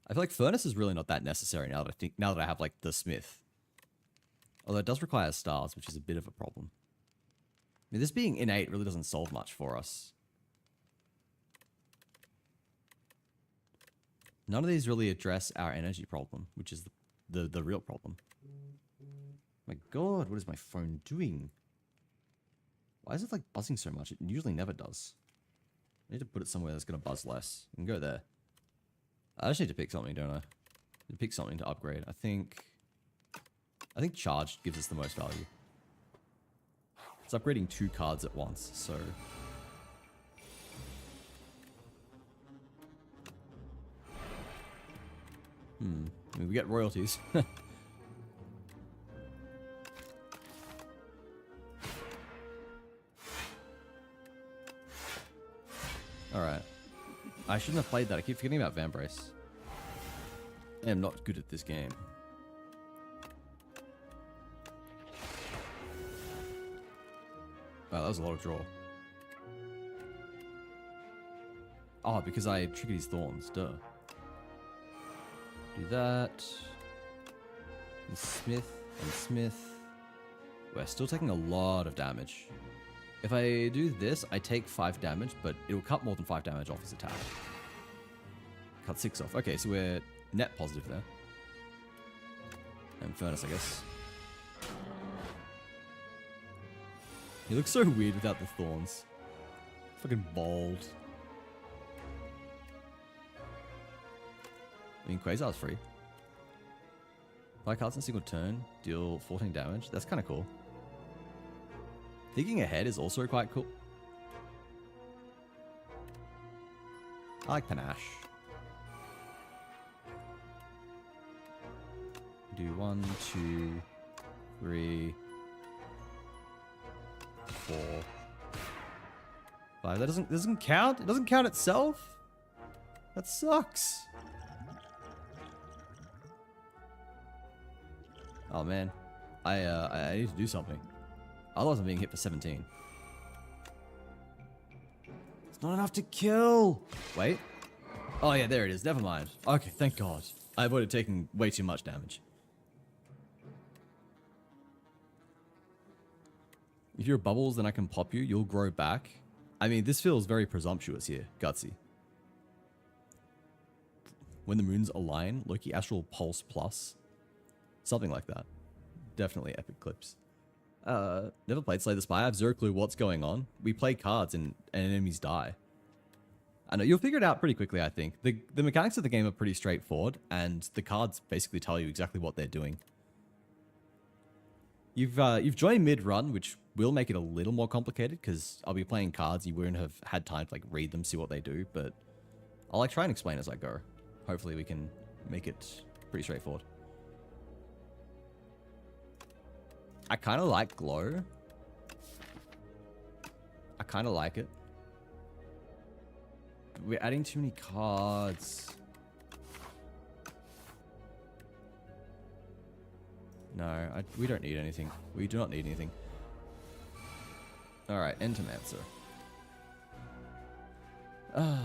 I feel like Furnace is really not that necessary now that I have like the Smith. Although it does require stars, which is a bit of a problem. I mean, this being innate really doesn't solve much for us. None of these really address our energy problem, which is the real problem. My god, what is my phone doing? Why is it like buzzing so much? It usually never does. I need to put it somewhere that's going to buzz less. You can go there. I just need to pick something, don't I? I need to pick something to upgrade. I think charge gives us the most value. It's upgrading 2 cards at once, so... I mean, we get royalties. Alright. I shouldn't have played that. I keep forgetting about Vambrace. I am not good at this game. Wow, that was a lot of draw. Oh, because I triggered his thorns, duh. Do that. And Smith and Smith. We're still taking a lot of damage. If I do this, I take 5 damage, but it will cut more than 5 damage off his attack. Cut 6 off. Okay, so we're net positive there. And Furnace, I guess. He looks so weird without the thorns. Fucking bald. I mean, Quasar's free. Buy cards in a single turn, deal 14 damage. That's kind of cool. Thinking ahead is also quite cool. I like Panache. Do 1, 2, 3, 4, 5. That doesn't count? It doesn't count itself? That sucks. Oh man. I need to do something. Otherwise I'm being hit for 17. It's not enough to kill! Wait. Oh yeah, there it is. Never mind. Okay, thank God. I avoided taking way too much damage. If you're bubbles, then I can pop you. You'll grow back. I mean, this feels very presumptuous here. Gutsy. When the moons align, Loki Astral Pulse Plus. Something like that. Definitely epic clips. Never played Slay the Spire. I have zero clue what's going on. We play cards and enemies die. I know, you'll figure it out pretty quickly, I think. The mechanics of the game are pretty straightforward, and the cards basically tell you exactly what they're doing. You've joined mid-run, which will make it a little more complicated, because I'll be playing cards, you won't have had time to like read them, see what they do, but I'll like try and explain as I go. Hopefully we can make it pretty straightforward. I kind of like Glow. I kind of like it. But we're adding too many cards. No, we don't need anything. We do not need anything. Alright, Entomancer. We've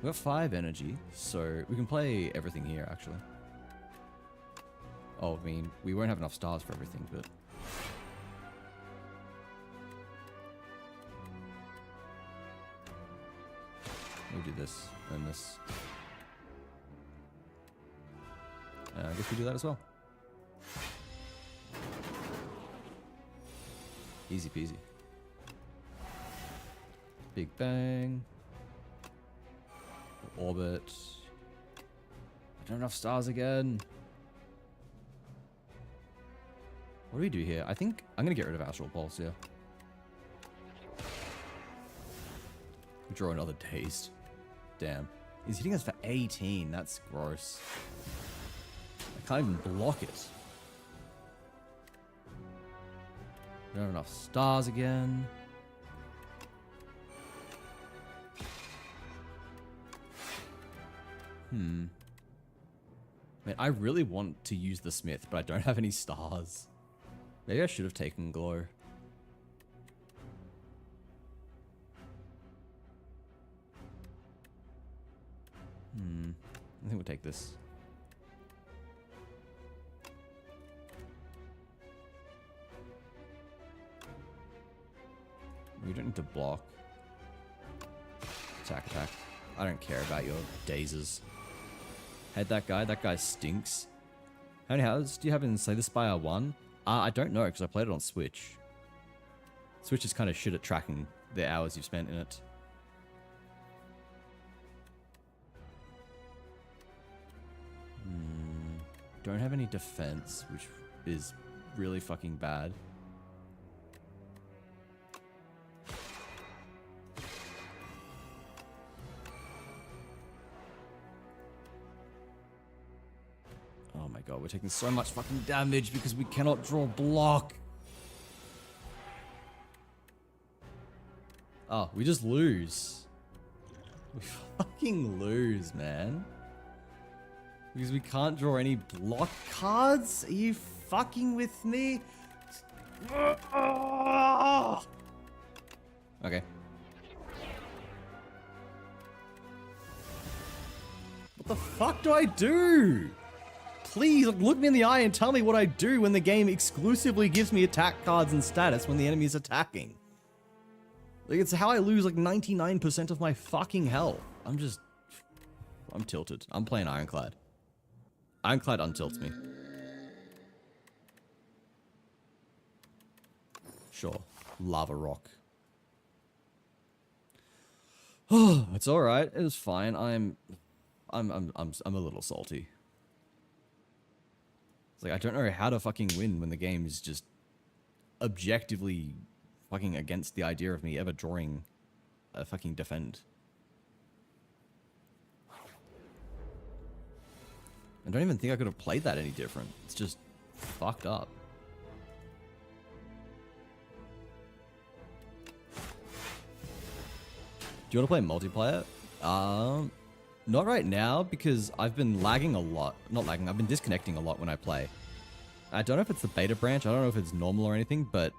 got 5 energy, so we can play everything here, actually. Oh, I mean, we won't have enough stars for everything, but... We'll do this, and this. I guess we do that as well. Easy peasy. Big Bang. Orbit. I don't have enough stars again. What do we do here? I think I'm going to get rid of Astral Pulse here. Draw another Dazed. Damn. He's hitting us for 18. That's gross. I can't even block it. Don't have enough stars again. Man, I really want to use the Smith, but I don't have any stars. Maybe I should have taken Glow. I think we'll take this. We don't need to block. Attack, attack. I don't care about your dazes. Head that guy. That guy stinks. How many hours do you have in Slay the Spire 1? I don't know, because I played it on Switch. Switch is kind of shit at tracking the hours you've spent in it. Don't have any defense, which is really fucking bad. god, we're taking so much fucking damage because we cannot draw block. Oh, we just lose. We fucking lose, man. Because we can't draw any block cards? Are you fucking with me? Okay. What the fuck do I do? Please look me in the eye and tell me what I do when the game exclusively gives me attack cards and status when the enemy is attacking. Like, it's how I lose like 99% of my fucking health. I'm tilted. I'm playing Ironclad. Ironclad untilts me. Sure. Lava rock. Oh, it's all right. It was fine. I'm a little salty. It's like I don't know how to fucking win when the game is just objectively fucking against the idea of me ever drawing a fucking defend. I don't even think I could have played that any different. It's just fucked up. Do you want to play multiplayer? Not right now because I've been lagging a lot. Not lagging, I've been disconnecting a lot when I play. I don't know if it's the beta branch, I don't know if it's normal or anything, but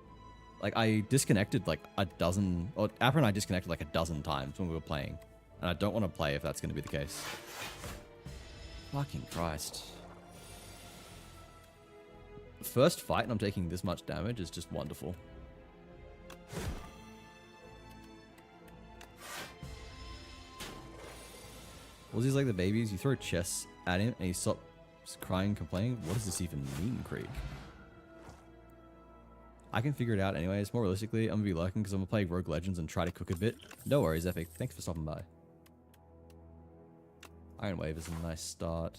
like I disconnected like a dozen, or Appa and I disconnected like a dozen times when we were playing. And I don't want to play if that's going to be the case. Fucking Christ. The first fight and I'm taking this much damage is just wonderful. Ozzy's like the babies. You throw chess at him and he stops crying and complaining. What does this even mean, Krieg? I can figure it out anyways. More realistically, I'm going to be lurking because I'm going to play Rogue Legends and try to cook a bit. No worries, Epic. Thanks for stopping by. Iron Wave is a nice start.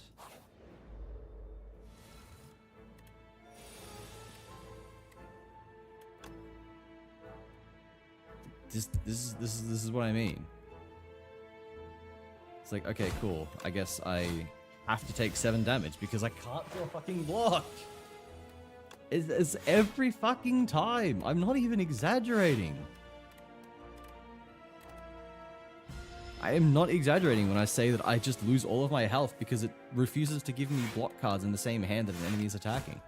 This is what I mean. It's like, okay, cool. I guess I have to take 7 damage because I can't do a fucking block. It's every fucking time. I'm not even exaggerating. I am not exaggerating when I say that I just lose all of my health because it refuses to give me block cards in the same hand that an enemy is attacking.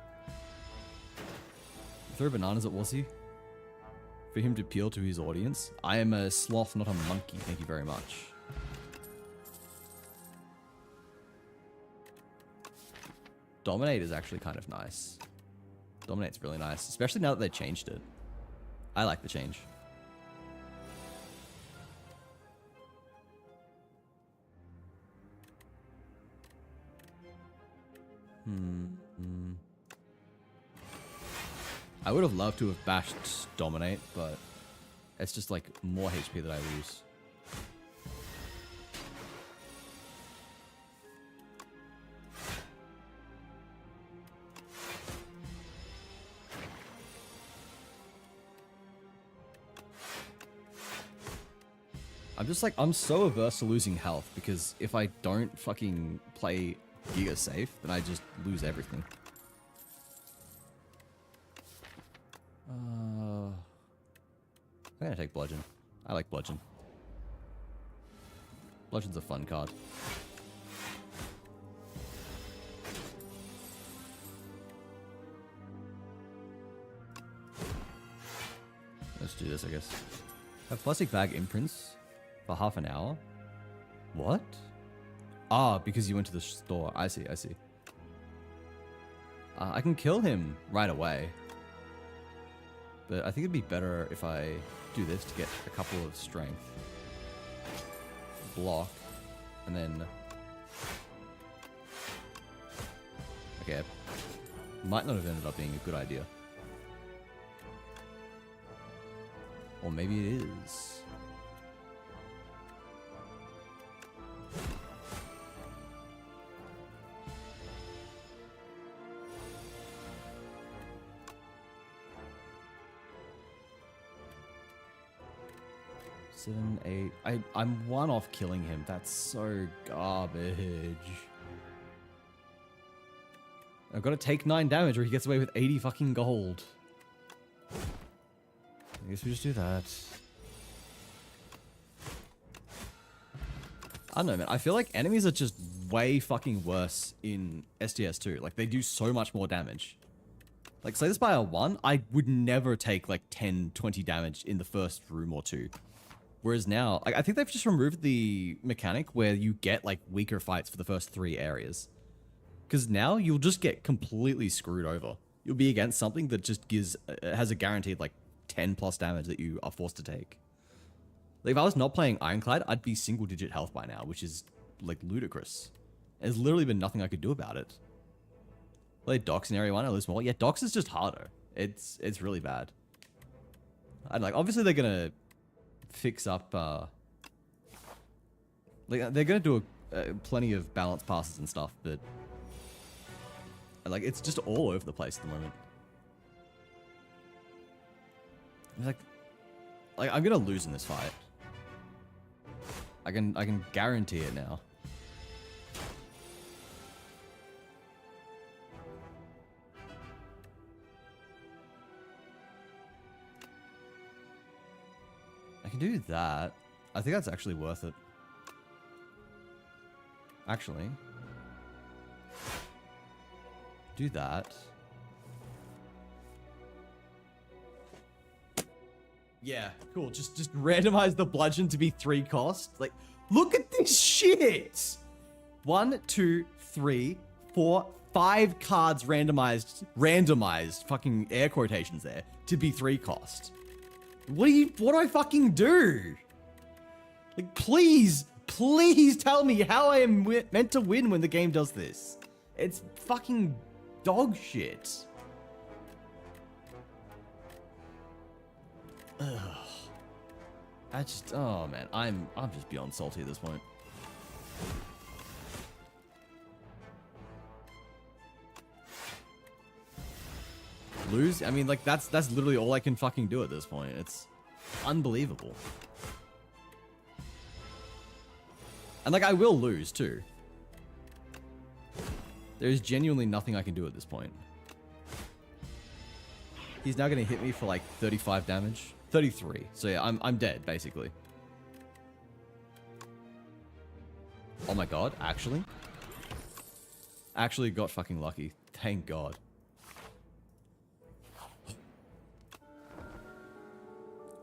Throw bananas at Wazzy for him to appeal to his audience. I am a sloth, not a monkey. Thank you very much. Dominate is actually kind of nice. Dominate's really nice, especially now that they changed it. I like the change. I would have loved to have bashed Dominate, but it's just like more HP that I lose. I'm just like, I'm so averse to losing health because if I don't fucking play Giga safe, then I just lose everything. I'm gonna take Bludgeon. I like Bludgeon. Bludgeon's a fun card. Let's do this, I guess. Have plastic bag imprints for half an hour? What? Ah, because you went to the store. I see, I see. I can kill him right away. But I think it'd be better if I do this to get a couple of strength. Block. And then... Okay. Might not have ended up being a good idea. Or maybe it is. Seven, 8. I'm one off killing him. That's so garbage. I've got to take 9 damage or he gets away with 80 fucking gold. I guess we just do that. I don't know, man. I feel like enemies are just way fucking worse in STS2. Like, they do so much more damage. Like, Slay the Spire 1, I would never take, like, 10, 20 damage in the first room or two. Whereas now, like, I think they've just removed the mechanic where you get, like, weaker fights for the first 3 areas. Because now you'll just get completely screwed over. You'll be against something that just has a guaranteed, like, 10 plus damage that you are forced to take. Like, if I was not playing Ironclad, I'd be single-digit health by now, which is, like, ludicrous. There's literally been nothing I could do about it. Play Docks in Area 1, I lose more. Yeah, Docks is just harder. It's really bad. I'd like, obviously they're gonna fix up, like, they're gonna do plenty of balance passes and stuff, but, like, it's just all over the place at the moment. Like, I'm gonna lose in this fight. I can guarantee it now. I can do that. I think that's actually worth it. Actually. Do that. Yeah, cool. Just randomize the bludgeon to be 3 cost. Like, look at this shit! 1, 2, 3, 4, 5 cards randomized, fucking air quotations there, to be 3 cost. What do I fucking do? Like, please tell me how I am meant to win when the game does this. It's fucking dog shit. Ugh. Oh man, I'm just beyond salty at this point. Lose? I mean, like, that's literally all I can fucking do at this point. It's unbelievable. And, like, I will lose, too. There is genuinely nothing I can do at this point. He's now going to hit me for, like, 35 damage. 33. So, yeah, I'm dead, basically. Oh my god, actually? Actually got fucking lucky. Thank god.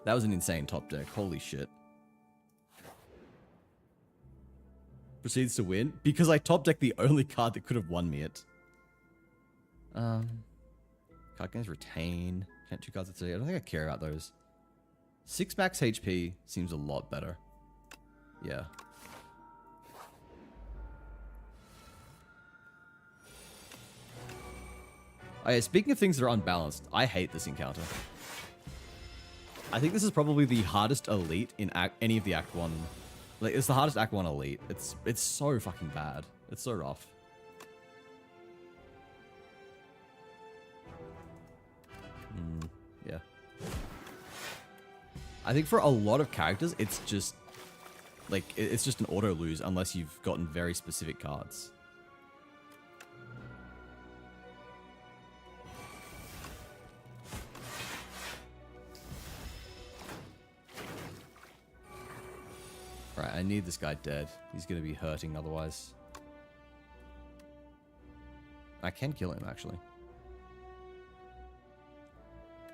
That was an insane top deck. Holy shit. Proceeds to win because I top decked the only card that could have won me it. Card games retain. Can't 2 cards at 3. I don't think I care about those. 6 max HP seems a lot better. Yeah. Oh yeah, speaking of things that are unbalanced, I hate this encounter. I think this is probably the hardest elite in any of the Act 1. Like, it's the hardest Act 1 elite. It's so fucking bad. It's so rough. Yeah. I think for a lot of characters, it's just... like, it's just an auto lose unless you've gotten very specific cards. Right, I need this guy dead. He's gonna be hurting otherwise. I can kill him, actually.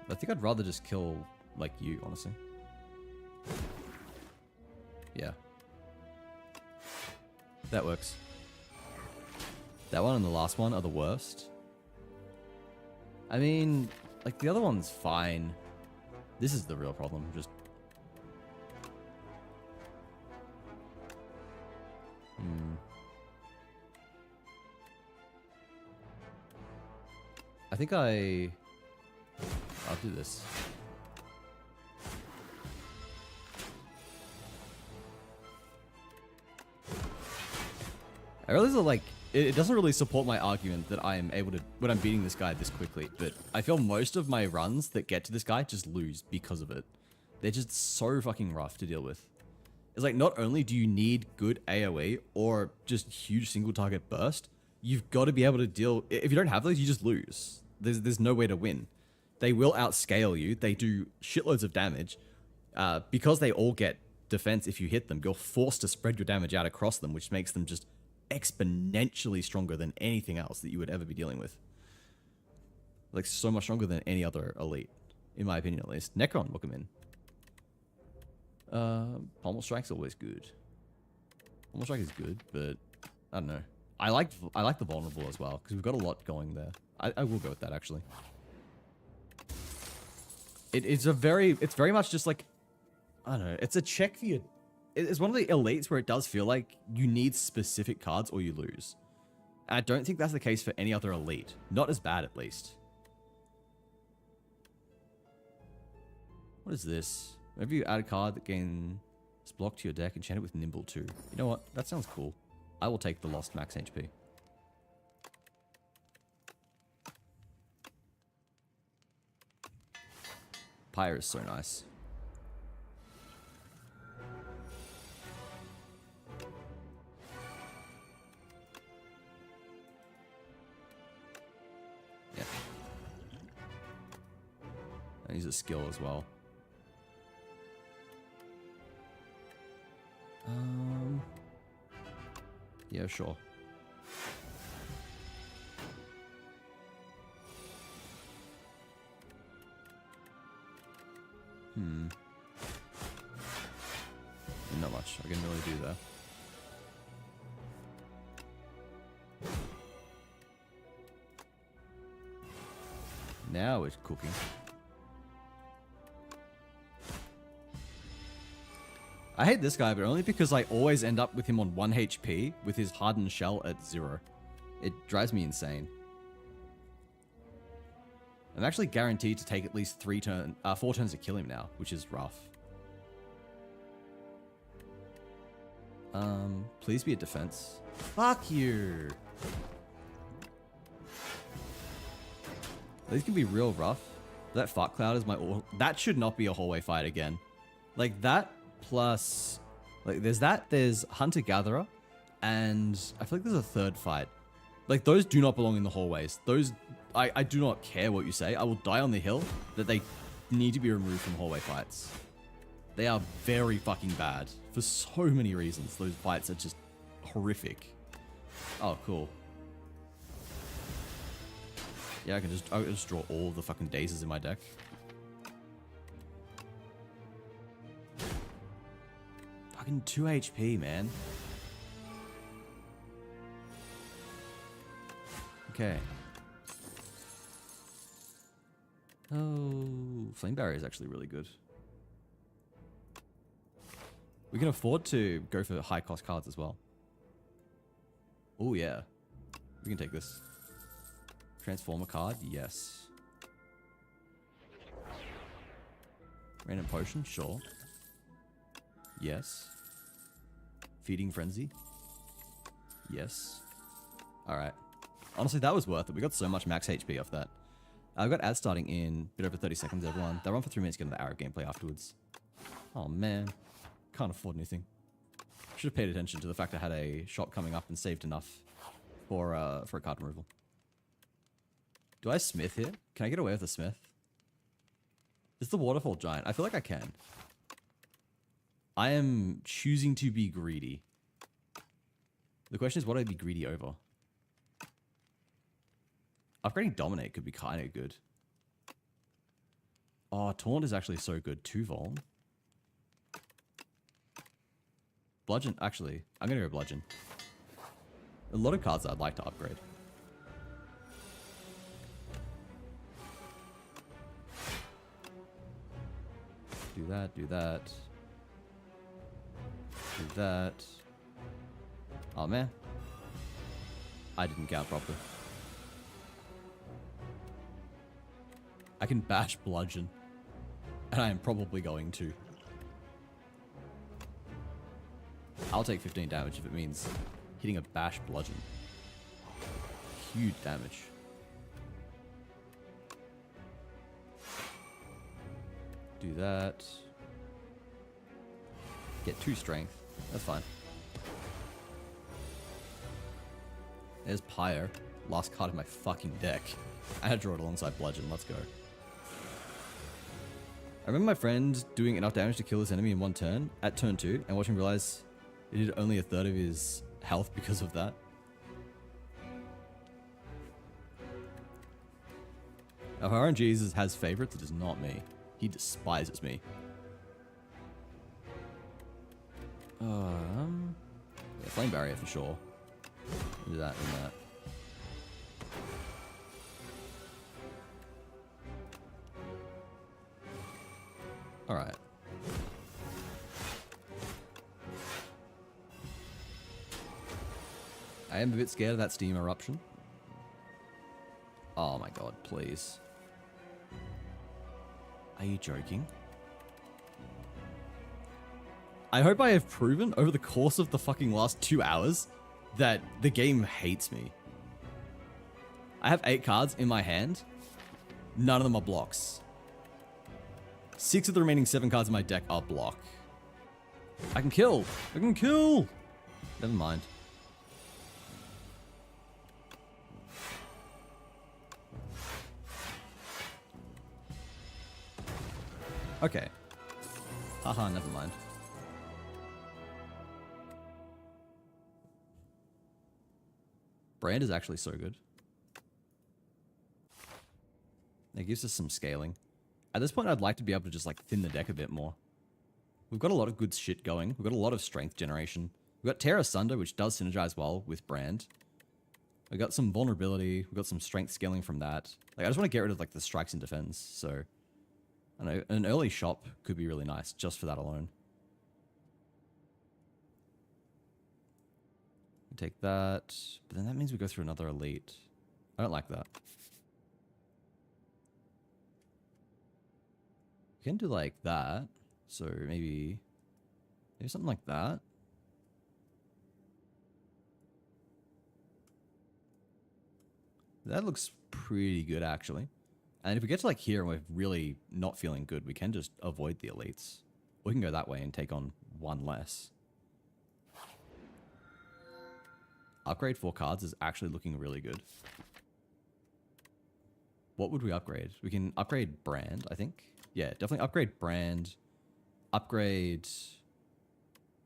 I think I'd rather just kill, like, you, honestly. Yeah. That works. That one and the last one are the worst. I mean, like, the other one's fine. This is the real problem, just... I think I'll do this. I realize that, like, it doesn't really support my argument that I am able to, when I'm beating this guy this quickly, but I feel most of my runs that get to this guy just lose because of it. They're just so fucking rough to deal with. It's like, not only do you need good AoE or just huge single target burst, you've got to be able to deal. If you don't have those, you just lose. There's no way to win. They will outscale you. They do shitloads of damage. Because they all get defense if you hit them, you're forced to spread your damage out across them, which makes them just exponentially stronger than anything else that you would ever be dealing with. Like, so much stronger than any other elite, in my opinion at least. Necron, welcome in. Pommel Strike's always good. Pommel Strike is good, but I don't know. I like the vulnerable as well, because we've got a lot going there. I will go with that, actually. It's very much just like, I don't know, it's a check for you. It's one of the elites where it does feel like you need specific cards or you lose. And I don't think that's the case for any other elite. Not as bad, at least. What is this? Whenever you add a card that gains block to your deck, enchant it with Nimble too. You know what? That sounds cool. I will take the lost max HP. Spire is so nice. Yeah. I use a skill as well. Yeah, sure. Not much I can really do there. Now it's cooking. I hate this guy, but only because I always end up with him on 1 HP with his hardened shell at 0. It drives me insane. I'm actually guaranteed to take at least 4 turns to kill him now, which is rough. Please be a defense. Fuck you! These can be real rough. That fart cloud is my that should not be a hallway fight again. Like that plus, like there's hunter-gatherer, and I feel like there's a third fight. Like those do not belong in the hallways. Those, I do not care what you say. I will die on the hill that they need to be removed from hallway fights. They are very fucking bad for so many reasons. Those fights are just horrific. Oh, cool. Yeah, I can just draw all of the fucking dazes in my deck. Fucking 2 HP, man. Okay. Oh, Flame Barrier is actually really good. We can afford to go for high cost cards as well. Oh yeah. We can take this. Transformer card, yes. Random potion, sure. Yes. Feeding frenzy. Yes. Alright. Honestly, that was worth it. We got so much max HP off that. I've got ads starting in a bit over 30 seconds, everyone. They'll run for 3 minutes, get into the Arab gameplay afterwards. Oh man. Can't afford anything. Should have paid attention to the fact I had a shot coming up and saved enough for a card removal. Do I smith here? Can I get away with a smith? Is the waterfall giant? I feel like I can. I am choosing to be greedy. The question is, what do I be greedy over? Upgrading Dominate could be kind of good. Oh, Taunt is actually so good. 2 Vuln. Bludgeon, actually, I'm going to go Bludgeon. A lot of cards that I'd like to upgrade. Do that, do that. Do that. Oh man. I didn't count properly. I can bash Bludgeon. And I am probably going to. I'll take 15 damage if it means hitting a bash Bludgeon. Huge damage. Do that. Get 2 strength. That's fine. There's Pyre. Last card in my fucking deck. I had to draw it alongside Bludgeon. Let's go. I remember my friend doing enough damage to kill his enemy in one turn at turn 2 and watching him realize he did only a third of his health because of that. Now, if RNG has favorites, it is not me. He despises me. Yeah, Flame Barrier for sure. Do that and that. Alright. I am a bit scared of that steam eruption. Oh my god, please. Are you joking? I hope I have proven over the course of the fucking last 2 hours that the game hates me. I have 8 cards in my hand. None of them are blocks. 6 of the remaining 7 cards in my deck are block. I can kill! I can kill! Never mind. Okay. Haha, never mind. Brand is actually so good. It gives us some scaling. At this point, I'd like to be able to just like thin the deck a bit more. We've got a lot of good shit going. We've got a lot of strength generation. We've got Tear Asunder, which does synergize well with Brand. We've got some vulnerability. We've got some strength scaling from that. Like, I just want to get rid of like the strikes and defense. So, I don't know, an early shop could be really nice just for that alone. Take that, but then that means we go through another elite. I don't like that. We can do like that. So maybe something like that. That looks pretty good actually. And if we get to like here and we're really not feeling good, we can just avoid the elites. We can go that way and take on 1 less. Upgrade 4 cards is actually looking really good. What would we upgrade? We can upgrade Brand, I think. Yeah, definitely upgrade Brand. Upgrade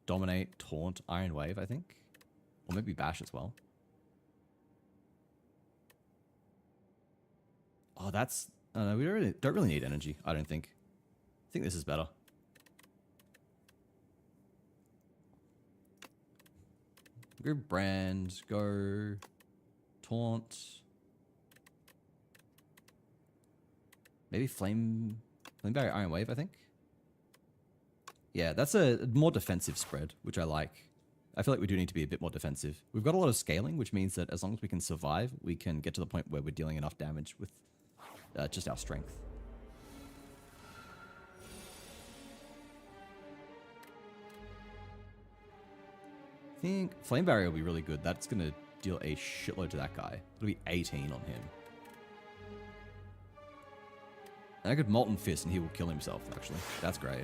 Dominate, Taunt, Iron Wave, I think. Or maybe Bash as well. Oh, that's... no, we don't really need energy, I don't think. I think this is better. Go Brand, go Taunt. Maybe Flame Barrier, Iron Wave, I think. Yeah, that's a more defensive spread, which I like. I feel like we do need to be a bit more defensive. We've got a lot of scaling, which means that as long as we can survive, we can get to the point where we're dealing enough damage with just our strength. I think Flame Barrier will be really good. That's going to deal a shitload to that guy. It'll be 18 on him. And I could Molten Fist and he will kill himself, actually. That's great.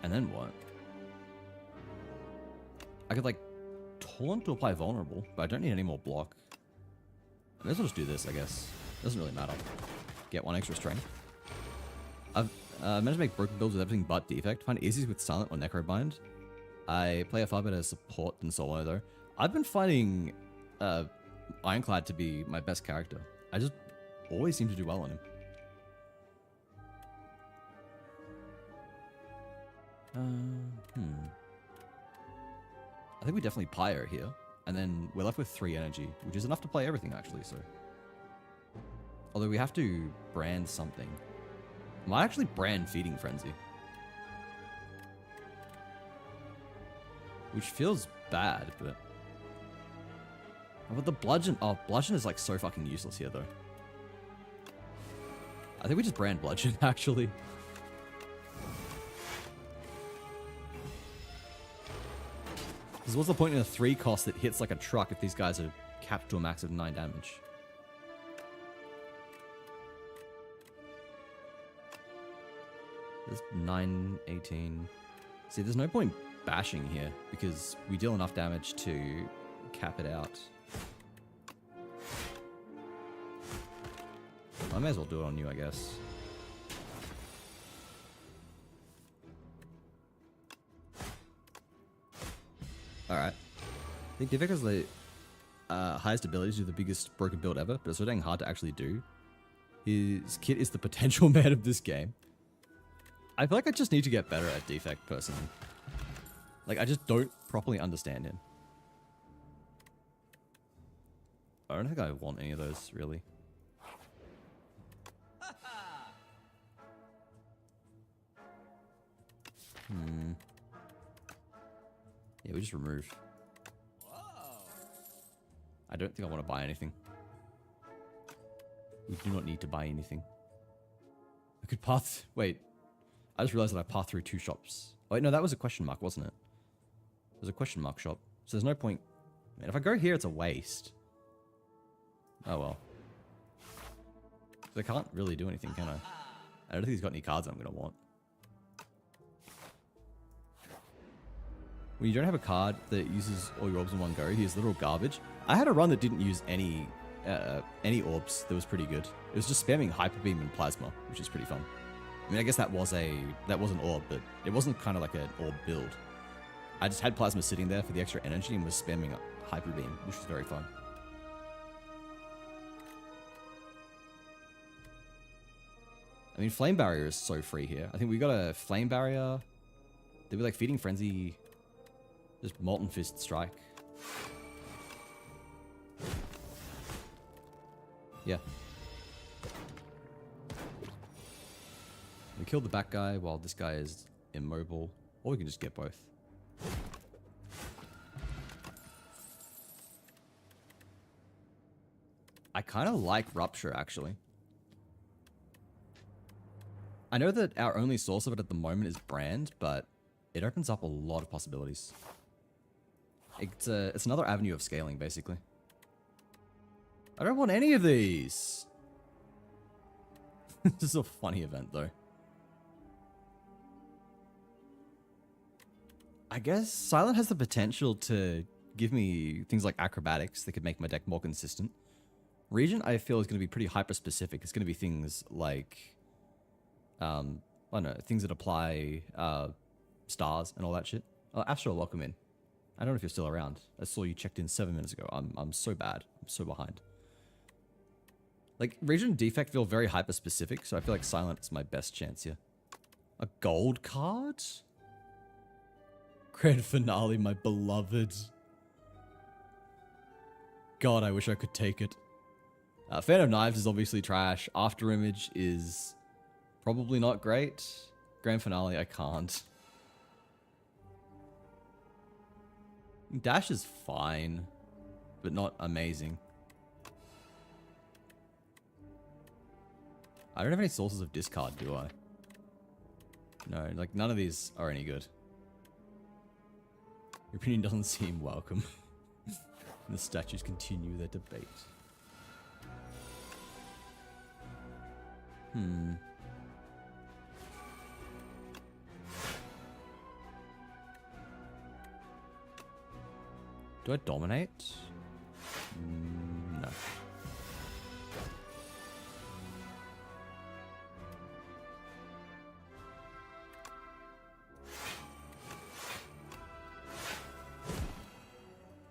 And then what? I could, like, Taunt to apply Vulnerable, but I don't need any more block. I may as well just do this, I guess. Doesn't really matter. Get 1 extra strength. I've managed to make broken builds with everything but defect. Find it easiest with Silent or Necrobind. I play a far better support than solo, though. I've been finding Ironclad to be my best character. I just always seem to do well on him. I think we definitely Pyre here. And then we're left with 3 energy, which is enough to play everything, actually, so... Although we have to brand something. I might actually brand Feeding Frenzy. Which feels bad, but... Oh, but the Bludgeon... Oh, Bludgeon is, like, so fucking useless here, though. I think we just brand Bludgeon, actually. Because what's the point in a 3 cost that hits like a truck if these guys are capped to a max of 9 damage? There's 9, 18... See, there's no point bashing here because we deal enough damage to cap it out. I may as well do it on you, I guess. Alright. I think Defect has the highest ability to do the biggest broken build ever, but it's so dang hard to actually do. His kit is the potential man of this game. I feel like I just need to get better at Defect, personally. Like, I just don't properly understand him. I don't think I want any of those, really. Yeah, we just remove. I don't think I want to buy anything. We do not need to buy anything. I could path... Wait. I just realized that I passed through 2 shops. Oh, wait, no, that was a question mark, wasn't it? It was a question mark shop. So there's no point... Man, if I go here, it's a waste. Oh, well. I can't really do anything, can I? I don't think he's got any cards I'm going to want. When you don't have a card that uses all your orbs in one go, he's literal garbage. I had a run that didn't use any orbs that was pretty good. It was just spamming Hyper Beam and Plasma, which is pretty fun. I mean, I guess that was an orb, but it wasn't kind of like an orb build. I just had Plasma sitting there for the extra energy and was spamming Hyper Beam, which was very fun. I mean, Flame Barrier is so free here. I think we got a Flame Barrier. They were like Feeding Frenzy. Just Molten Fist Strike. Yeah. We killed the back guy while this guy is immobile. Or we can just get both. I kind of like Rupture, actually. I know that our only source of it at the moment is Brand, but it opens up a lot of possibilities. It's another avenue of scaling, basically. I don't want any of these. This is a funny event, though. I guess Silent has the potential to give me things like acrobatics that could make my deck more consistent. Regent, I feel, is going to be pretty hyper-specific. It's going to be things like... I don't know, things that apply stars and all that shit. Oh, Astro, welcome in. I don't know if you're still around. I saw you checked in 7 minutes ago. I'm so bad. I'm so behind. Like, Regent and Defect feel very hyper-specific, so I feel like Silent is my best chance here. A gold card? Grand Finale, my beloved. God, I wish I could take it. Fan of Knives is obviously trash. After Image is probably not great. Grand Finale, I can't. Dash is fine, but not amazing. I don't have any sources of discard, do I? No, like none of these are any good. Your opinion doesn't seem welcome. The statues continue their debate. Do I dominate? No.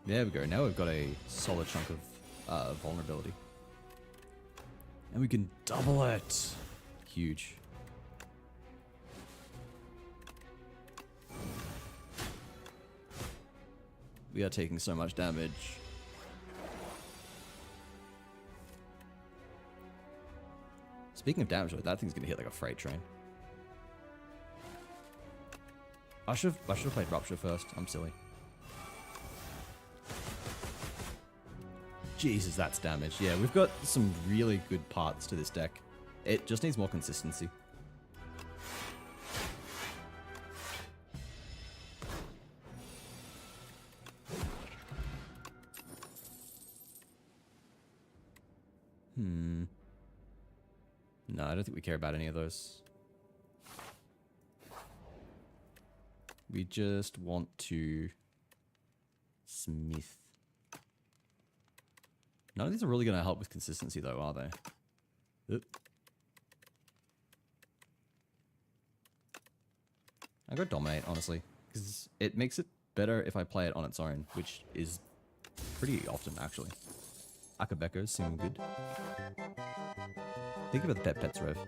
There we go. Now we've got a solid chunk of vulnerability. And we can double it. Huge. We are taking so much damage. Speaking of damage, that thing's gonna hit like a freight train. I should have played Rupture first. I'm silly. Jesus, that's damage. Yeah, we've got some really good parts to this deck. It just needs more consistency. No, I don't think we care about any of those. We just want to smith. None of these are really going to help with consistency though, are they? Oop. I go dominate, honestly, because it makes it better if I play it on its own, which is pretty often, actually. Akabekos seem good. Think about the pets, Rev.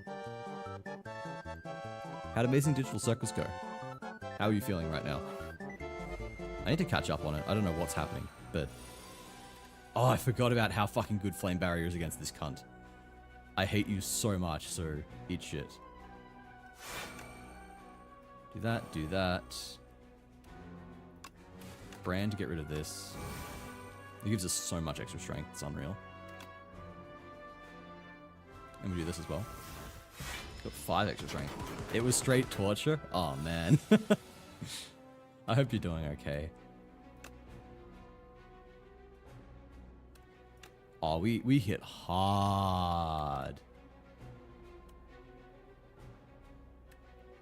How'd Amazing Digital Circles go? How are you feeling right now? I need to catch up on it. I don't know what's happening, but... Oh, I forgot about how fucking good Flame Barrier is against this cunt. I hate you so much, so eat shit. Do that, do that. Brand to get rid of this. It gives us so much extra strength, it's unreal. And we do this as well. Got 5 extra strength. It was straight torture? Oh man. I hope you're doing okay. Oh, we hit hard.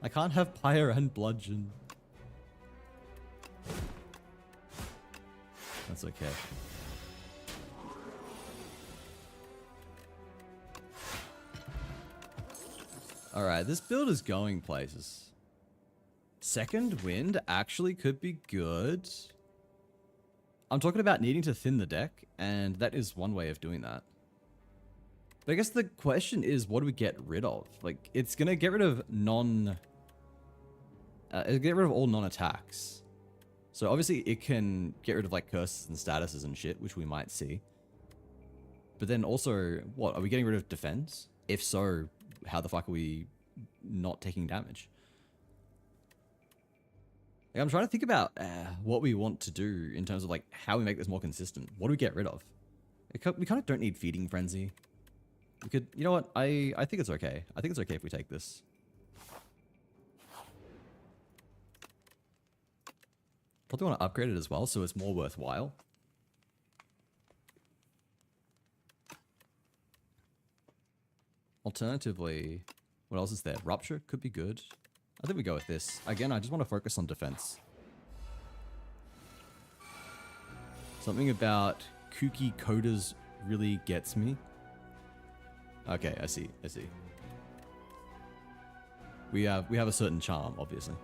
I can't have Pyre and Bludgeon. That's okay. Alright, this build is going places. Second Wind actually could be good. I'm talking about needing to thin the deck, and that is one way of doing that. But I guess the question is, what do we get rid of? Like, it's gonna get rid of get rid of all non-attacks. So obviously it can get rid of like curses and statuses and shit, which we might see. But then also, what, are we getting rid of defense? If so, how the fuck are we not taking damage? Like, I'm trying to think about what we want to do in terms of like how we make this more consistent. What do we get rid of? We kind of don't need Feeding Frenzy. We could, you know what? I think it's okay. I think it's okay if we take this. Probably want to upgrade it as well, so it's more worthwhile. Alternatively, what else is there? Rupture could be good. I think we go with this. Again, I just want to focus on defense. Something about kooky coders really gets me. Okay, I see. I see. We have a certain charm, obviously.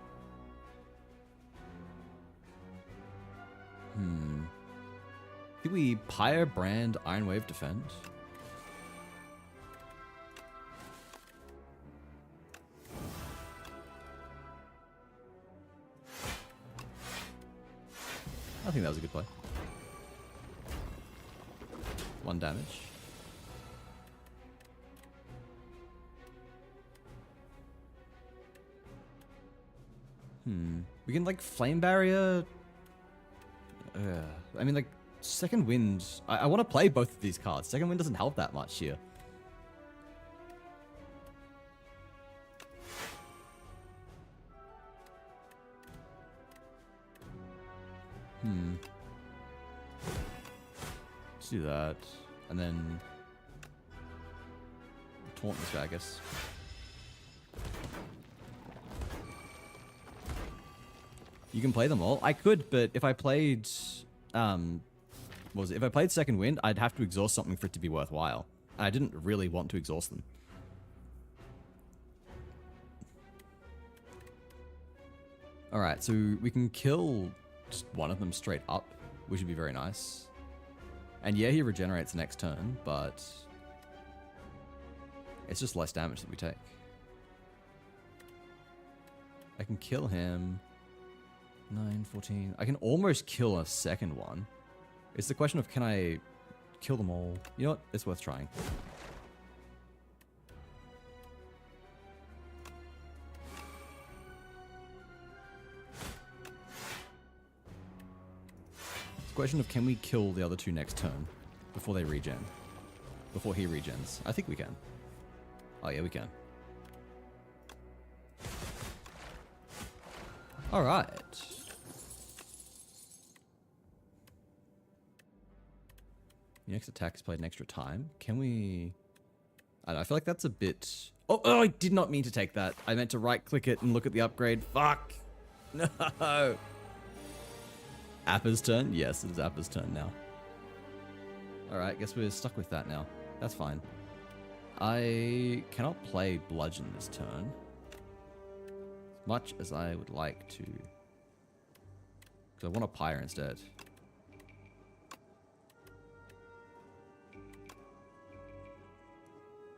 I think we Pyre, Brand, Iron Wave, defend. I think that was a good play. 1 damage. We can like Flame Barrier. I mean, like, Second Wind... I want to play both of these cards. Second Wind doesn't help that much here. Let's do that. And then... taunt this guy, I guess. You can play them all. I could, but if I played, what was it? If I played Second Wind, I'd have to exhaust something for it to be worthwhile. And I didn't really want to exhaust them. Alright, so we can kill just one of them straight up, which would be very nice. And yeah, he regenerates next turn, but it's just less damage that we take. I can kill him. 9, 14. I can almost kill a second one. It's the question of, can I kill them all? You know what? It's worth trying. It's the question of, can we kill the other two next turn before they regen? Before he regens? I think we can. Oh yeah, we can. Alright. The next attack is played an extra time. Can we... I don't know, I feel like that's a bit... Oh, I did not mean to take that. I meant to right-click it and look at the upgrade. Fuck! No! Appa's turn? Yes, it is Appa's turn now. Alright, guess we're stuck with that now. That's fine. I cannot play Bludgeon this turn. As much as I would like to. Because I want a Pyre instead.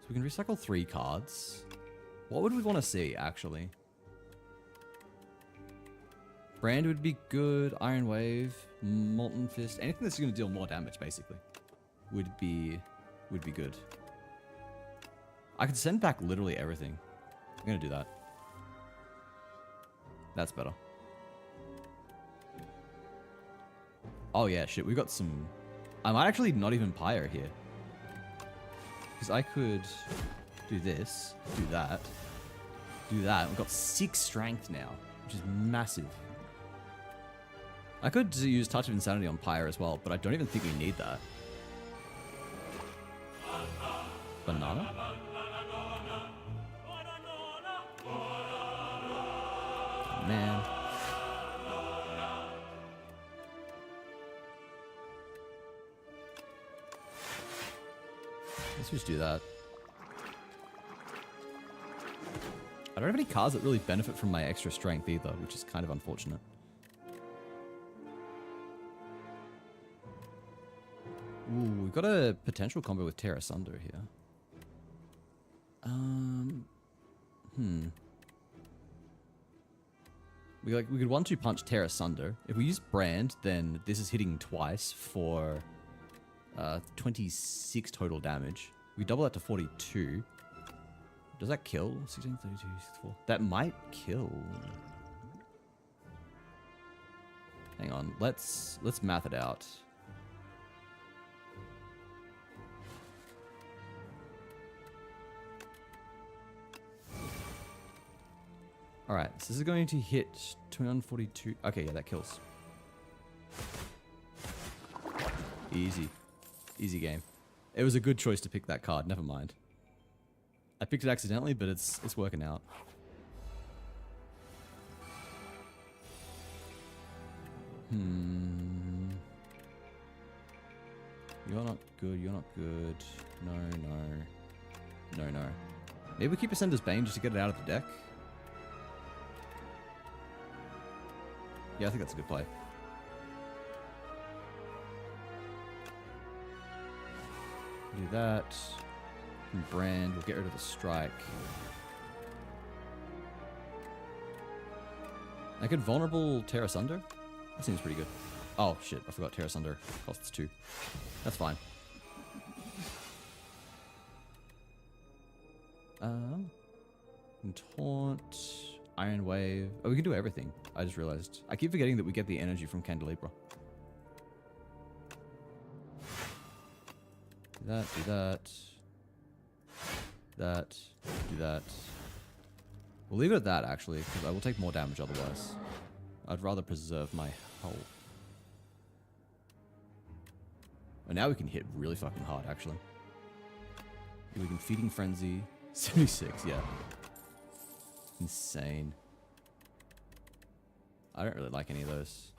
So we can recycle 3 cards. What would we want to see, actually? Brand would be good. Iron Wave, Molten Fist, anything that's going to deal more damage, basically, would be good. I could send back literally everything. I'm going to do that. That's better. Oh yeah, shit. We've got some. I might actually not even Pyre here, because I could do this, do that, do that. We've got 6 strength now, which is massive. I could use Touch of Insanity on Pyre as well, but I don't even think we need that. Banana? Oh, man. Let's just do that. I don't have any cards that really benefit from my extra strength either, which is kind of unfortunate. Ooh, we've got a potential combo with Tear Asunder here. We could 1-2 punch Tear Asunder. If we use Brand, then this is hitting twice for 26 total damage. We double that to 42. Does that kill? 16, 32, 64. That might kill. Hang on, let's math it out. Alright, so this is going to hit 242. Okay, yeah, that kills. Easy. Easy game. It was a good choice to pick that card, never mind. I picked it accidentally, but it's working out. You're not good, you're not good. No, no. No, no. Maybe we keep Ascender's Bane just to get it out of the deck? Yeah, I think that's a good play. Do that. And Brand, we'll get rid of the strike. I could vulnerable Tear Asunder? That seems pretty good. Oh shit, I forgot Tear Asunder costs 2. That's fine. Taunt, Iron Wave. Oh, we can do everything. I just realized. I keep forgetting that we get the energy from Candelabra. Do that, do that. That, do that. We'll leave it at that, actually, because I will take more damage otherwise. I'd rather preserve my health. And now we can hit really fucking hard, actually. We can Feeding Frenzy. 76, yeah. Insane. I don't really like any of those.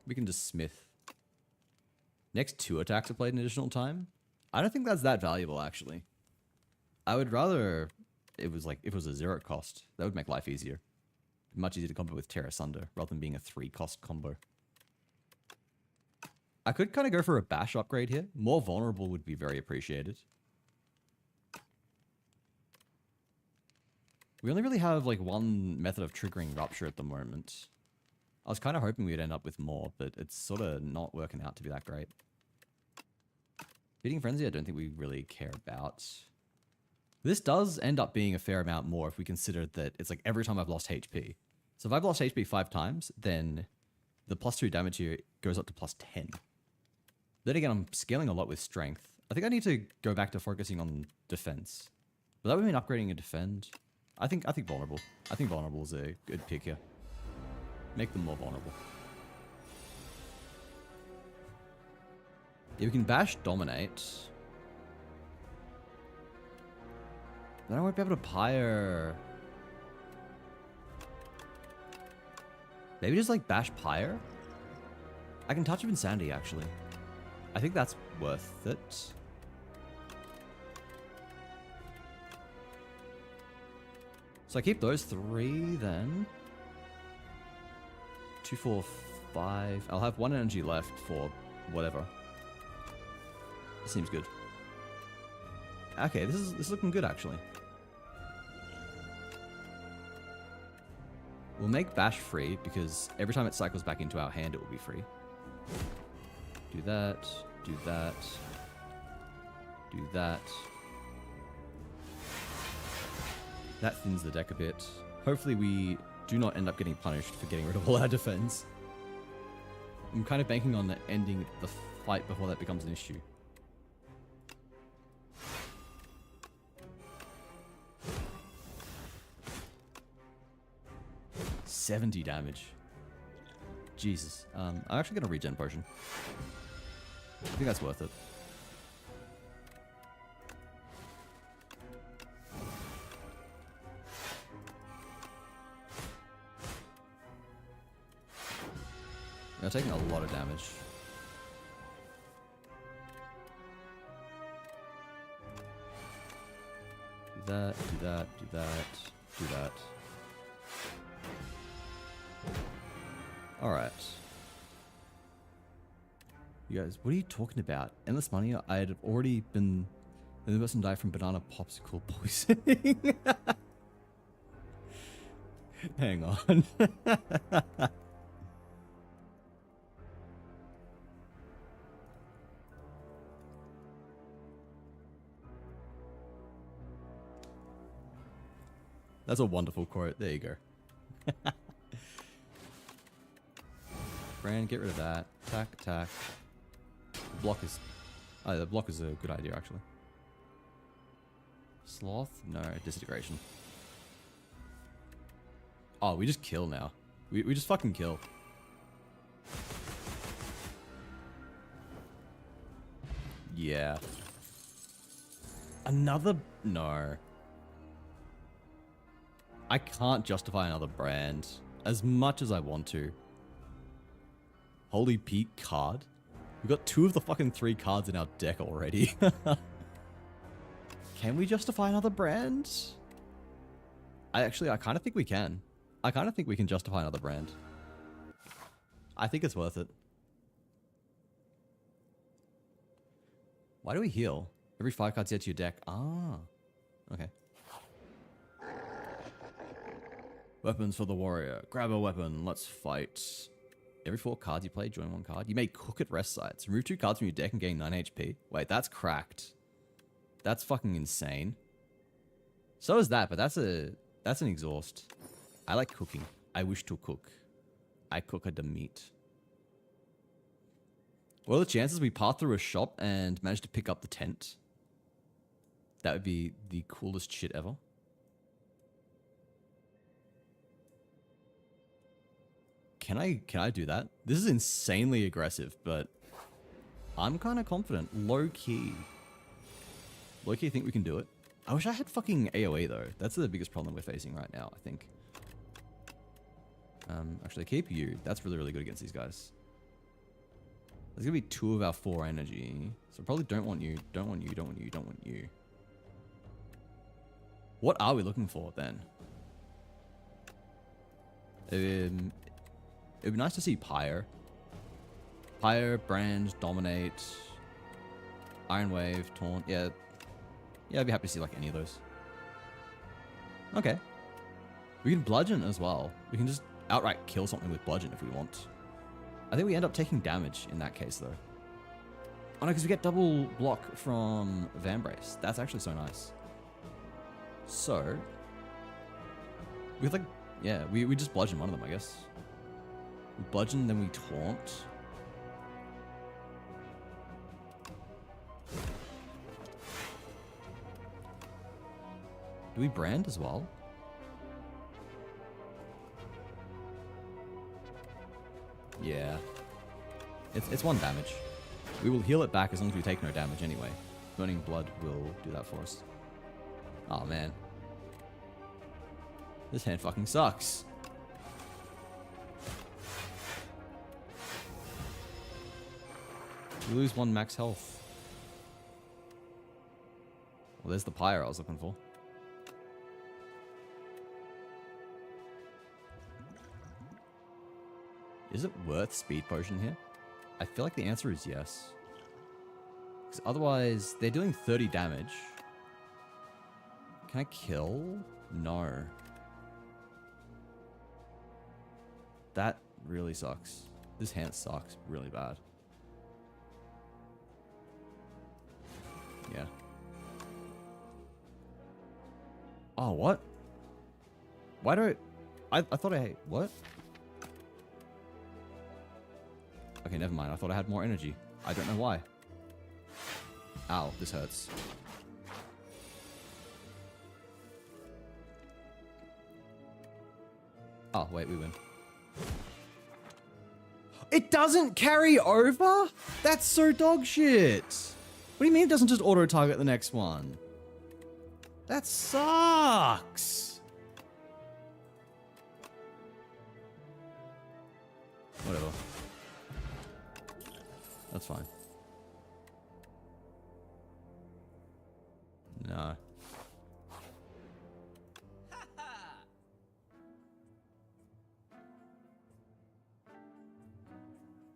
We can just Smith. Next 2 attacks are played an additional time. I don't think that's that valuable, actually. I would rather it was like, if it was a 0 cost. That would make life easier. Much easier to combo with Tear Asunder, rather than being a 3 cost combo. I could kind of go for a Bash upgrade here. More vulnerable would be very appreciated. We only really have like one method of triggering Rupture at the moment. I was kind of hoping we'd end up with more, but it's sort of not working out to be that great. Feeding Frenzy, I don't think we really care about. This does end up being a fair amount more if we consider that it's like every time I've lost HP. So if I've lost HP 5 times, then the +2 damage here goes up to +10. Then again, I'm scaling a lot with strength. I think I need to go back to focusing on defense. But that would mean upgrading a defend. I think vulnerable. I think vulnerable is a good pick here. Make them more vulnerable. Yeah, we can Bash Dominate. Then I won't be able to Pyre. Maybe just like bash Pyre? I can touch of Insanity actually. I think that's worth it. So I keep those 3 then. 2, 4, 5. I'll have 1 energy left for whatever. Seems good. Okay, this is looking good actually. We'll make Bash free because every time it cycles back into our hand, it will be free. Do that, do that, do that. That thins the deck a bit. Hopefully we do not end up getting punished for getting rid of all our defense. I'm kind of banking on ending the fight before that becomes an issue. $70 damage. Jesus. I'm actually going to regen potion. I think that's worth it. They're taking a lot of damage. Do that, do that, do that, do that. Alright. You guys, what are you talking about? Endless money? I'd have already been... The person died from banana popsicle poisoning. Hang on. That's a wonderful quote. There you go. Brand, get rid of that. Attack, attack. The block is... Oh, the block is a good idea, actually. Sloth? No, disintegration. Oh, we just kill now. We just fucking kill. Yeah. Another... No. I can't justify another brand as much as I want to. Holy Pete card. We've got 2 of the fucking 3 cards in our deck already. Can we justify another brand? I kind of think we can. I kind of think we can justify another brand. I think it's worth it. Why do we heal? Every 5 cards add to your deck. Ah. Okay. Weapons for the warrior. Grab a weapon. Let's fight. Every 4 cards you play, join 1 card. You may cook at rest sites. Remove 2 cards from your deck and gain 9 HP. Wait, that's cracked. That's fucking insane. So is that, but that's an exhaust. I like cooking. I wish to cook. I cook the meat. What are the chances we pass through a shop and manage to pick up the tent? That would be the coolest shit ever. Can I do that? This is insanely aggressive, but I'm kind of confident. Low-key. Low-key think we can do it. I wish I had fucking AoE though. That's the biggest problem we're facing right now, I think. Actually, keep you. That's really, really good against these guys. There's gonna be 2 of our 4 energy. So probably don't want you, don't want you, don't want you, don't want you. What are we looking for then? It'd be nice to see Pyre. Pyre, Brand, Dominate, Iron Wave, Taunt. Yeah, I'd be happy to see like any of those. Okay. We can Bludgeon as well. We can just outright kill something with Bludgeon if we want. I think we end up taking damage in that case though. Oh no, because we get double block from Vambrace. That's actually so nice. So, we like, yeah, we just Bludgeon one of them, I guess. We Bludgeon, then we Taunt. Do we Brand as well? Yeah. It's 1 damage. We will heal it back as long as we take no damage anyway. Burning Blood will do that for us. Oh man. This hand fucking sucks. We lose 1 max health. Well, there's the pyre I was looking for. Is it worth speed potion here? I feel like the answer is yes. Because otherwise, they're doing 30 damage. Can I kill? No. That really sucks. This hand sucks really bad. Yeah. Oh, what? Why do I thought what? Okay, never mind. I thought I had more energy. I don't know why. Ow, this hurts. Oh, wait, we win. It doesn't carry over? That's so dog shit. What do you mean it doesn't just auto-target the next one? That sucks. Whatever. That's fine. No.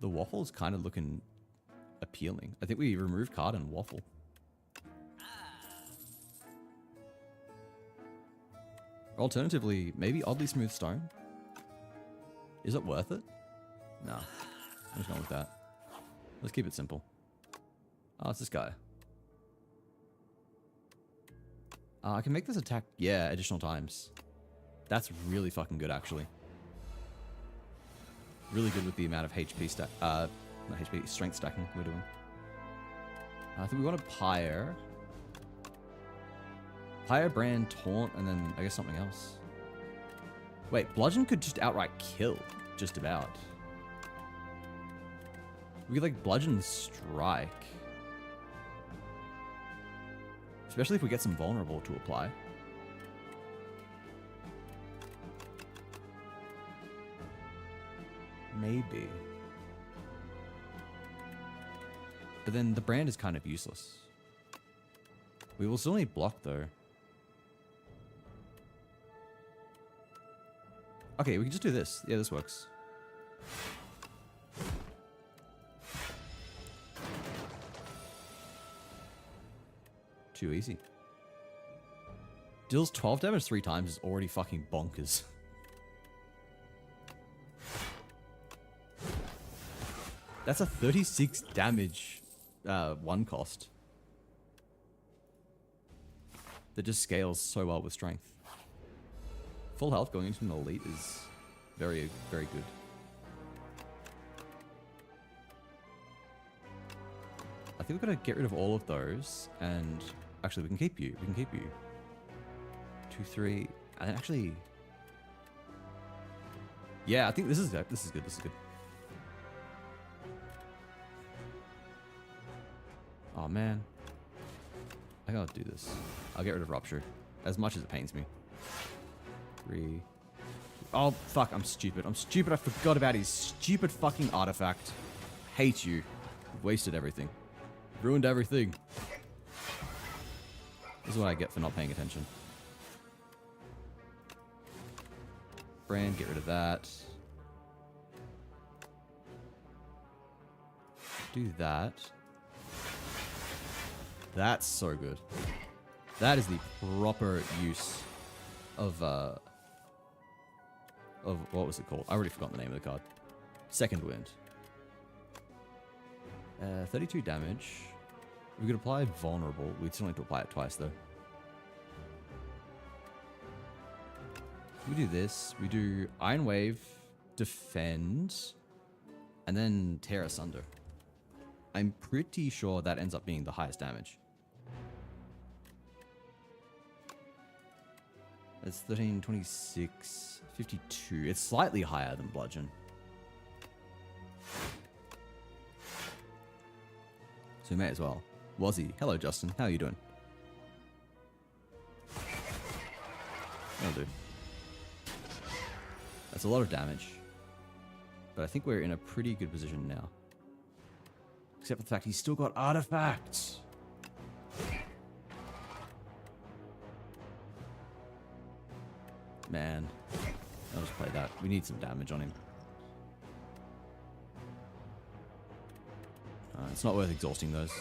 The waffle's kind of looking appealing. I think we removed card and waffle. Alternatively, maybe oddly smooth stone. Is it worth it? No. I'm just going with that. Let's keep it simple. Oh, it's this guy. I can make this attack, yeah, additional times. That's really fucking good, actually. Really good with the amount of HP stack, not HP, strength stacking we're doing. I think we want to pyre. Pyre, brand, taunt, and then I guess something else. Wait, bludgeon could just outright kill, just about. We could like bludgeon strike. Especially if we get some vulnerable to apply. Maybe. But then the brand is kind of useless. We will still need block though. Okay, we can just do this. Yeah, this works. Too easy. Deals 12 damage 3 times is already fucking bonkers. That's a 36 damage one cost. That just scales so well with strength. Full health going into an elite is very, very good. I think we've got to get rid of all of those, and actually we can keep you. We can keep you. 2, 3, and actually, yeah, I think this is good. This is good. This is good. Oh man, I gotta do this. I'll get rid of rupture, as much as it pains me. 3. Oh fuck! I'm stupid. I'm stupid. I forgot about his stupid fucking artifact. Hate you. You've wasted everything. Ruined everything. This is what I get for not paying attention. Brand, get rid of that. Do that. That's so good. That is the proper use of what was it called? I already forgot the name of the card. Second Wind. 32 damage. We could apply vulnerable. We'd still need to apply it twice though. We do this. We do Iron Wave, defend, and then tear asunder. I'm pretty sure that ends up being the highest damage. It's 13, 26, 52. It's slightly higher than bludgeon. So we may as well. Wazzy. Hello, Justin. How are you doing? That'll do. That's a lot of damage. But I think we're in a pretty good position now. Except for the fact he's still got artifacts. Man. I'll just play that. We need some damage on him. It's not worth exhausting those.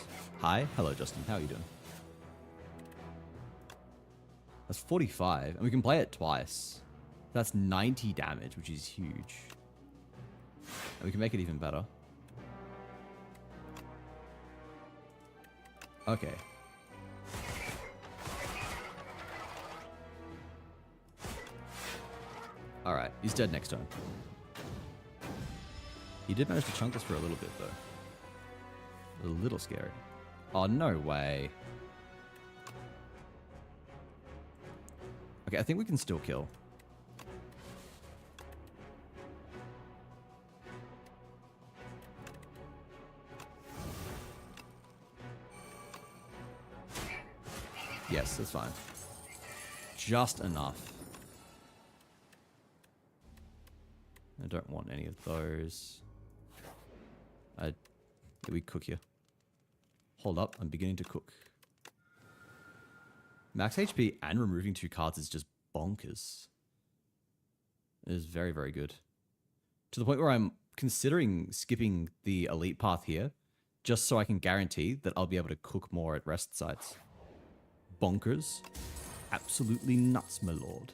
Hi. Hello, Justin. How are you doing? That's 45. And we can play it twice. That's 90 damage, which is huge. And we can make it even better. Okay. Alright, he's dead next turn. He did manage to chunk us for a little bit, though. A little scary. Oh, no way. Okay, I think we can still kill. Yes, that's fine. Just enough. I don't want any of those. Did we cook here? Hold up, I'm beginning to cook. Max HP and removing 2 cards is just bonkers. It is very, very good. To the point where I'm considering skipping the elite path here, just so I can guarantee that I'll be able to cook more at rest sites. Bonkers. Absolutely nuts, my lord.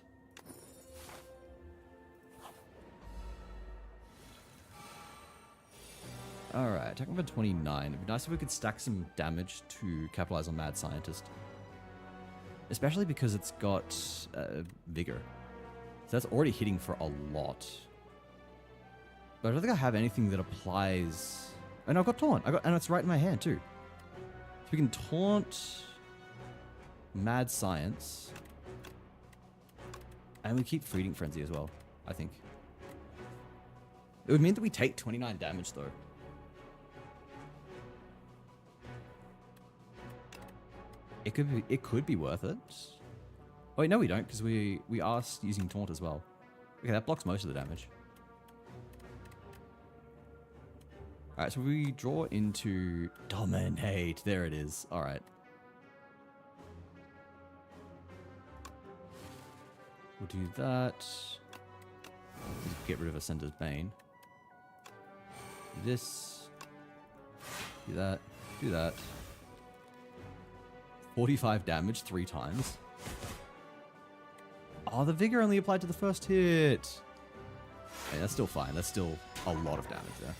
Alright, attack number 29. It'd be nice if we could stack some damage to capitalize on Mad Scientist. Especially because it's got Vigor. So that's already hitting for a lot. But I don't think I have anything that applies... Oh no, I've got Taunt. And it's right in my hand too. So we can Taunt... Mad Science. And we keep Feeding Frenzy as well, I think. It would mean that we take 29 damage though. It could be worth it. Oh wait, no we don't, because we are using Taunt as well. Okay, that blocks most of the damage. Alright, so we draw into Dominate. There it is. Alright. We'll do that. Get rid of Ascender's Bane. Do this. Do that. Do that. 45 damage 3 times. Oh, the Vigor only applied to the first hit. Hey, that's still fine. That's still a lot of damage there.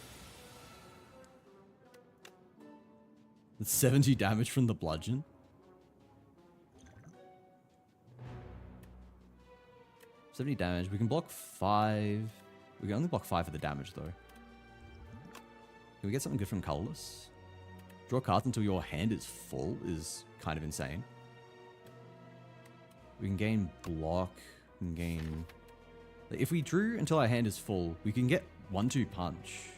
That's 70 damage from the bludgeon. $70 damage. We can block 5. We can only block 5 of the damage, though. Can we get something good from Colorless? Draw cards until your hand is full is kind of insane. We can gain block. We can gain... If we drew until our hand is full, we can get 1-2 punch.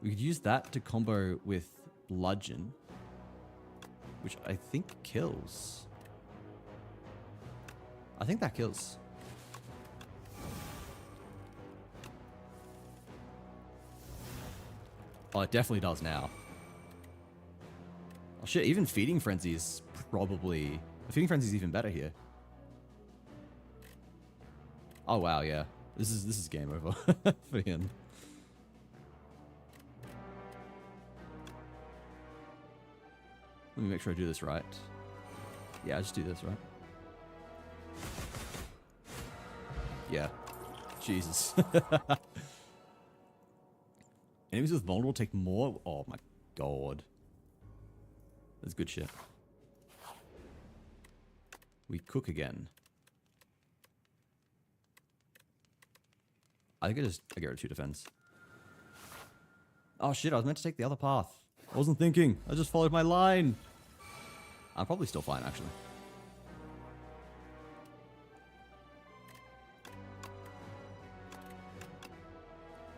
We could use that to combo with Bludgeon, which I think kills. I think that kills. Oh, it definitely does now. Oh shit, even Feeding Frenzy is probably... Feeding Frenzy is even better here. Oh wow, yeah. This is game over for him. Let me make sure I do this right. Yeah, I just do this right. Yeah. Jesus. Enemies with vulnerable take more. Oh my god. That's good shit. We cook again. I think I get rid of 2 defense. Oh shit, I was meant to take the other path. I wasn't thinking. I just followed my line. I'm probably still fine, actually.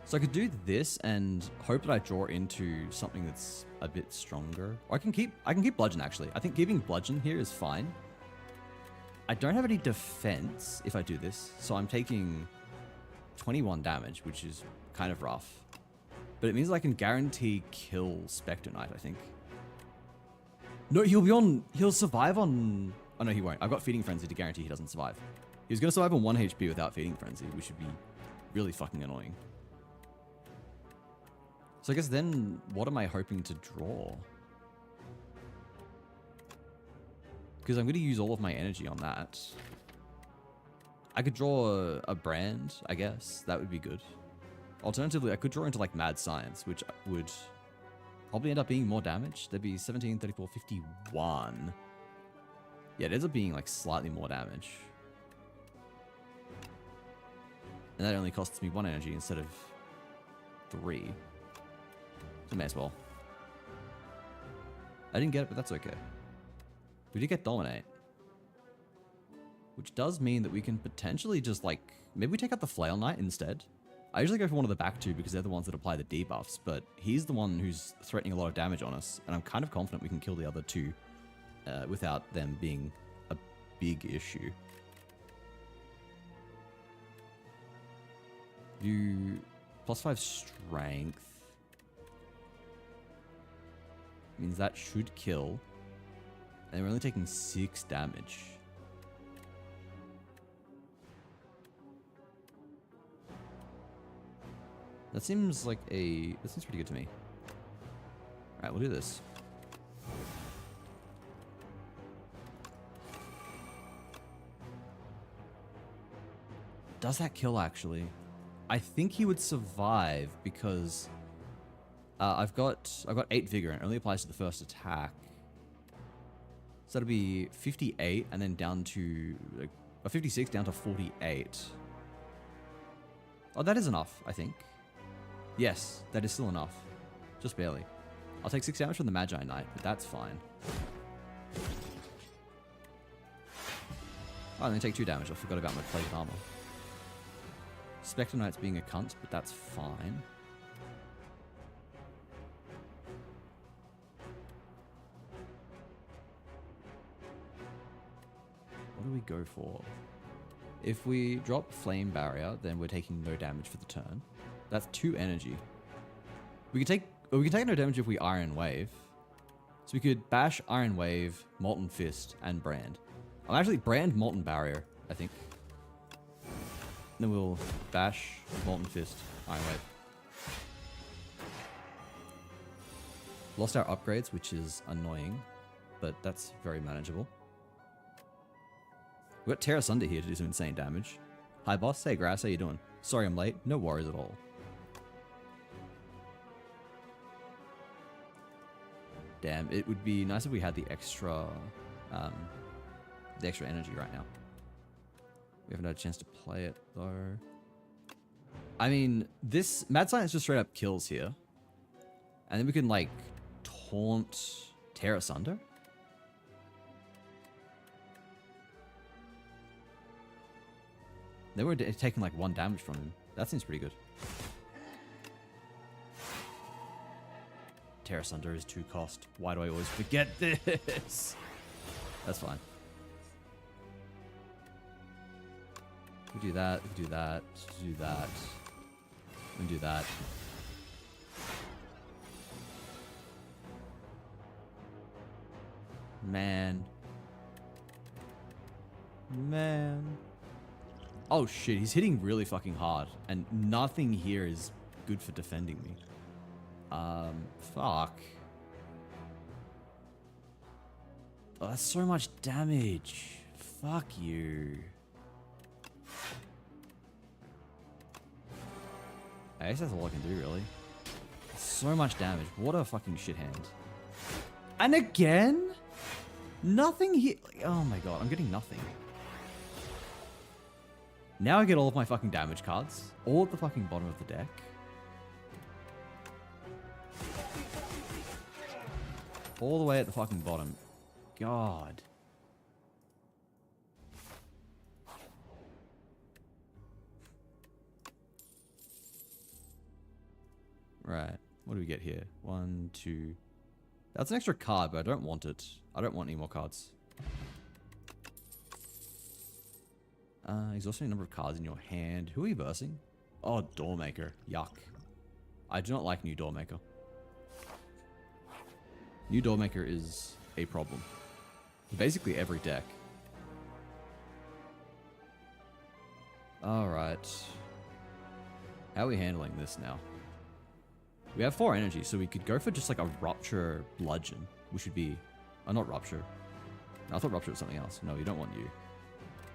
So I could do this and hope that I draw into something that's a bit stronger. Or I can keep Bludgeon, actually. I think keeping Bludgeon here is fine. I don't have any defense if I do this, so I'm taking 21 damage, which is kind of rough. But it means I can guarantee kill Spectre Knight, I think. No, he'll survive on... Oh no, he won't. I've got Feeding Frenzy to guarantee he doesn't survive. He's going to survive on 1 HP without Feeding Frenzy, which would be really fucking annoying. So I guess then, what am I hoping to draw? Because I'm going to use all of my energy on that. I could draw a brand, I guess. That would be good. Alternatively, I could draw into like Mad Science, which would probably end up being more damage. There'd be 17, 34, 51. Yeah, it ends up being like slightly more damage. And that only costs me 1 energy instead of 3. So may as well. I didn't get it, but that's okay. We did get Dominate. Which does mean that we can potentially just like... Maybe we take out the Flail Knight instead. I usually go for one of the back two because they're the ones that apply the debuffs, but he's the one who's threatening a lot of damage on us, and I'm kind of confident we can kill the other two without them being a big issue. You +5 strength means that should kill, and we're only taking 6 damage. That seems pretty good to me. Alright, we'll do this. Does that kill, actually? I think he would survive because I've got 8 vigor and it only applies to the first attack. So that'll be 58 and then down to 56 down to 48. Oh, that is enough, I think. Yes, that is still enough. Just barely. I'll take 6 damage from the Magi Knight, but that's fine. Oh, I'm gonna take 2 damage. I forgot about my plated armor. Spectre Knight's being a cunt, but that's fine. What do we go for? If we drop Flame Barrier, then we're taking no damage for the turn. That's 2 energy. We can take no damage if we Iron Wave. So we could bash, Iron Wave, Molten Fist, and Brand. I'll actually Brand Molten Barrier, I think. Then we'll bash, Molten Fist, Iron Wave. Lost our upgrades, which is annoying, but that's very manageable. We've got Tear Asunder here to do some insane damage. Hi boss, hey Grass, how you doing? Sorry I'm late, no worries at all. Damn, it would be nice if we had the extra energy right now. We haven't had a chance to play it though. I mean, this Mad Science just straight up kills here. And then we can like taunt Tear Asunder. They were taking like 1 damage from him. That seems pretty good. Tear Asunder is 2 cost. Why do I always forget this? That's fine. We do that, we do that, do that. We do that. Man. Oh shit, he's hitting really fucking hard. And nothing here is good for defending me. Fuck. Oh, that's so much damage. Fuck you. I guess that's all I can do, really. So much damage. What a fucking shit hand. And again? Nothing here. Oh my god, I'm getting nothing. Now I get all of my fucking damage cards. All at the fucking bottom of the deck. All the way at the fucking bottom. God. Right. What do we get here? 1, 2. That's an extra card, but I don't want it. I don't want any more cards. Exhausting number of cards in your hand. Who are you versing? Oh, Doormaker. Yuck. I do not like new Doormaker. New Doormaker is a problem. Basically every deck. Alright. How are we handling this now? We have 4 energy, so we could go for just like a Rupture Bludgeon, which would be... Oh, not Rupture. No, I thought Rupture was something else. No, you don't want you.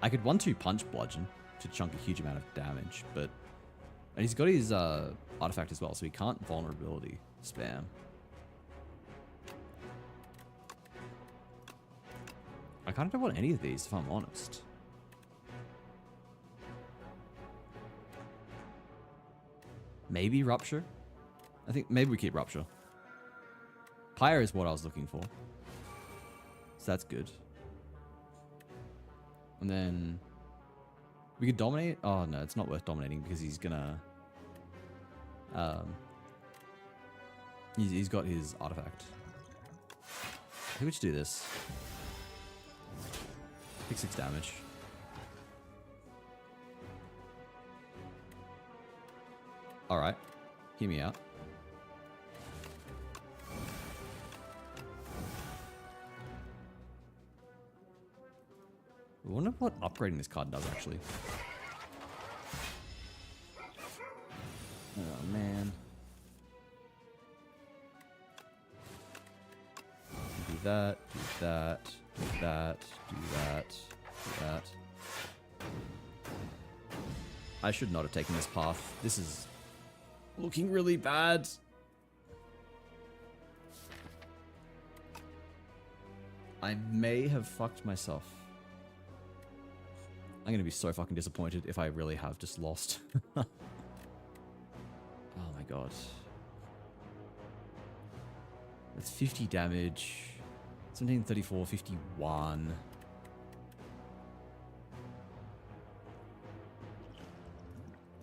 I could 1-2 Punch Bludgeon to chunk a huge amount of damage, but... And he's got his artifact as well, so he can't Vulnerability spam. I kind of don't want any of these, if I'm honest. Maybe Rupture? I think maybe we keep Rupture. Pyre is what I was looking for. So that's good. And then... We could dominate? Oh no, it's not worth dominating because he's gonna... He's got his artifact. I think we should do this. Take 6 damage. Alright. Hear me out. I wonder what upgrading this card does, actually. Oh, man. Do that, do that, do that, do that, do that. I should not have taken this path. This is looking really bad. I may have fucked myself. I'm gonna be so fucking disappointed if I really have just lost. Oh my god. That's 50 damage. 17, 34, 51.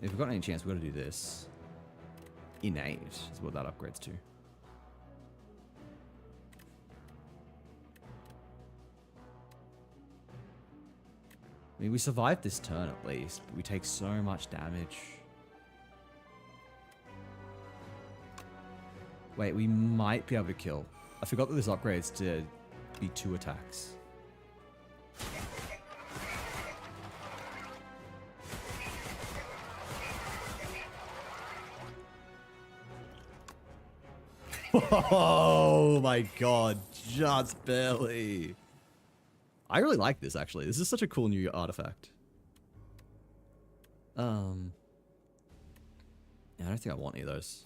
If we've got any chance, we've got to do this. Innate is what that upgrades to. I mean, we survived this turn at least, but we take so much damage. Wait, we might be able to kill. I forgot that this upgrades to be 2 attacks. Oh my god, just barely. I really like this, actually. This is such a cool new artifact. Yeah, I don't think I want any of those.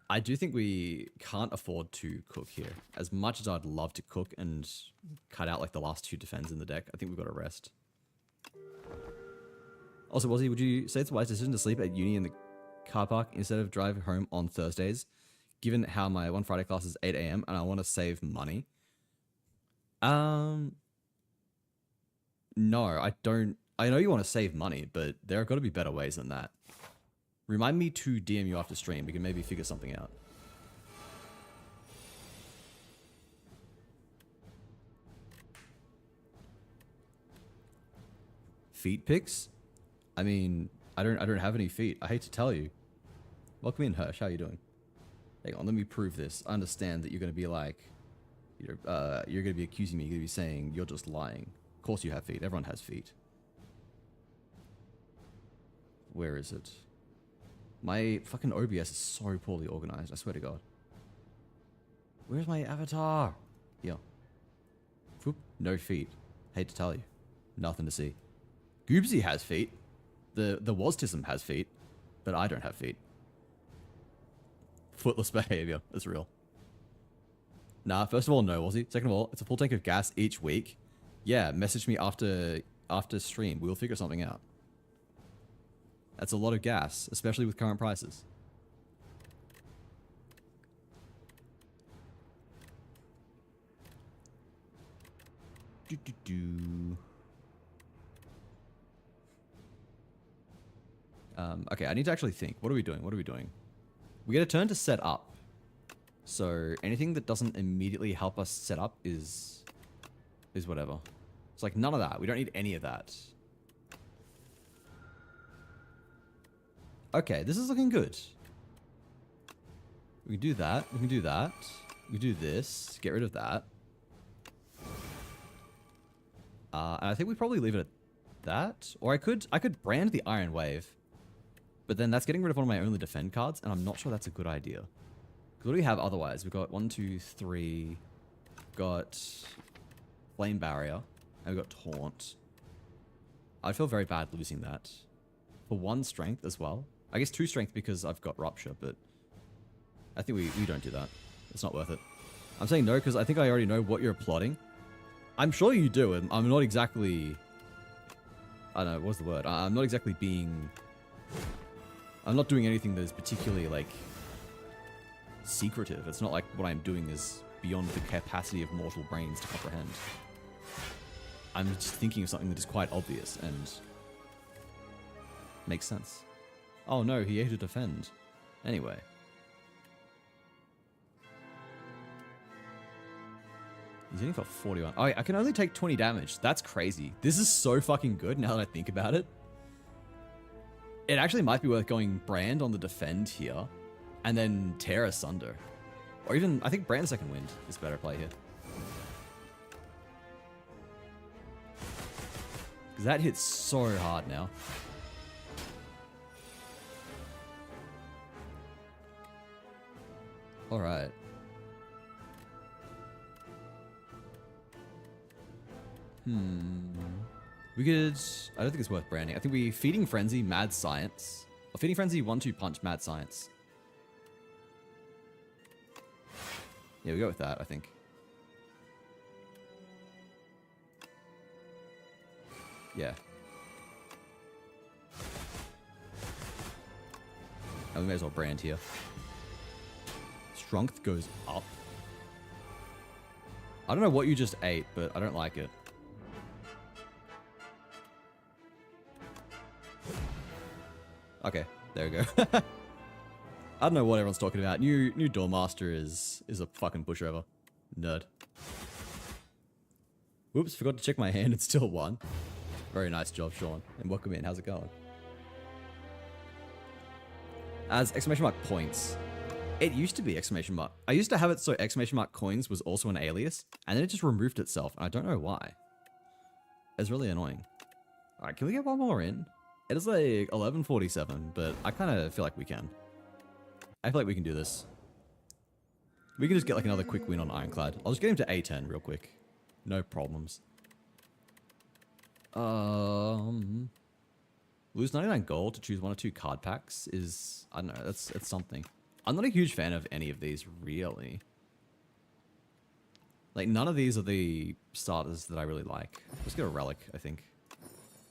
I do think we can't afford to cook here. As much as I'd love to cook and cut out like the last 2 defends in the deck, I think we've got to rest. Also, Wazzy, would you say it's a wise decision to sleep at uni in the car park instead of drive home on Thursdays, given how my one Friday class is 8 AM and I want to save money? No, I don't. I know you want to save money, but there have got to be better ways than that. Remind me to DM you after stream. We can maybe figure something out. Feet pics? I mean, I don't have any feet. I hate to tell you. Welcome in, Hirsch. How are you doing? Hang on, let me prove this. I understand that you're going to be like, you're going to be accusing me. You're going to be saying you're just lying. Of course you have feet. Everyone has feet. Where is it? My fucking OBS is so poorly organized. I swear to God. Where's my avatar? Here. Whoop. No feet. Hate to tell you. Nothing to see. Goobsy has feet. The Waztism has feet. But I don't have feet. Footless behavior. That's real. Nah, first of all, no, Wazzy. Second of all, it's a full tank of gas each week. Yeah, message me after stream. We'll figure something out. That's a lot of gas, especially with current prices. Okay, I need to actually think. What are we doing? What are we doing? We get a turn to set up. So anything that doesn't immediately help us set up is whatever. It's like none of that. We don't need any of that. Okay, this is looking good. We can do that. We can do that. We can do this. Get rid of that. And I think we probably leave it at that. Or I could brand the Iron Wave. But then that's getting rid of one of my only defend cards, and I'm not sure that's a good idea. Because what do we have otherwise? We've got 1, 2, 3. Got Flame Barrier. And we've got Taunt. I'd feel very bad losing that. For 1 strength as well. I guess 2 strength because I've got Rupture, but I think we don't do that. It's not worth it. I'm saying no because I think I already know what you're plotting. I'm sure you do, and I'm not exactly... I don't know, what's the word? I'm not exactly being... I'm not doing anything that is particularly, like, secretive. It's not like what I'm doing is beyond the capacity of mortal brains to comprehend. I'm just thinking of something that is quite obvious and makes sense. Oh no, he ate to defend. Anyway. He's hitting for 41. Oh, I can only take 20 damage. That's crazy. This is so fucking good now that I think about it. It actually might be worth going Brand on the defend here and then Tear Asunder. Or even, I think Brand Second Wind is better play here. Because that hits so hard now. Alright. We could... I don't think it's worth branding. I think we Feeding Frenzy, Mad Science. Or Feeding Frenzy, 1-2 Punch, Mad Science. Yeah, we go with that, I think. Yeah. And we may as well brand here. Strength goes up. I don't know what you just ate, but I don't like it. Okay, there we go. I don't know what everyone's talking about. New Doormaster is a fucking pushover. Nerd. Whoops, forgot to check my hand. It's still 1. Very nice job, Sean. And welcome in. How's it going? As exclamation mark points. It used to be exclamation mark. I used to have it so exclamation mark coins was also an alias, and then it just removed itself, and I don't know why. It's really annoying. Alright, can we get one more in? It is like 11:47, but I kind of feel like we can. I feel like we can do this. We can just get like another quick win on Ironclad. I'll just get him to A10 real quick. No problems. Lose 99 gold to choose 1 or 2 card packs is... I don't know, it's something. I'm not a huge fan of any of these, really. Like, none of these are the starters that I really like. Let's get a Relic, I think.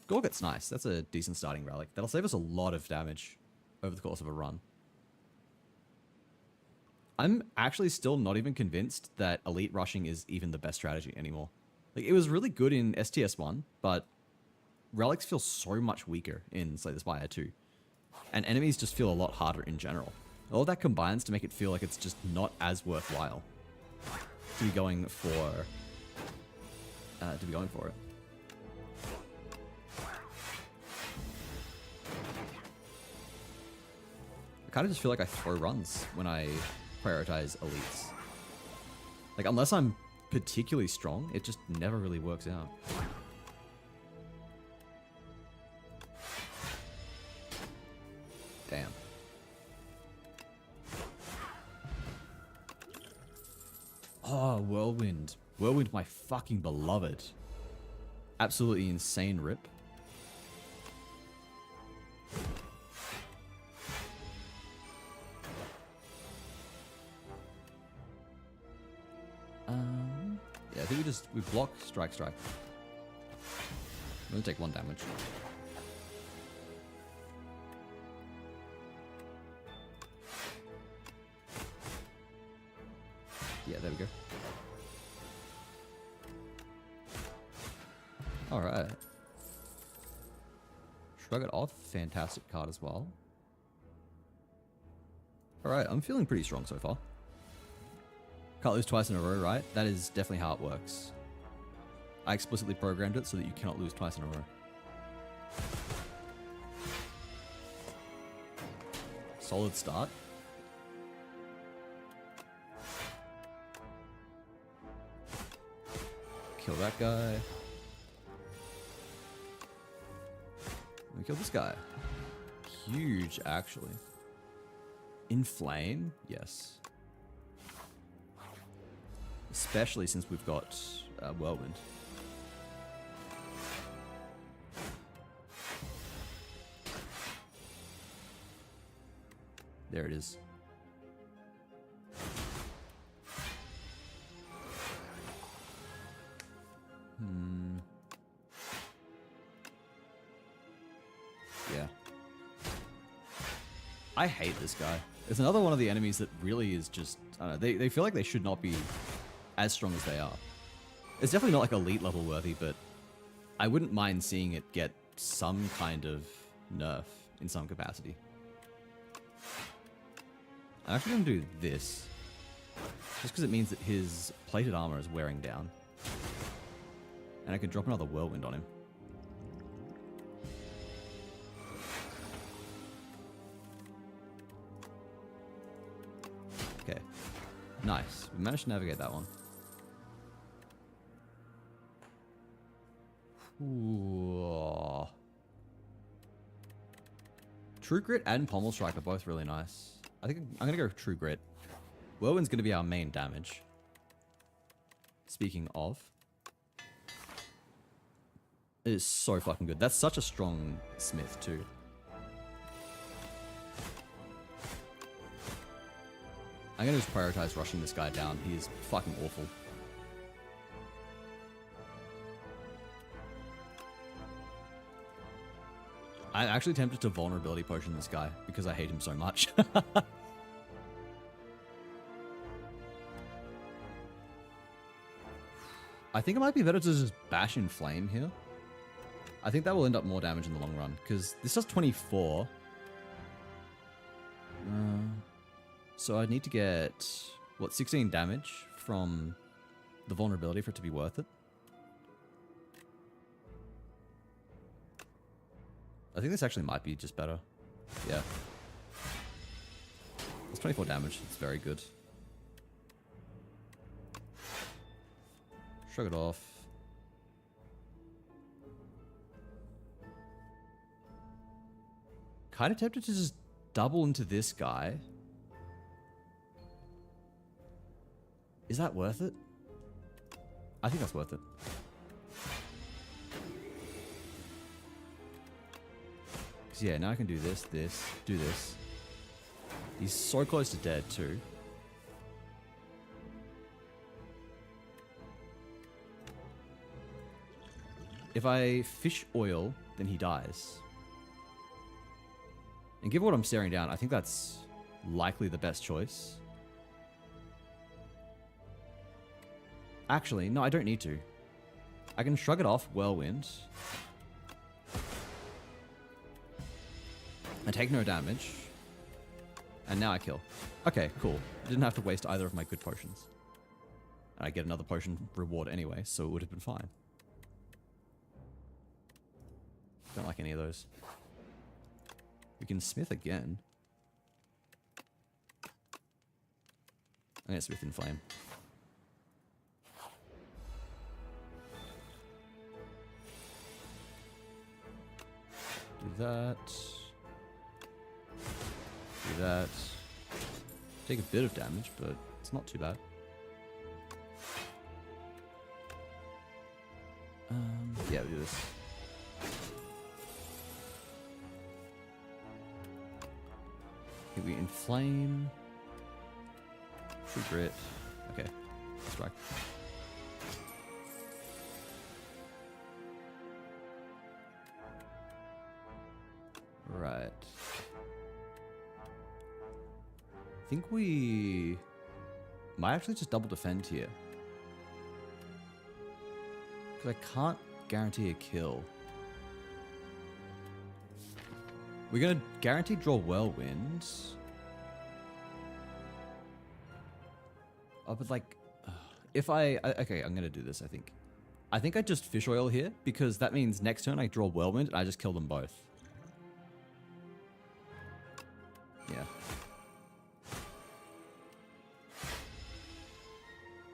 Gorget's nice. That's a decent starting Relic. That'll save us a lot of damage over the course of a run. I'm actually still not even convinced that Elite Rushing is even the best strategy anymore. Like, it was really good in STS1, but Relics feel so much weaker in Slay the Spire 2. And enemies just feel a lot harder in general. All of that combines to make it feel like it's just not as worthwhile to be going for it. I kind of just feel like I throw runs when I prioritize elites. Like, unless I'm particularly strong, it just never really works out. Damn. Oh, Whirlwind. Whirlwind, my fucking beloved. Absolutely insane rip. Yeah, I think we block, strike. We're gonna take 1 damage. Yeah, there we go. Alright. Shrug it off. Fantastic card as well. Alright, I'm feeling pretty strong so far. Can't lose twice in a row, right? That is definitely how it works. I explicitly programmed it so that you cannot lose twice in a row. solid start. Kill that guy. Let me kill this guy. Huge, actually. Inflame? Yes. Especially since we've got Whirlwind. There it is. Yeah. I hate this guy. It's another one of the enemies that really is just... I don't know, they feel like they should not be as strong as they are. It's definitely not like elite level worthy, but I wouldn't mind seeing it get some kind of nerf in some capacity. I'm actually going to do this. Just because it means that his plated armor is wearing down. And I can drop another whirlwind on him. Okay. Nice. We managed to navigate that one. Ooh. True Grit and Pommel Strike are both really nice. I think I'm going to go True Grit. Whirlwind's going to be our main damage. Speaking of. It is so fucking good. That's such a strong smith too. I'm going to just prioritize rushing this guy down. He is fucking awful. I'm actually tempted to vulnerability potion this guy because I hate him so much. I think it might be better to just bash in flame here. I think that will end up more damage in the long run because this does 24. So I'd need to get, what, 16 damage from the vulnerability for it to be worth it. I think this actually might be just better. Yeah. It's 24 damage. It's very good. Shrug it off. Kind of tempted to just double into this guy. Is that worth it? I think that's worth it. Because yeah, now I can do this, do this. He's so close to dead too. If I fish oil, then he dies. And given what I'm staring down, I think that's likely the best choice. Actually, no, I don't need to. I can shrug it off, Whirlwind. I take no damage. And now I kill. Okay, cool. I didn't have to waste either of my good potions. And I get another potion reward anyway, so it would have been fine. Don't like any of those. We can smith again. I'm gonna smith in flame. Do that. Do that. Take a bit of damage, but it's not too bad. Yeah, we'll do this. Okay, we inflame. True Grit. Okay, strike. Right. I think we might actually just double defend here. Because I can't guarantee a kill. We're going to guarantee draw Whirlwind. Oh, but like, if okay, I'm going to do this, I think. I think I just fish oil here, because that means next turn I draw Whirlwind and I just kill them both. Yeah.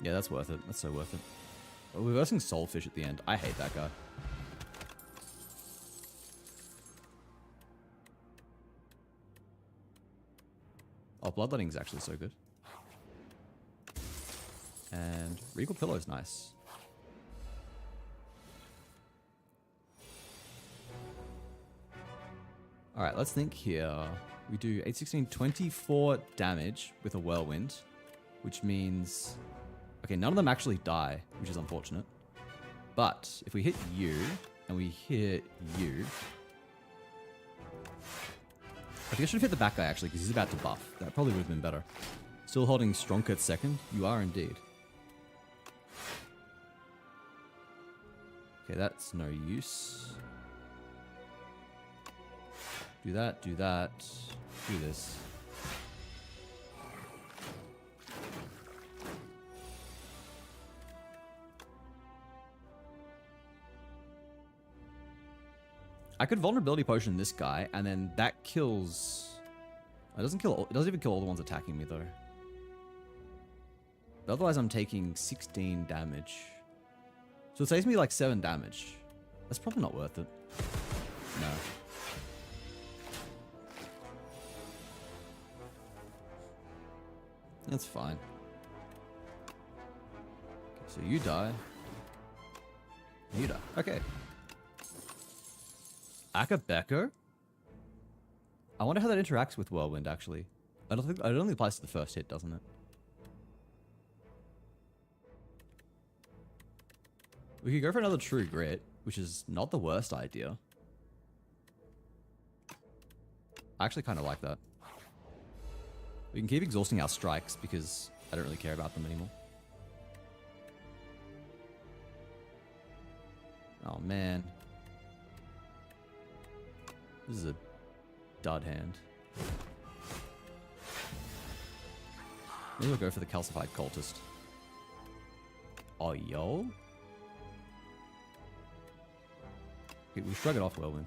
Yeah, that's worth it. That's so worth it. Oh, we're versing Soulfish at the end. I hate that guy. Oh, Bloodletting is actually so good. And Regal Pillow is nice. Alright, let's think here. We do 8, 16, 24 damage with a Whirlwind, which means... Okay, none of them actually die, which is unfortunate. But if we hit you, and we hit you... I think I should have hit the back guy, actually, because he's about to buff. That probably would have been better. Still holding Stronk at second? You are indeed. Okay, that's no use. Do that, do that, do this. I could vulnerability potion this guy, and then that kills... It doesn't kill... It doesn't even kill all the ones attacking me, though. But otherwise, I'm taking 16 damage. So it saves me like 7 damage. That's probably not worth it. No. That's fine. Okay, so you die. You die. Okay. Akabeko? I wonder how that interacts with Whirlwind, actually. I don't think... It only applies to the first hit, doesn't it? We could go for another True Grit, which is not the worst idea. I actually kind of like that. We can keep exhausting our strikes because I don't really care about them anymore. Oh, man. This is a dud hand. Maybe we'll go for the Calcified Cultist. Oh, yo. Okay, we shrug it off, Whirlwind.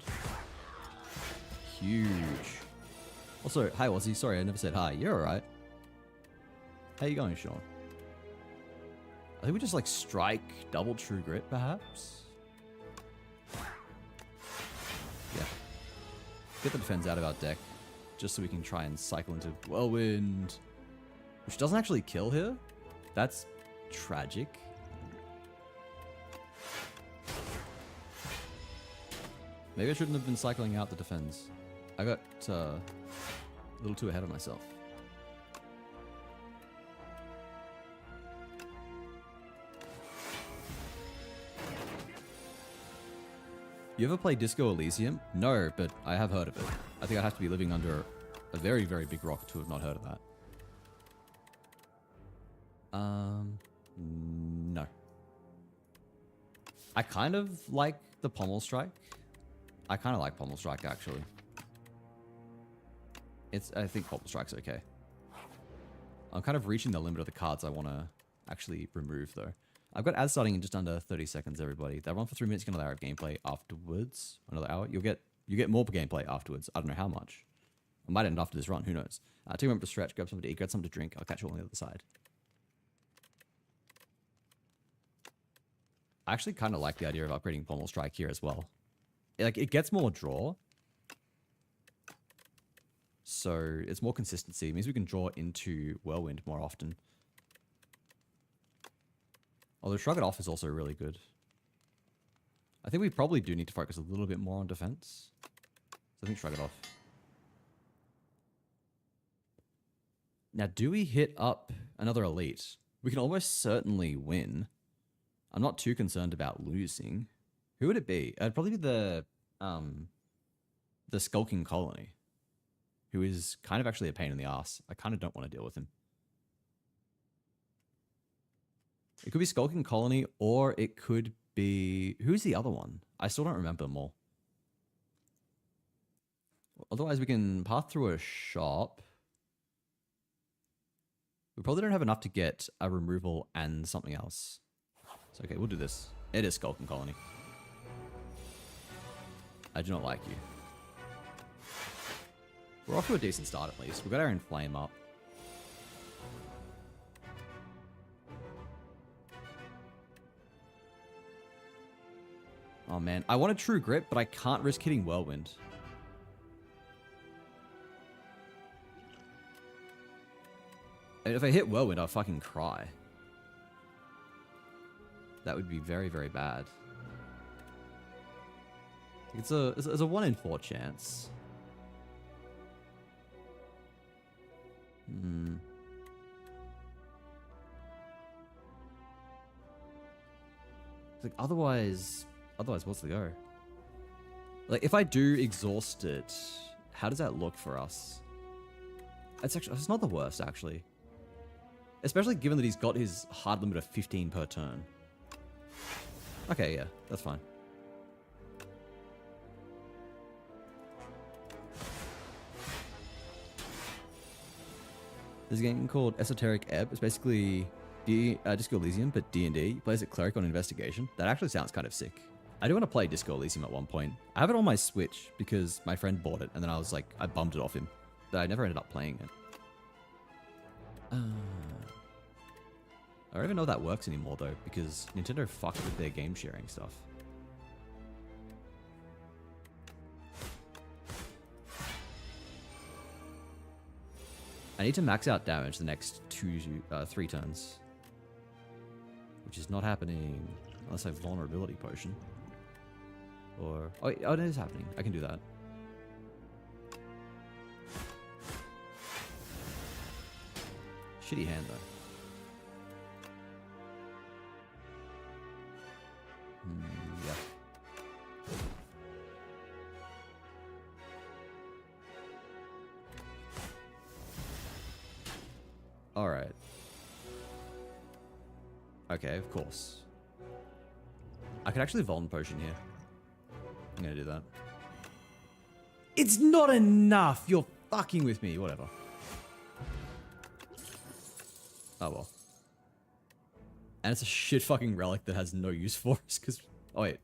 Huge. Also, hi, Wazzy. Sorry, I never said hi. You're alright. How you going, Sean? I think we just, like, strike double True Grit, perhaps? Yeah. Get the defense out of our deck, just so we can try and cycle into Whirlwind. Which doesn't actually kill here. That's tragic. Maybe I shouldn't have been cycling out the defense. I got a little too ahead of myself. You ever play Disco Elysium? No, but I have heard of it. I think I'd have to be living under a very, very big rock to have not heard of that. No. I kind of like the Pommel Strike. I kind of like Pommel Strike, actually. I think Pommel Strike's okay. I'm kind of reaching the limit of the cards I want to actually remove, though. I've got ads starting in just under 30 seconds, everybody. That run for 3 minutes, get another hour of gameplay afterwards. Another hour. You get more gameplay afterwards. I don't know how much. I might end after this run. Who knows? Take a moment to stretch, grab something to eat, grab something to drink. I'll catch you on the other side. I actually kind of like the idea of upgrading Pommel Strike here as well. It gets more draw. So it's more consistency. It means we can draw into Whirlwind more often. Although Shrug It Off is also really good. I think we probably do need to focus a little bit more on defense. So I think Shrug It Off. Now, do we hit up another elite? We can almost certainly win. I'm not too concerned about losing. Who would it be? It'd probably be the Skulking Colony, who is kind of actually a pain in the ass. I kind of don't want to deal with him. It could be Skulking Colony, or it could be... Who's the other one? I still don't remember them all. Otherwise, we can path through a shop. We probably don't have enough to get a removal and something else. So, okay, we'll do this. It is Skulking Colony. I do not like you. We're off to a decent start at least. We've got our Inflame up. Oh man, I want a True Grit, but I can't risk hitting Whirlwind. And if I hit Whirlwind, I'll fucking cry. That would be very, very bad. It's a 1 in 4 chance. It's like otherwise, what's the go? Like if I do exhaust it, how does that look for us? It's not the worst actually. Especially given that he's got his hard limit of 15 per turn. Okay, yeah, that's fine. There's a game called Esoteric Ebb. It's basically Disco Elysium, but D&D. Plays a cleric on investigation. That actually sounds kind of sick. I do want to play Disco Elysium at one point. I have it on my Switch because my friend bought it, and then I bummed it off him. But I never ended up playing it. I don't even know if that works anymore though, because Nintendo fucked with their game sharing stuff. I need to max out damage the next 3 turns. Which is not happening unless I have Vulnerability Potion. Or... Oh, it is happening. I can do that. Shitty hand though. Yeah. Alright. Okay, of course. I could actually Vuln Potion here. I'm gonna do that. It's not enough! You're fucking with me, whatever. Oh well. And it's a shit fucking relic that has no use for us, because... Oh wait,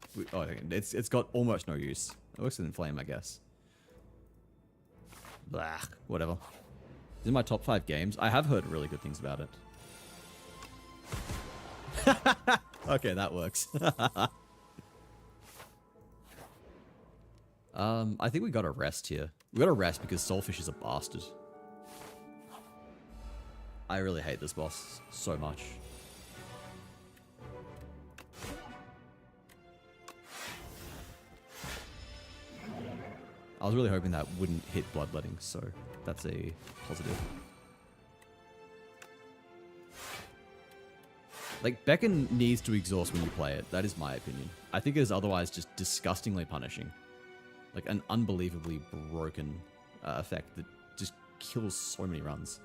it's got almost no use. It works with Inflame, I guess. Blah, whatever. It's in my top 5 games. I have heard really good things about it. Okay, that works. I think we gotta rest here. We gotta rest because Soulfish is a bastard. I really hate this boss so much. I was really hoping that wouldn't hit Bloodletting, so that's a positive. Like, Beckon needs to exhaust when you play it. That is my opinion. I think it is otherwise just disgustingly punishing. Like, an unbelievably broken effect that just kills so many runs.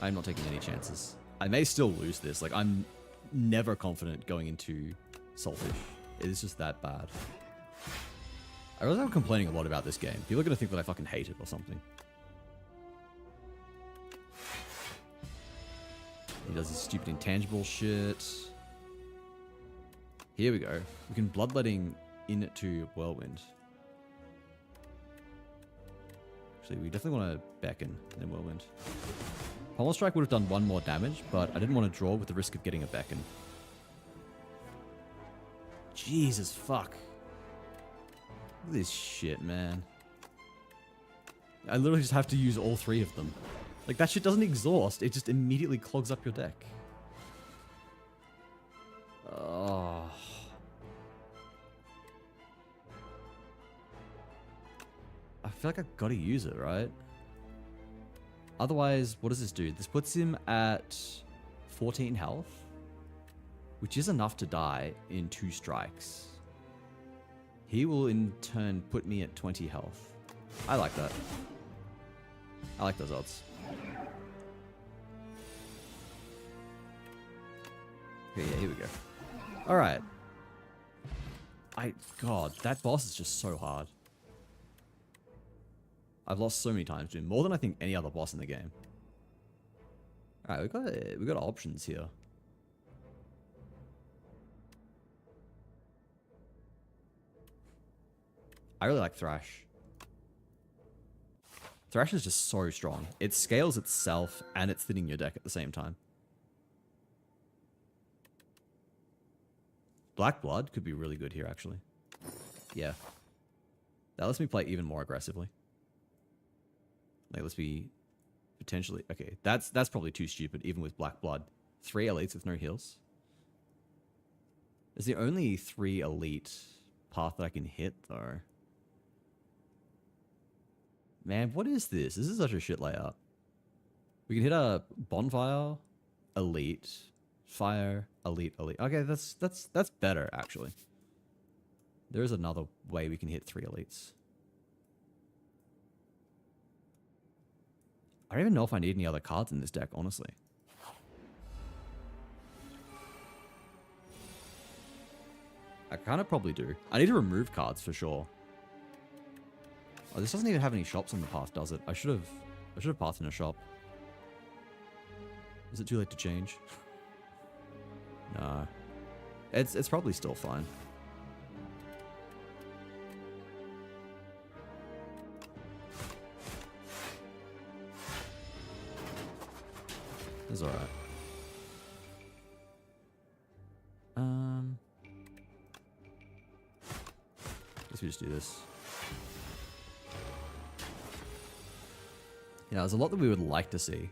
I'm not taking any chances. I may still lose this. Like, I'm never confident going into Soulfish. It is just that bad. I realize I'm complaining a lot about this game. People are going to think that I fucking hate it or something. He does his stupid intangible shit. Here we go. We can Bloodletting into Whirlwind. Actually, we definitely want to Beckon in Whirlwind. Pommel Strike would have done 1 more damage, but I didn't want to draw with the risk of getting a Beckon. Jesus fuck. Look at this shit, man. I literally just have to use all 3 of them. Like, that shit doesn't exhaust, it just immediately clogs up your deck. Oh. I feel like I've got to use it, right? Otherwise, what does this do? This puts him at 14 health, which is enough to die in 2 strikes. He will in turn put me at 20 health. I like that. I like those odds. Okay, yeah, here we go. Alright. God, that boss is just so hard. I've lost so many times to him, more than I think any other boss in the game. Alright, we got options here. I really like Thrash. Thrash is just so strong. It scales itself and it's thinning your deck at the same time. Black Blood could be really good here, actually. Yeah. That lets me play even more aggressively. Like, let's be potentially... Okay, that's probably too stupid, even with Black Blood. 3 elites with no heals. It's the only 3 elite path that I can hit, though. Man, what is this? This is such a shit layout. We can hit a Bonfire, Elite, Fire, Elite, Elite. Okay, that's better, actually. There is another way we can hit 3 elites. I don't even know if I need any other cards in this deck, honestly. I kind of probably do. I need to remove cards for sure. Oh, this doesn't even have any shops on the path, does it? I should have pathed in a shop. Is it too late to change? Nah. It's probably still fine. It's alright. Guess we just do this. You know, there's a lot that we would like to see. It'd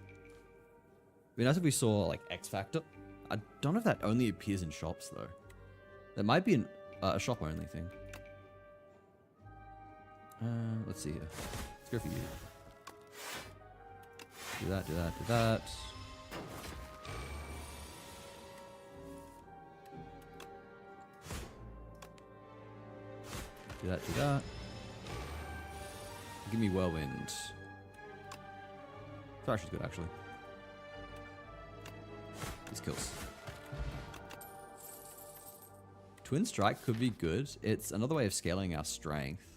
be nice if we saw, like, X Factor. I don't know if that only appears in shops, though. That might be a shop-only thing. Let's see here. Let's go for you. Do that, do that, do that. Do that, do that. Give me Whirlwind. Thrash is good, actually. These kills. Twin Strike could be good. It's another way of scaling our strength.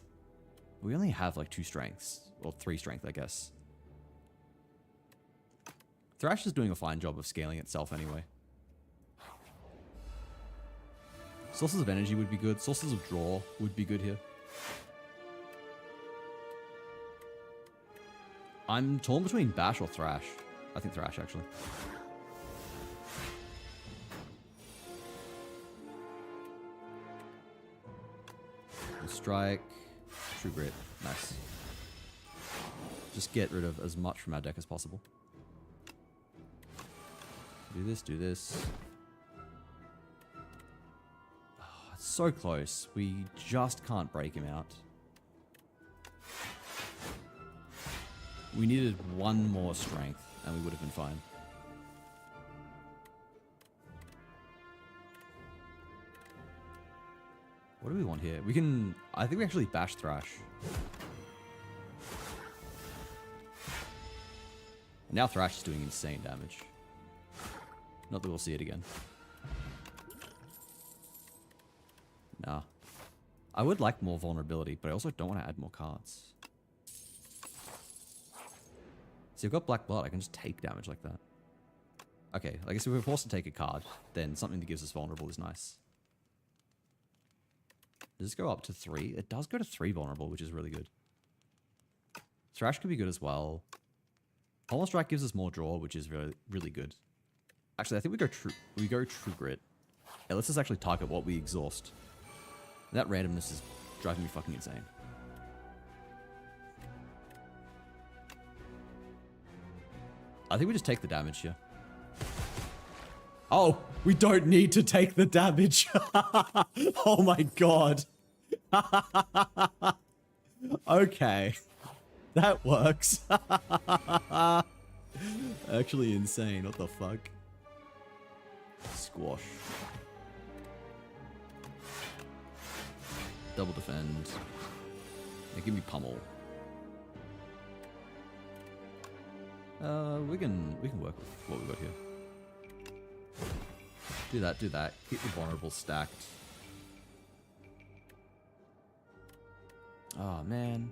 We only have like 2 strengths. Or 3 strength, I guess. Thrash is doing a fine job of scaling itself anyway. Sources of energy would be good. Sources of draw would be good here. I'm torn between Bash or Thrash. I think Thrash, actually. Strike. True Grit. Nice. Just get rid of as much from our deck as possible. Do this, do this. Oh, it's so close. We just can't break him out. We needed 1 more strength, and we would have been fine. What do we want here? We can... I think we actually bash Thrash. Now Thrash is doing insane damage. Not that we'll see it again. Nah. I would like more vulnerability, but I also don't want to add more cards. See, I've got Black Blood. I can just take damage like that. Okay, I guess if we're forced to take a card, then something that gives us vulnerable is nice. Does this go up to 3? It does go to 3 vulnerable, which is really good. Thrash could be good as well. Hollow Strike gives us more draw, which is really, really good. Actually, I think we go True Grit. Yeah, let's just actually target what we exhaust. That randomness is driving me fucking insane. I think we just take the damage here. Oh, we don't need to take the damage. Oh my god. Okay. That works. Actually insane. What the fuck? Squash. Double defend. Yeah, give me pummel. We can work with what we got here. Do that, do that. Keep the vulnerable stacked. Oh man.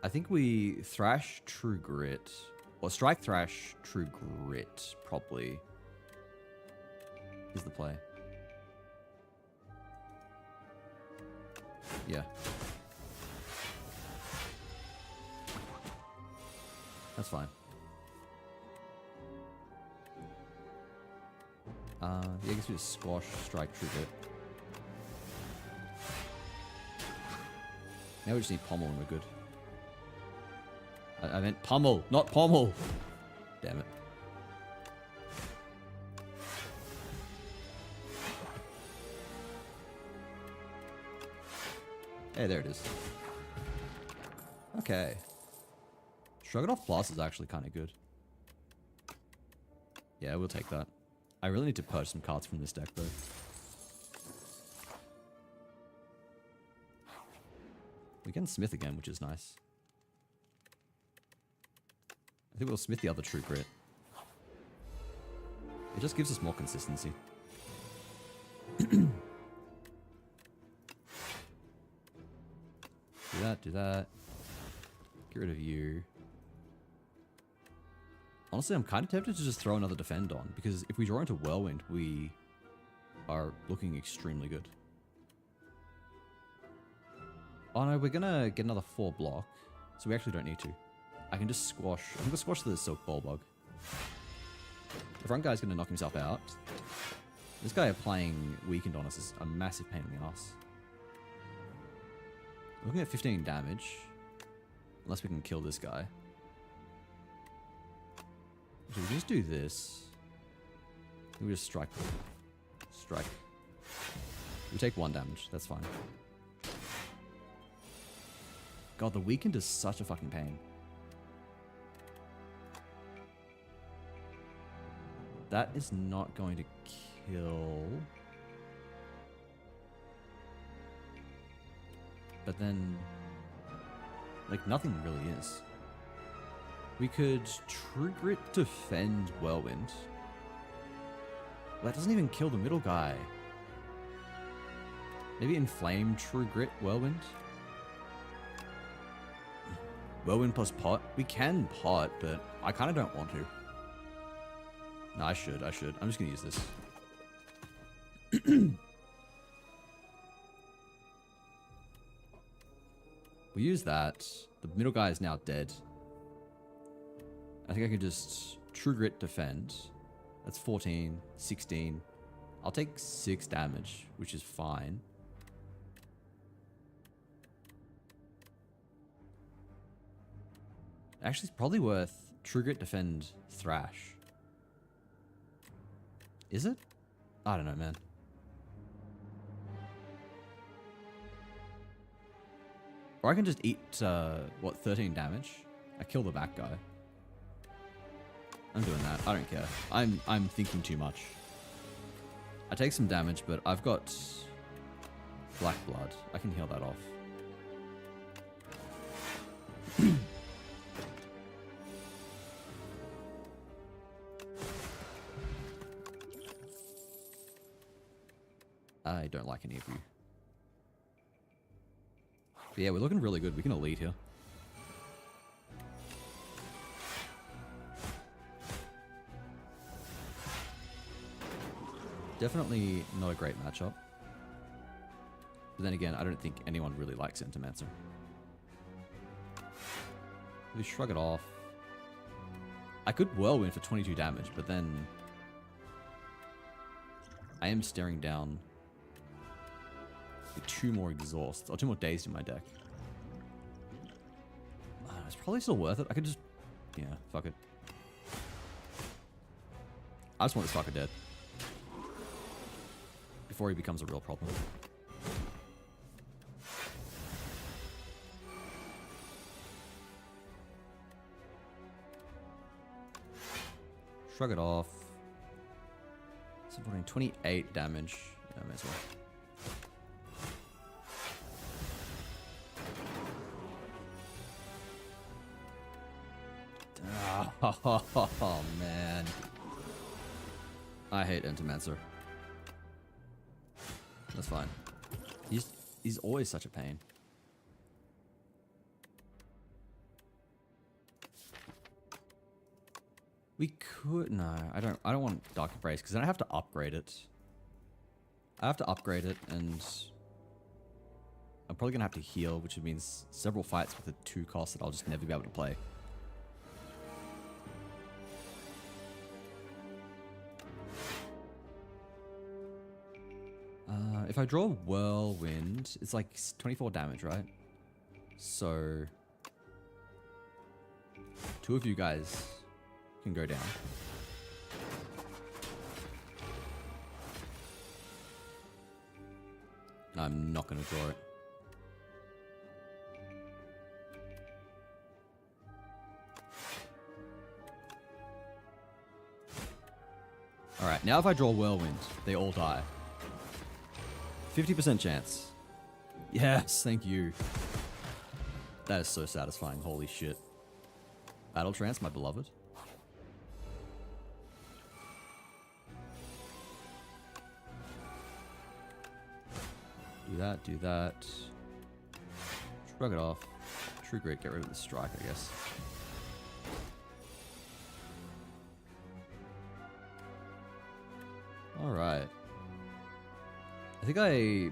I think we Thrash True Grit. Or Strike Thrash True Grit, probably. Is the play. Yeah. That's fine. Yeah, I guess we just squash, strike, trigger it. Now we just need pommel and we're good. I meant pummel, not pommel. Damn it. Hey, there it is. Okay. Shrug It Off Plus is actually kind of good. Yeah, we'll take that. I really need to purge some cards from this deck, though. We can Smith again, which is nice. I think we'll Smith the other True Grit. It just gives us more consistency. Do that, do that. Get rid of you. Honestly, I'm kind of tempted to just throw another Defend on, because if we draw into Whirlwind, we are looking extremely good. Oh no, we're gonna get another 4 block, so we actually don't need to. I can just squash. I'm gonna squash the Silk Ball Bug. The front guy's gonna knock himself out. This guy playing Weakened on us is a massive pain in the ass. We're looking at 15 damage, unless we can kill this guy. So we just do this. We just strike. Strike. We take 1 damage. That's fine. God, the Weakened is such a fucking pain. That is not going to kill. But then, like, nothing really is. We could True Grit Defend Whirlwind. Well, that doesn't even kill the middle guy. Maybe Inflame True Grit Whirlwind? Whirlwind plus Pot? We can Pot, but I kind of don't want to. No, I should. I'm just going to use this. We use that. The middle guy is now dead. I think I can just True Grit Defend. That's 14, 16. I'll take 6 damage, which is fine. Actually, it's probably worth True Grit Defend Thrash. Is it? I don't know, man. Or I can just eat, 13 damage? I kill the back guy. I'm doing that. I don't care. I'm thinking too much. I take some damage, but I've got Black Blood. I can heal that off. I don't like any of you. But yeah, we're looking really good. We can elite here. Definitely not a great matchup. But then again, I don't think anyone really likes Entamancer. We shrug it off. I could Whirlwind for 22 damage, but then I am staring down with 2 more exhausts, or 2 more dazed in my deck. It's probably still worth it. I could just, yeah, fuck it. I just want this fucker dead before he becomes a real problem. Shrug it off. Supporting 28 damage. Yeah, may as well. Oh, man. I hate Entamancer. That's fine. He's always such a pain. We could no, I don't want Dark Embrace because then I have to upgrade it. I have to upgrade it and I'm probably going to have to heal, which means several fights with a 2 cost that I'll just never be able to play. If I draw Whirlwind, it's like 24 damage, right? So 2 of you guys can go down. I'm not going to draw it. Alright, now if I draw Whirlwind, they all die. 50% chance. Yes, thank you. That is so satisfying, holy shit. Battle Trance, my beloved. Do that, do that. Shrug it off. True Grit, get rid of the strike, I guess. Alright. I think I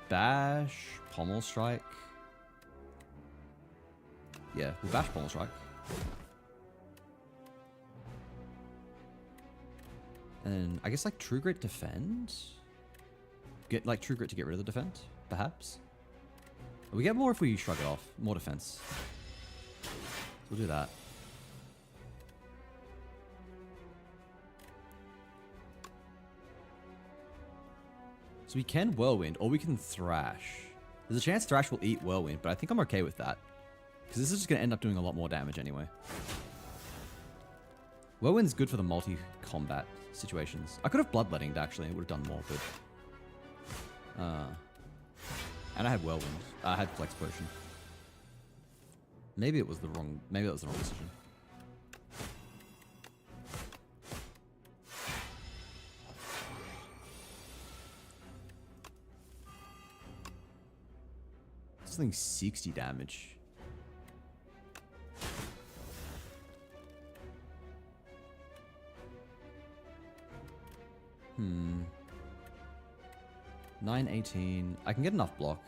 bash Pommel Strike. Yeah, we'll bash Pommel Strike. And I guess like True Grit defend? Get like True Grit to get rid of the defend, perhaps? We get more if we shrug it off. More defense. So we'll do that. So we can Whirlwind, or we can Thrash. There's a chance Thrash will eat Whirlwind, but I think I'm okay with that. Because this is just going to end up doing a lot more damage anyway. Whirlwind's good for the multi-combat situations. I could have Bloodlettinged, actually. It would have done more, but... and I had Whirlwind. I had Flex Potion. Maybe it was the wrong... Maybe that was the wrong decision. Something 60 damage. 918. I can get enough block.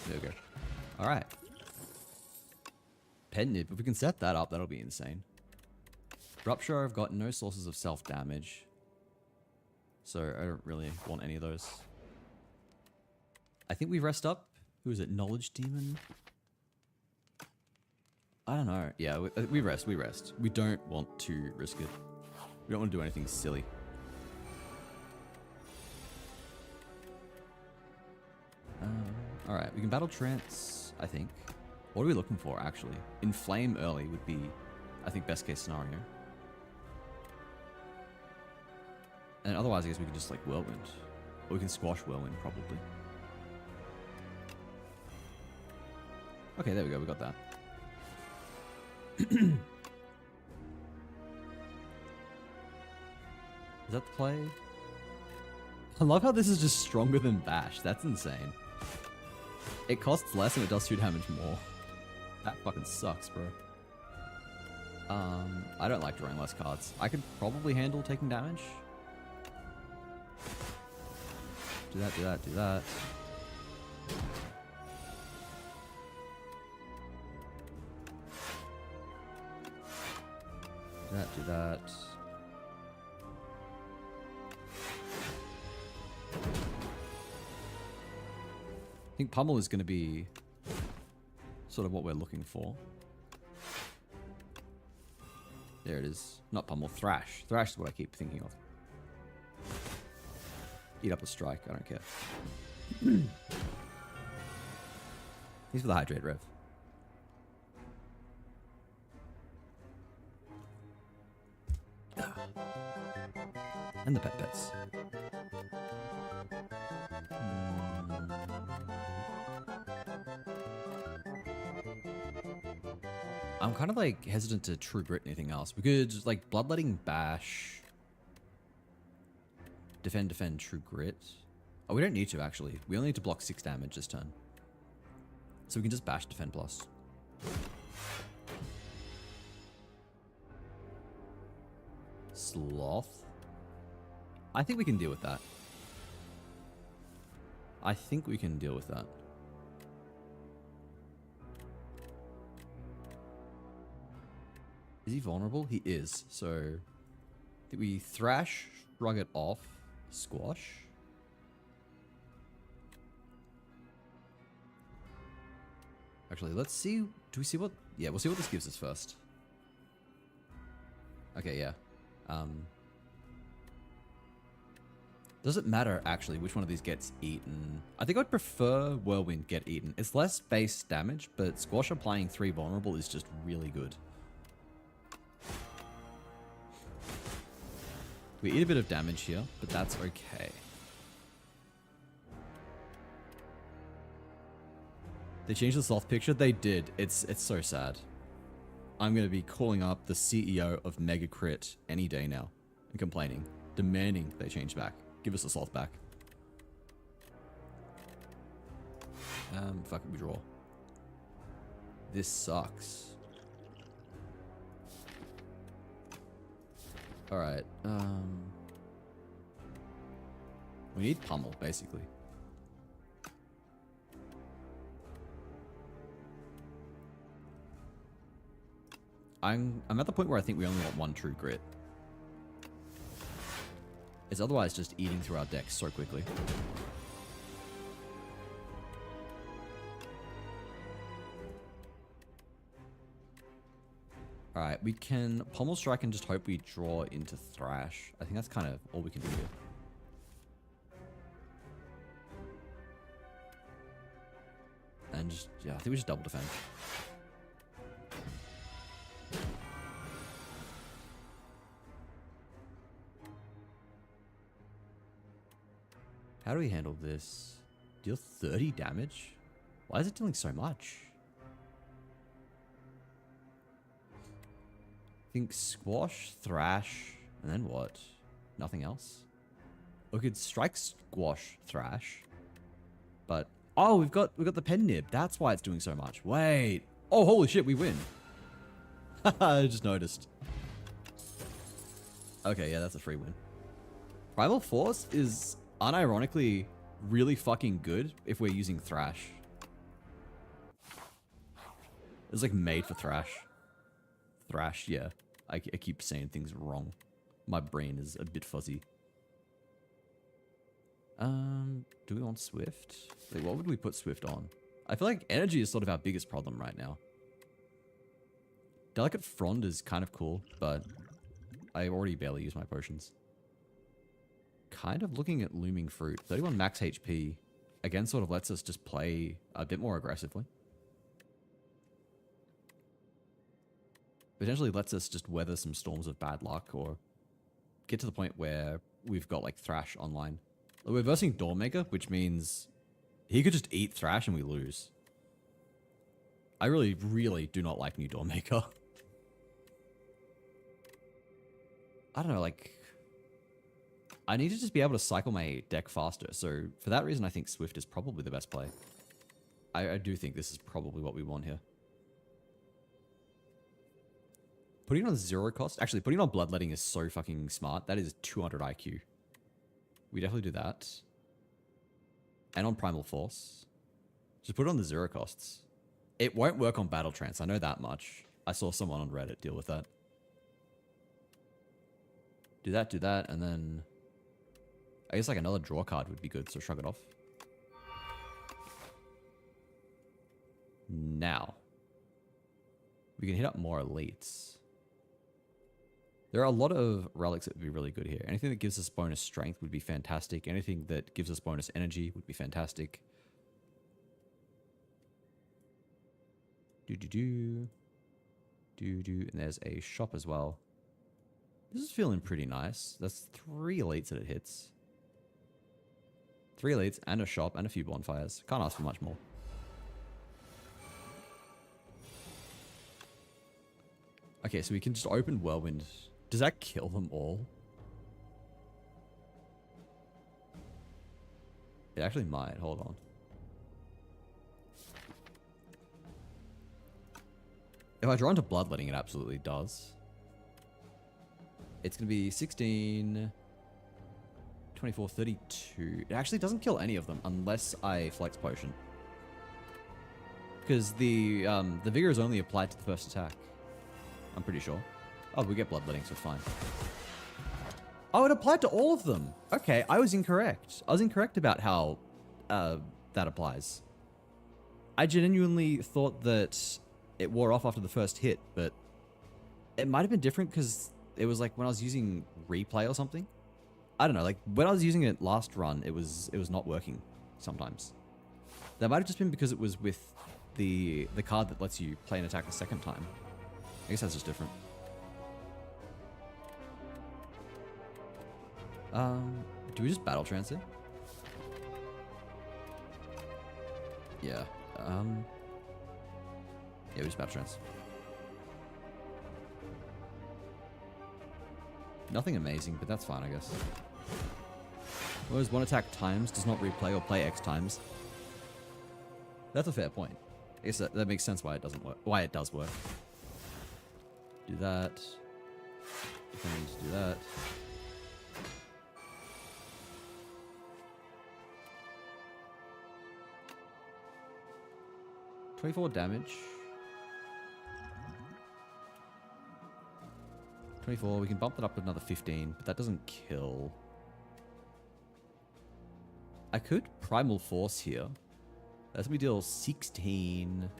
There we go. Alright. Pen Nib. If we can set that up, that'll be insane. Rupture, I've got no sources of self-damage. So I don't really want any of those. I think we rest up. Who is it? Knowledge Demon? I don't know. Yeah, we rest. We rest. We don't want to risk it. We don't want to do anything silly. Alright, we can Battle Trance, I think. What are we looking for, actually? Inflame early would be, I think, best case scenario. And otherwise, I guess we can just, like, Whirlwind. Or we can Squash Whirlwind, probably. Okay, there we go. We got that. Is that the play? I love how this is just stronger than Bash. That's insane. It costs less and it does 2 damage more. That fucking sucks, bro. I don't like drawing less cards. I could probably handle taking damage. Do that, do that, do that. Do that, do that. I think Pummel is going to be sort of what we're looking for. There it is. Not Pummel, Thrash. Thrash is what I keep thinking of. Eat up a strike, I don't care. He's for the Hydrate Rev. And the pets. I'm kind of like hesitant to True Grit anything else. We could like Bloodletting Bash. Defend, defend, True Grit. Oh, we don't need to actually. We only need to block 6 damage this turn. So we can just Bash, Defend Plus. Sloth. I think we can deal with that. I think we can deal with that. Is he vulnerable? He is. So, did we Thrash, shrug it off, Squash? Actually, let's see. Do we see what? Yeah, we'll see what this gives us first. Okay, yeah. Does it matter, actually, which one of these gets eaten? I think I'd prefer Whirlwind get eaten. It's less base damage, but Squash applying 3 vulnerable is just really good. We eat a bit of damage here, but that's okay. They changed the Sloth picture? They did. It's so sad. I'm going to be calling up the CEO of Mega Crit any day now and complaining, demanding they change back. Give us the Sloth back. Fuck it, we draw. This sucks. Alright, we need Pummel, basically. I'm at the point where I think we only want 1 true grit. It's otherwise just eating through our decks so quickly. Alright, we can Pommel Strike and just hope we draw into Thrash. I think that's kind of all we can do here. And just, yeah, I think we just double defend. How do we handle this? Deal 30 damage? Why is it dealing so much? I think Squash, Thrash, and then what? Nothing else? We could strike Squash, Thrash. But oh, we've got the pen nib. That's why it's doing so much. Wait. Oh, holy shit, we win. I just noticed. Okay, yeah, that's a free win. Primal Force is unironically really fucking good if we're using Thrash. It's like made for Thrash. Thrash, yeah. I keep saying things wrong. My brain is a bit fuzzy. Do we want Swift? Like, what would we put Swift on? I feel like energy is sort of our biggest problem right now. Delicate Frond is kind of cool, but I already barely use my potions. Kind of looking at Looming Fruit. 31 max HP. Again, sort of lets us just play a bit more aggressively. Potentially lets us just weather some storms of bad luck or get to the point where we've got like Thrash online. We're versing Doormaker, which means he could just eat Thrash and we lose. I really, really do not like new Doormaker. I don't know, like, I need to just be able to cycle my deck faster. So for that reason, I think Swift is probably the best play. I do think this is probably what we want here. Putting it on 0 cost. Actually, putting it on Bloodletting is so fucking smart. That is 200 IQ. We definitely do that. And on Primal Force. Just put it on the 0 costs. It won't work on Battle Trance. I know that much. I saw someone on Reddit deal with that. Do that, and then I guess like another draw card would be good, so shrug it off. Now, we can hit up more elites. There are a lot of relics that would be really good here. Anything that gives us bonus strength would be fantastic. Anything that gives us bonus energy would be fantastic. And there's a shop as well. This is feeling pretty nice. That's 3 elites that it hits. 3 elites and a shop and a few bonfires. Can't ask for much more. Okay, so we can just open Whirlwind. Does that kill them all? It actually might. Hold on. If I draw into Bloodletting, it absolutely does. It's going to be 16, 24, 32. It actually doesn't kill any of them unless I flex potion. Because the vigor is only applied to the first attack. I'm pretty sure. Oh, we get bloodletting, so it's fine. Oh, it applied to all of them. Okay, I was incorrect. I was incorrect about how that applies. I genuinely thought that it wore off after the first hit, but it might have been different because it was like when I was using replay or something. I don't know, like when I was using it last run, it was not working sometimes. That might have just been because it was with the card that lets you play an attack a second time. I guess that's just different. Do we just battle trance it? Yeah. Yeah, we just battle trance. Nothing amazing, but that's fine, I guess. Whereas one attack times does not replay or play X times. That's a fair point. I guess that makes sense why it doesn't work. Why it does work. Do that. Defend, do that. $24 damage. 24, we can bump that up to another 15, but that doesn't kill. I could Primal Force here. That's me deal 16,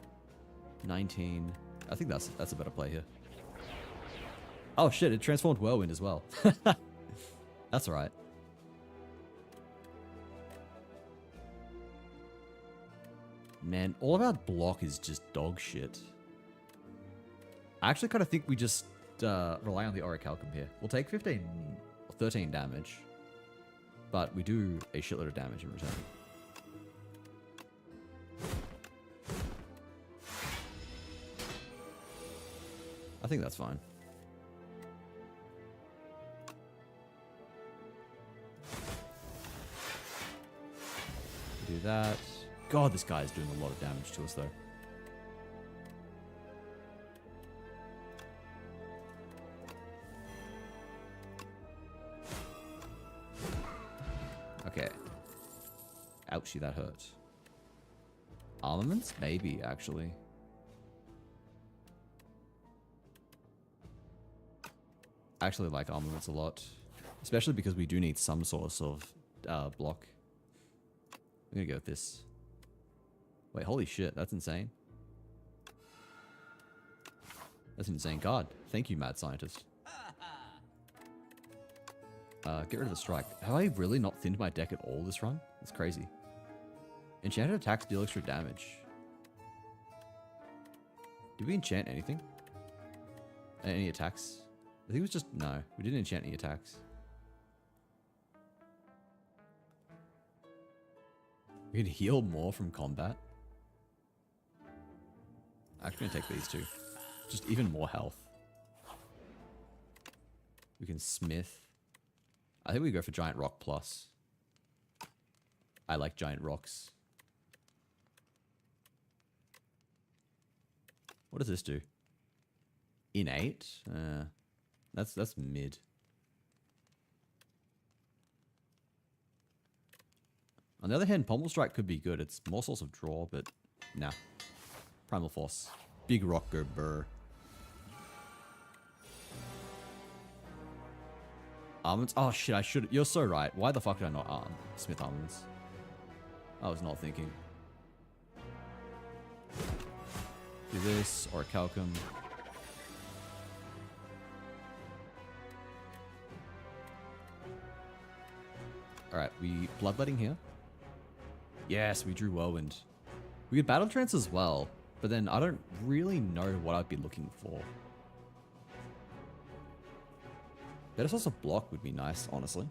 19. I think that's a better play here. Oh shit, it transformed Whirlwind as well. That's alright. Man, all of our block is just dog shit. I actually kind of think we just rely on the Orichalcum here. We'll take 15 or 13 damage, but we do a shitload of damage in return. I think that's fine. Do that. God, this guy is doing a lot of damage to us, though. Okay. Ouchie, that hurt. Armaments? Maybe, actually. I actually like armaments a lot. Especially because we do need some source of block. I'm gonna go with this. Wait, holy shit, that's insane. That's an insane card. Thank you, mad scientist. Get rid of the strike. Have I really not thinned my deck at all this run? That's crazy. Enchanted attacks deal extra damage. Did we enchant anything? Any attacks? I think it was just... No, we didn't enchant any attacks. We can heal more from combat. I'm actually going to take these two. Just even more health. We can smith. I think we go for Giant Rock Plus. I like giant rocks. What does this do? Innate? That's mid. On the other hand, Pommel Strike could be good. It's more source of draw, but nah. Primal Force. Big rock go burr. Armaments? Oh shit, I should. You're so right. Why the fuck did I not smith armaments? I was not thinking. Do this, or a Orichalcum. Alright, we bloodletting here. Yes, we drew Whirlwind. We could Battle Trance as well, but then I don't really know what I'd be looking for. Better source of block would be nice, honestly.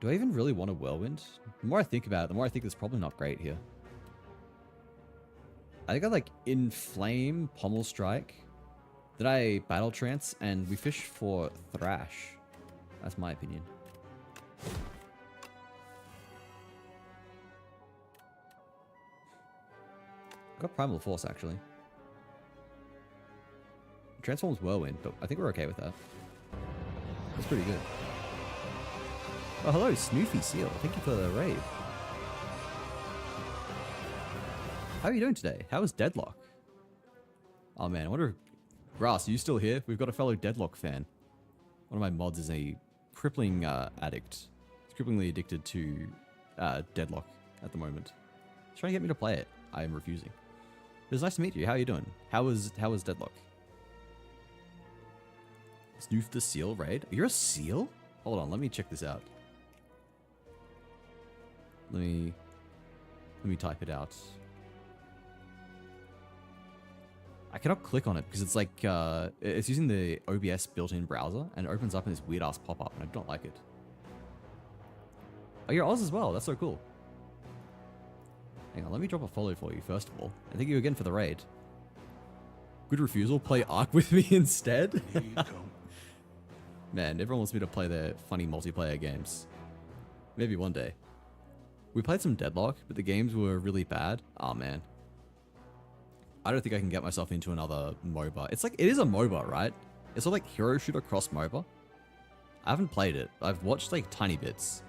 Do I even really want a Whirlwind? The more I think about it, the more I think it's probably not great here. I think I like Inflame, Pommel Strike. Then I Battle Trance, and we fish for Thrash. That's my opinion. Got Primal Force, actually. Transforms Whirlwind, but I think we're okay with that. That's pretty good. Oh, hello, Snoofy Seal. Thank you for the raid. How are you doing today? How is Deadlock? Oh man, I wonder if... Grass, are you still here? We've got a fellow Deadlock fan. One of my mods is a crippling addict. He's cripplingly addicted to Deadlock at the moment. He's trying to get me to play it. I am refusing. It was nice to meet you. How are you doing? How was Deadlock? Snoof the Seal raid? You're a seal? Hold on, let me check this out. Let me type it out. I cannot click on it because it's like it's using the OBS built-in browser and it opens up in this weird ass pop-up and I don't like it. Oh, you're Oz as well. That's so cool. Hang on, let me drop a follow for you first of all. And thank you again for the raid. Good refusal. Play Ark with me instead. Man, everyone wants me to play their funny multiplayer games. Maybe one day. We played some Deadlock, but the games were really bad. Oh man. I don't think I can get myself into another MOBA. It's like, it is a MOBA, right? It's sort of like hero shooter cross MOBA. I haven't played it. I've watched like tiny bits.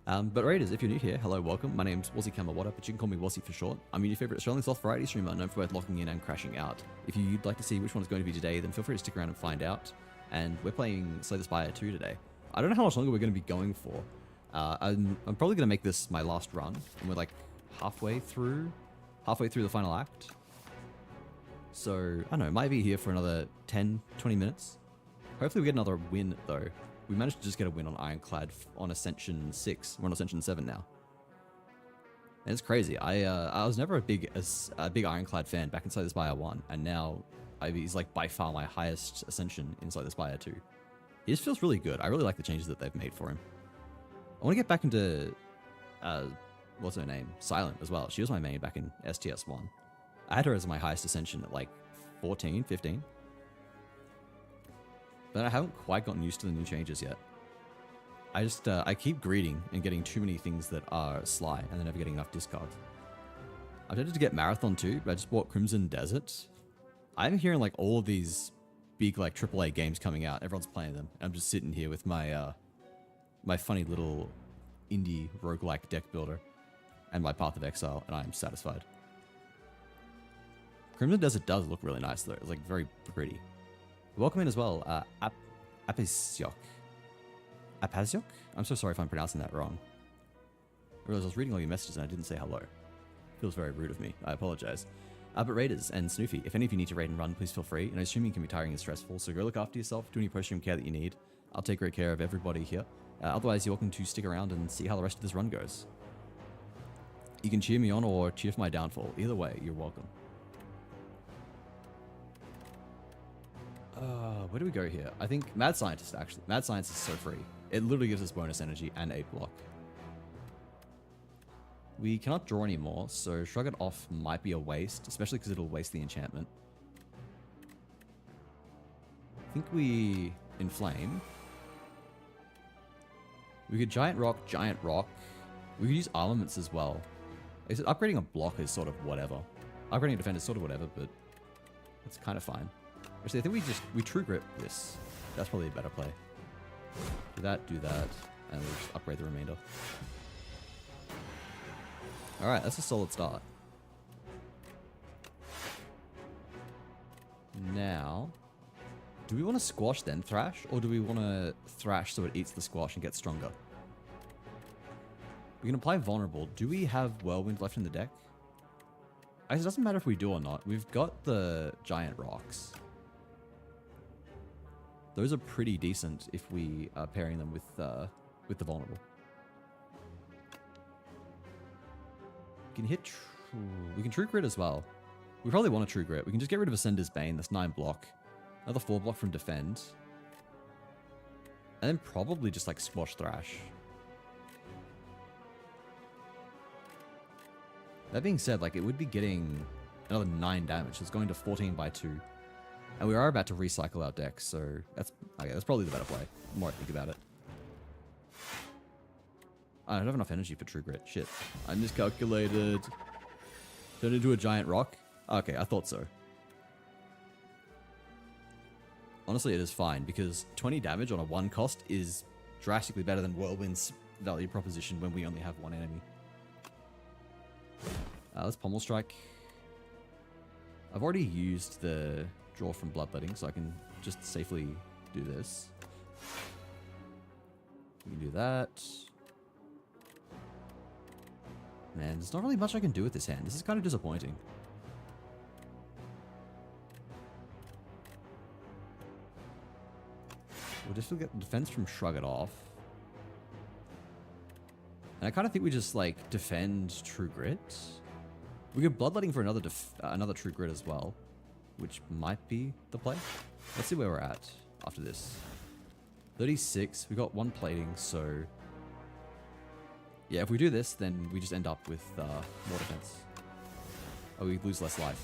But Raiders, if you're new here, hello, welcome. My name's Wazzy Kamawada, but you can call me Wazzy for short. I'm your favorite Australian soft variety streamer, known for both locking in and crashing out. If you'd like to see which one's going to be today, then feel free to stick around and find out. And we're playing Slay the Spire 2 today. I don't know how much longer we're going to be going for. I'm probably going to make this my last run, and we're like halfway through the final act. So, I don't know, might be here for another 10, 20 minutes. Hopefully we get another win, though. We managed to just get a win on Ironclad on Ascension 6. We're on Ascension 7 now. And it's crazy. I was never a big Ironclad fan back in Slay the Spire 1, and now he's like by far my highest Ascension in Slay the Spire 2. He just feels really good. I really like the changes that they've made for him. I want to get back into... what's her name? Silent as well. She was my main back in STS1. I had her as my highest Ascension at like 14, 15. But I haven't quite gotten used to the new changes yet. I keep greeting and getting too many things that are sly and then never getting enough discards. I've tempted to get Marathon too, but I just bought Crimson Desert. I'm hearing like all of these big like AAA games coming out. Everyone's playing them. I'm just sitting here with my my funny little indie roguelike deck builder and my Path of Exile, and I am satisfied. Crimson Desert does look really nice though. It's like very pretty. Welcome in as well, Apazyok. Apazyok? I'm so sorry if I'm pronouncing that wrong. I realized I was reading all your messages and I didn't say hello. Feels very rude of me. I apologize. But Raiders and Snoofy, if any of you need to raid and run, please feel free. And I assume it can be tiring and stressful, so go look after yourself, do any post-stream care that you need. I'll take great care of everybody here. Otherwise, you're welcome to stick around and see how the rest of this run goes. You can cheer me on or cheer for my downfall. Either way, you're welcome. Where do we go here? I think Mad Scientist, actually. Mad Scientist is so free. It literally gives us bonus energy and 8 block. We cannot draw anymore, so Shrug It Off might be a waste, especially because it'll waste the enchantment. I think we Inflame. We could Giant Rock. We could use Armaments as well. I said upgrading a block is sort of whatever. Upgrading a defender is sort of whatever, but it's kind of fine. Actually, I think we True Grip this. That's probably a better play. Do that, and we'll just upgrade the remainder. Alright, that's a solid start. Now, do we want to Squash then Thrash, or do we want to Thrash so it eats the Squash and gets stronger? We can apply Vulnerable. Do we have Whirlwind left in the deck? Actually, it doesn't matter if we do or not. We've got the Giant Rocks. Those are pretty decent if we are pairing them with the Vulnerable. We can hit... we can True Grit as well. We probably want a True Grit. We can just get rid of Ascender's Bane. That's 9 block. Another 4 block from Defend. And then probably just like Squash Thrash. That being said, like it would be getting another 9 damage. So it's going to 14 by 2. And we are about to recycle our deck, so that's okay, that's probably the better play. The more I think about it. I don't have enough energy for True Grit. Shit. I miscalculated. Turned into a Giant Rock? Okay, I thought so. Honestly, it is fine, because 20 damage on a 1 cost is drastically better than Whirlwind's value proposition when we only have 1 enemy. Let's Pommel Strike. I've already used the draw from Bloodletting, so I can just safely do this. We can do that. Man, there's not really much I can do with this hand. This is kind of disappointing. We'll just get the defense from Shrug It Off. And I kind of think we just, like, defend True Grit. We could Bloodletting for another True Grit as well, which might be the play. Let's see where we're at after this. 36, we got 1 plating, so... Yeah, if we do this, then we just end up with more defense. Oh, we lose less life.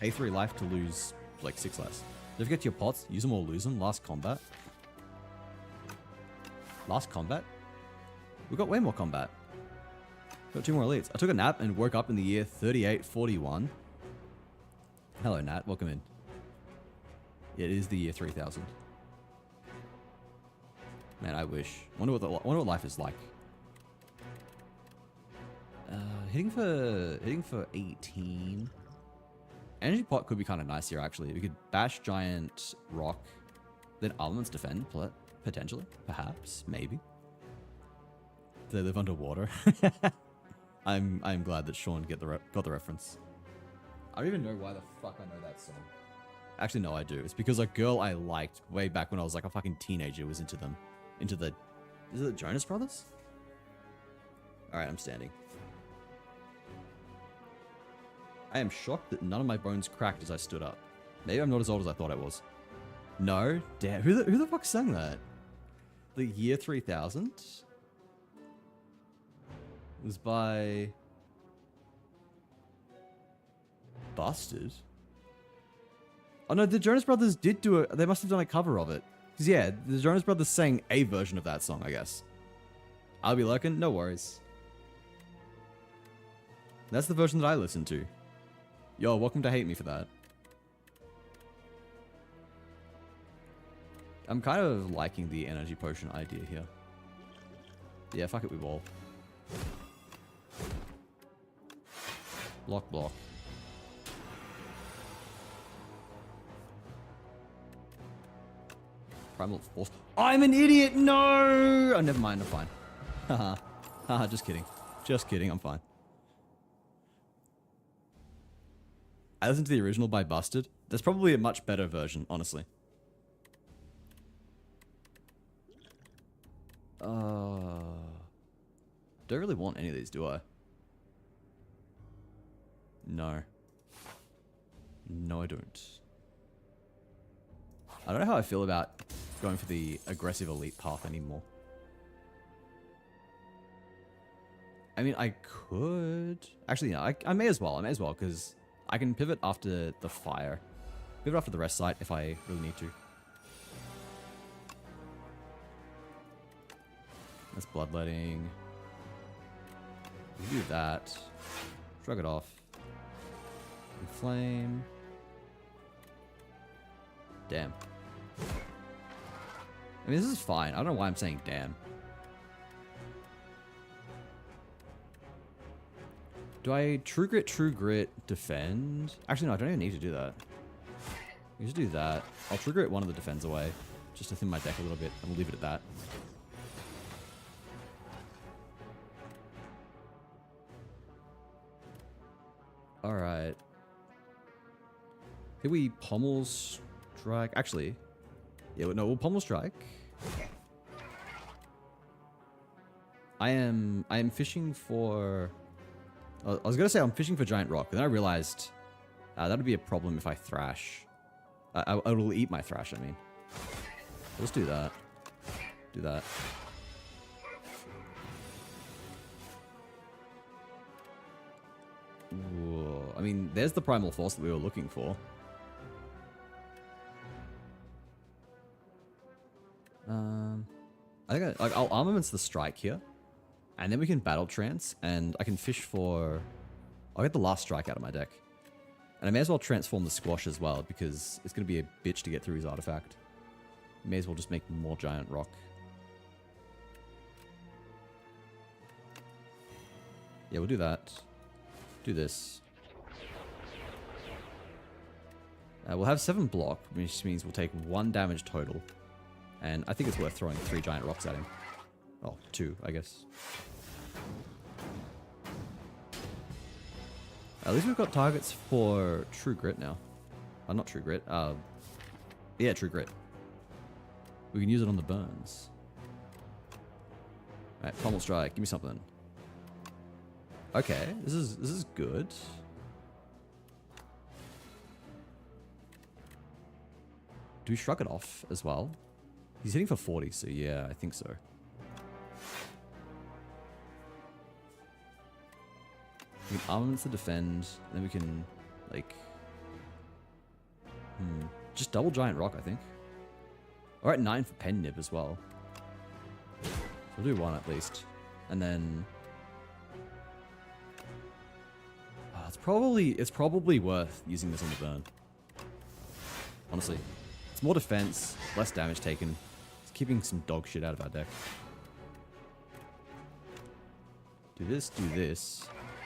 Pay 3 life to lose, like, 6 less. Don't forget your pots, use them or lose them. Last combat. Last combat? We got way more combat. Got 2 more elites. I took a nap and woke up in the year 3841. Hello, Nat. Welcome in. Yeah, it is the year 3000. Man, I wish. Wonder what life is like. Hitting for 18. Energy pot could be kind of nice here, actually. We could bash Giant Rock, then Armaments defend, potentially, perhaps, maybe. Do they live underwater? I'm glad that Sean got the reference. I don't even know why the fuck I know that song. Actually, no, I do. It's because a girl I liked way back when I was like a fucking teenager was into them. Is it the Jonas Brothers? Alright, I'm standing. I am shocked that none of my bones cracked as I stood up. Maybe I'm not as old as I thought I was. No? Damn, who the fuck sang that? The year 3000? It was by... Busted? Oh no, the Jonas Brothers did do they must have done a cover of it. Because yeah, the Jonas Brothers sang a version of that song, I guess. I'll be lurking, no worries. That's the version that I listened to. Yo, welcome to hate me for that. I'm kind of liking the energy potion idea here. Yeah, fuck it, we ball. Block, block. Primal Force. I'm an idiot! No! Oh, never mind, I'm fine. Haha. Haha, just kidding. Just kidding, I'm fine. I listened to the original by Busted. There's probably a much better version, honestly. Don't really want any of these, do I? No. No, I don't. I don't know how I feel about going for the aggressive elite path anymore. I mean, I could... Actually, yeah, I may as well. I may as well, because I can pivot after the fire. Pivot after the rest site if I really need to. That's bloodletting. We can do that. Shrug it off. Inflame. Damn. I mean, this is fine. I don't know why I'm saying damn. Do I True Grit, defend? Actually, no, I don't even need to do that. We just do that. I'll True Grit one of the defends away, just to thin my deck a little bit, and we'll leave it at that. Alright. Here we Pommel Strike. Actually, yeah, no, we'll Pommel Strike. I am fishing for... I was going to say I'm fishing for Giant Rock, and then I realized that would be a problem if I Thrash. I will eat my Thrash, I mean. Let's do that. Do that. Ooh, I mean, there's the Primal Force that we were looking for. I think I'll Armaments the Strike here. And then we can Battle Trance, and I can fish for... I'll get the last strike out of my deck. And I may as well transform the squash as well, because it's going to be a bitch to get through his artifact. May as well just make more giant rock. Yeah, we'll do that. Do this. We'll have 7 block, which means we'll take 1 damage total. And I think it's worth throwing 3 giant rocks at him. Oh, 2, I guess. At least we've got targets for True Grit now. Not True Grit. Yeah, True Grit. We can use it on the burns. Alright, Pommel Strike. Give me something. Okay, this is good. Do we shrug it off as well? He's hitting for 40, so yeah, I think so. We can armaments to defend, then we can, like... just double giant rock, I think. Alright, 9 for pen nib as well. So we'll do 1 at least. And then... it's probably worth using this on the burn. Honestly. It's more defense, less damage taken. It's keeping some dog shit out of our deck. Do this,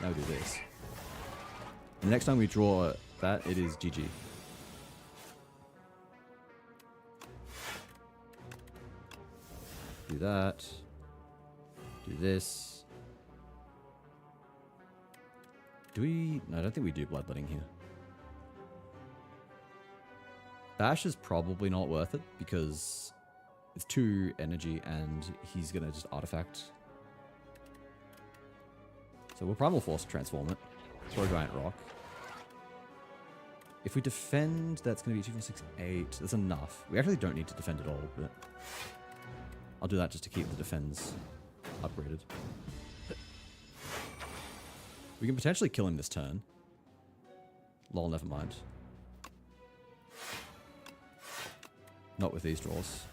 now do this. And next time we draw that, it is GG. Do that. Do this. Do we... No, I don't think we do bloodletting here. Bash is probably not worth it because it's 2 energy and he's gonna just artifact. So we'll Primal Force transform it. Throw a giant rock. If we defend, that's gonna be 2, 4, 6, 8. That's enough. We actually don't need to defend at all, but I'll do that just to keep the defense upgraded. We can potentially kill him this turn. Lol, never mind. Not with these draws.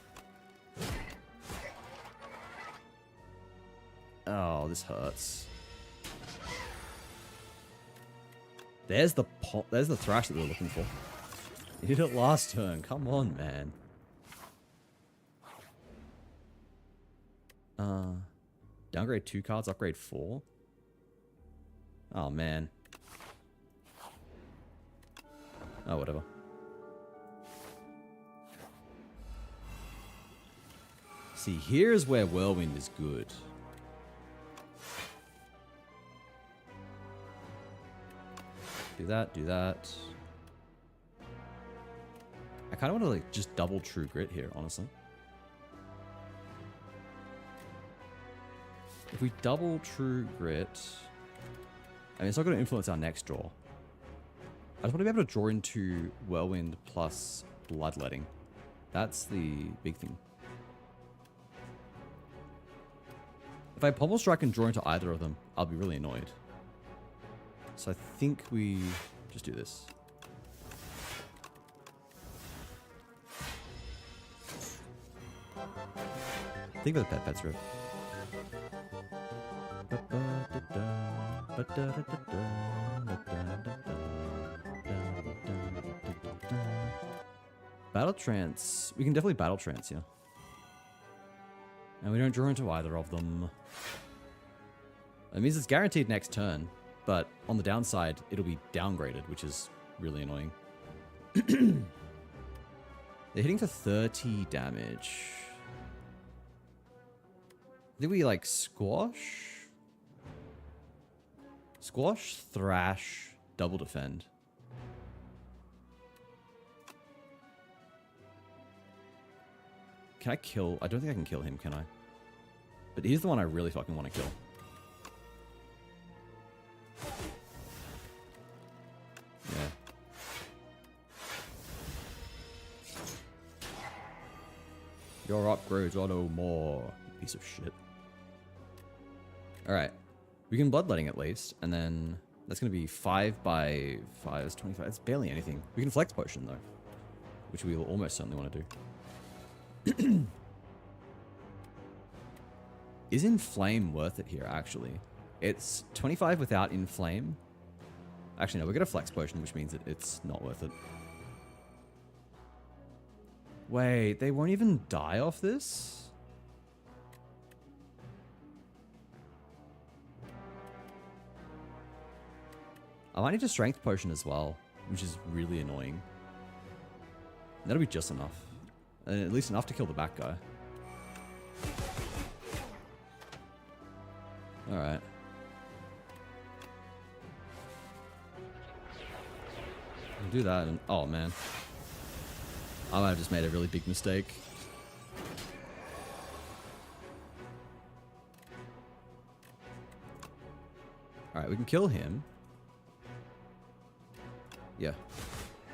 Oh, this hurts. There's the thrash that we were looking for. You did it last turn. Come on, man. Downgrade 2 cards, upgrade 4. Oh, man. Oh, whatever. See, here's where Whirlwind is good. Do that, do that. I kind of want to, like, just double True Grit here, honestly. If we double True Grit... I mean, it's not going to influence our next draw. I just want to be able to draw into Whirlwind plus Bloodletting. That's the big thing. If I Pommel Strike and draw into either of them, I'll be really annoyed. So I think we just do this. Think of the Pets Rip. Battle Trance. We can definitely Battle Trance, yeah. And we don't draw into either of them. That means it's guaranteed next turn, but on the downside, it'll be downgraded, which is really annoying. They're hitting for 30 damage. I think we like Squash? Squash, Thrash, double defend. Can I kill? I don't think I can kill him, can I? But he's the one I really fucking want to kill. Yeah. Your upgrades are no more. Piece of shit. Alright. We can Bloodletting at least, and then that's going to be 5 by 5 is 25. It's barely anything. We can Flex Potion, though, which we will almost certainly want to do. Is Inflame worth it here, actually? It's 25 without Inflame, Actually, no, we get a flex potion, which means it's not worth it. Wait, they won't even die off this? I might need a strength potion as well, which is really annoying. That'll be just enough. At least enough to kill the back guy. Alright. I'll do that and... Oh, man. I might have just made a really big mistake. Alright, we can kill him. Yeah.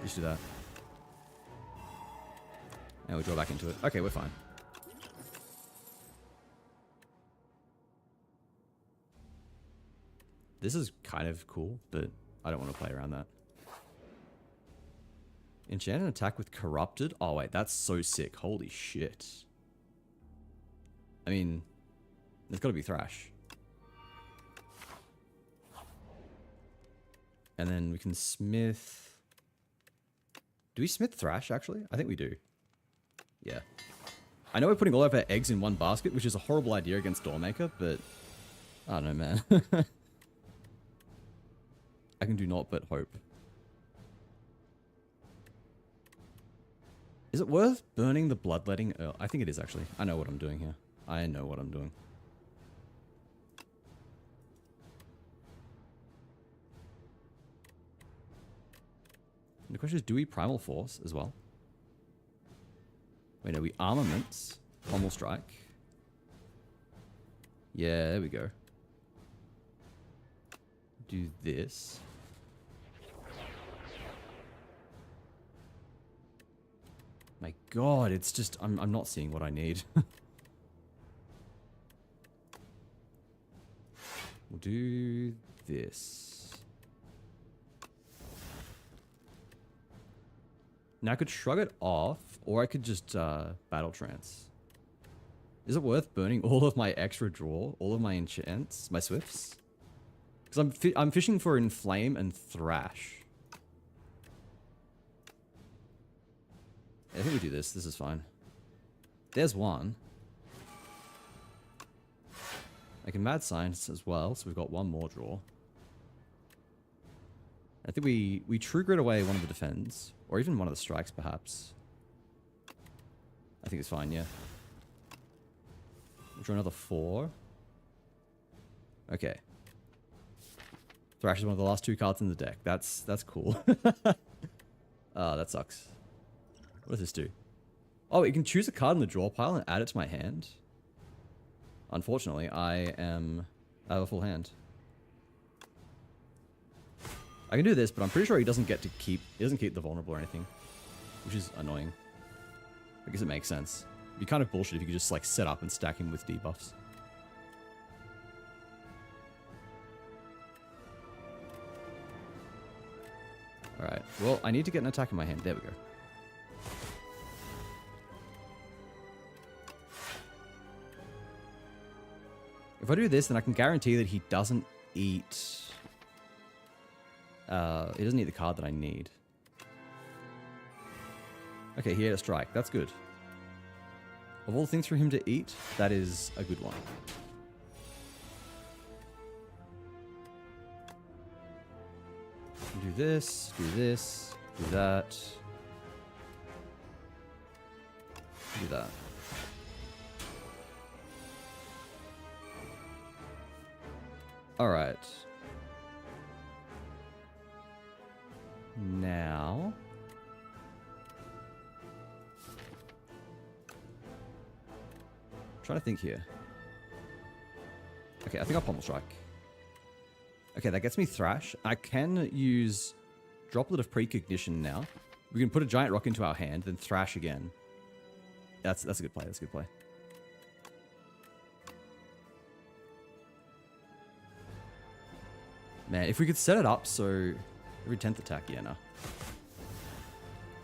Just do that. And we'll draw back into it. Okay, we're fine. This is kind of cool, but I don't want to play around that. Enchant an attack with Corrupted? Oh wait, that's so sick. Holy shit. I mean, there's got to be Thrash. And then we can smith... Do we smith Thrash, actually? I think we do. Yeah. I know we're putting all of our eggs in one basket, which is a horrible idea against Doormaker, but... I don't know, man. I can do naught but hope. Is it worth burning the bloodletting? I think it is, actually. I know what I'm doing here. I know what I'm doing. And the question is, do we Primal Force as well? Wait, no, we Armaments. Pommel Strike. Yeah, there we go. Do this. My god, it's just... I'm not seeing what I need. We'll do this. Now I could shrug it off, or I could just battle trance. Is it worth burning all of my extra draw, all of my enchants, my swifts? Because I'm fishing for Inflame and Thrash. Yeah, I think we do this. This is fine. There's one. I can Mad Science as well, so we've got one more draw. I think we True Grit away one of the defends, or even one of the strikes, perhaps. I think it's fine, yeah. We'll draw another 4. Okay. Thrash is one of the last 2 cards in the deck. That's cool. That sucks. What does this do? Oh, you can choose a card in the draw pile and add it to my hand. Unfortunately, I have a full hand. I can do this, but I'm pretty sure he doesn't get to keep... He doesn't keep the vulnerable or anything. Which is annoying. I guess it makes sense. It'd be kind of bullshit if you could just, like, set up and stack him with debuffs. Alright. Well, I need to get an attack in my hand. There we go. If I do this, then I can guarantee that he doesn't eat... he doesn't eat the card that I need. Okay, he ate a strike. That's good. Of all things for him to eat, that is a good one. Do this, do this, do that. Do that. Alright. Now... I'm trying to think here. Okay, I think I'll Pommel Strike. Okay, that gets me Thrash. I can use Droplet of Precognition now. We can put a Giant Rock into our hand, then Thrash again. That's a good play, that's a good play. Man, if we could set it up so every 10th attack, yeah, no.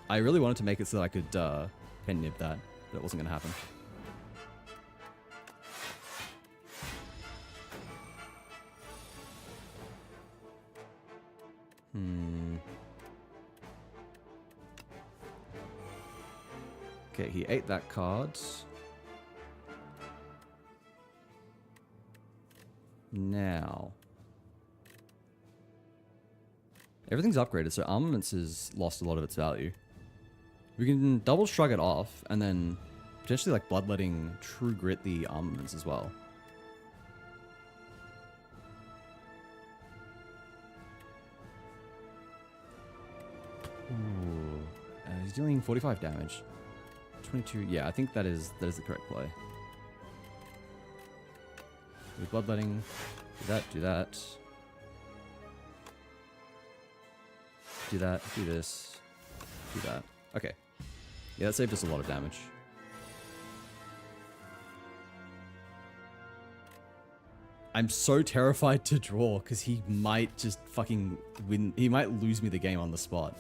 I really wanted to make it so that I could pen nib that, but it wasn't going to happen. Okay, he ate that card. Now. Everything's upgraded, so armaments has lost a lot of its value. We can double shrug it off, and then potentially like bloodletting True Grit the armaments as well. Ooh. He's dealing 45 damage. 22, yeah, I think that is the correct play. With bloodletting, do that, do that. Do that, do this, do that. Okay. Yeah, that saved us a lot of damage. I'm so terrified to draw because he might just fucking win. He might lose me the game on the spot.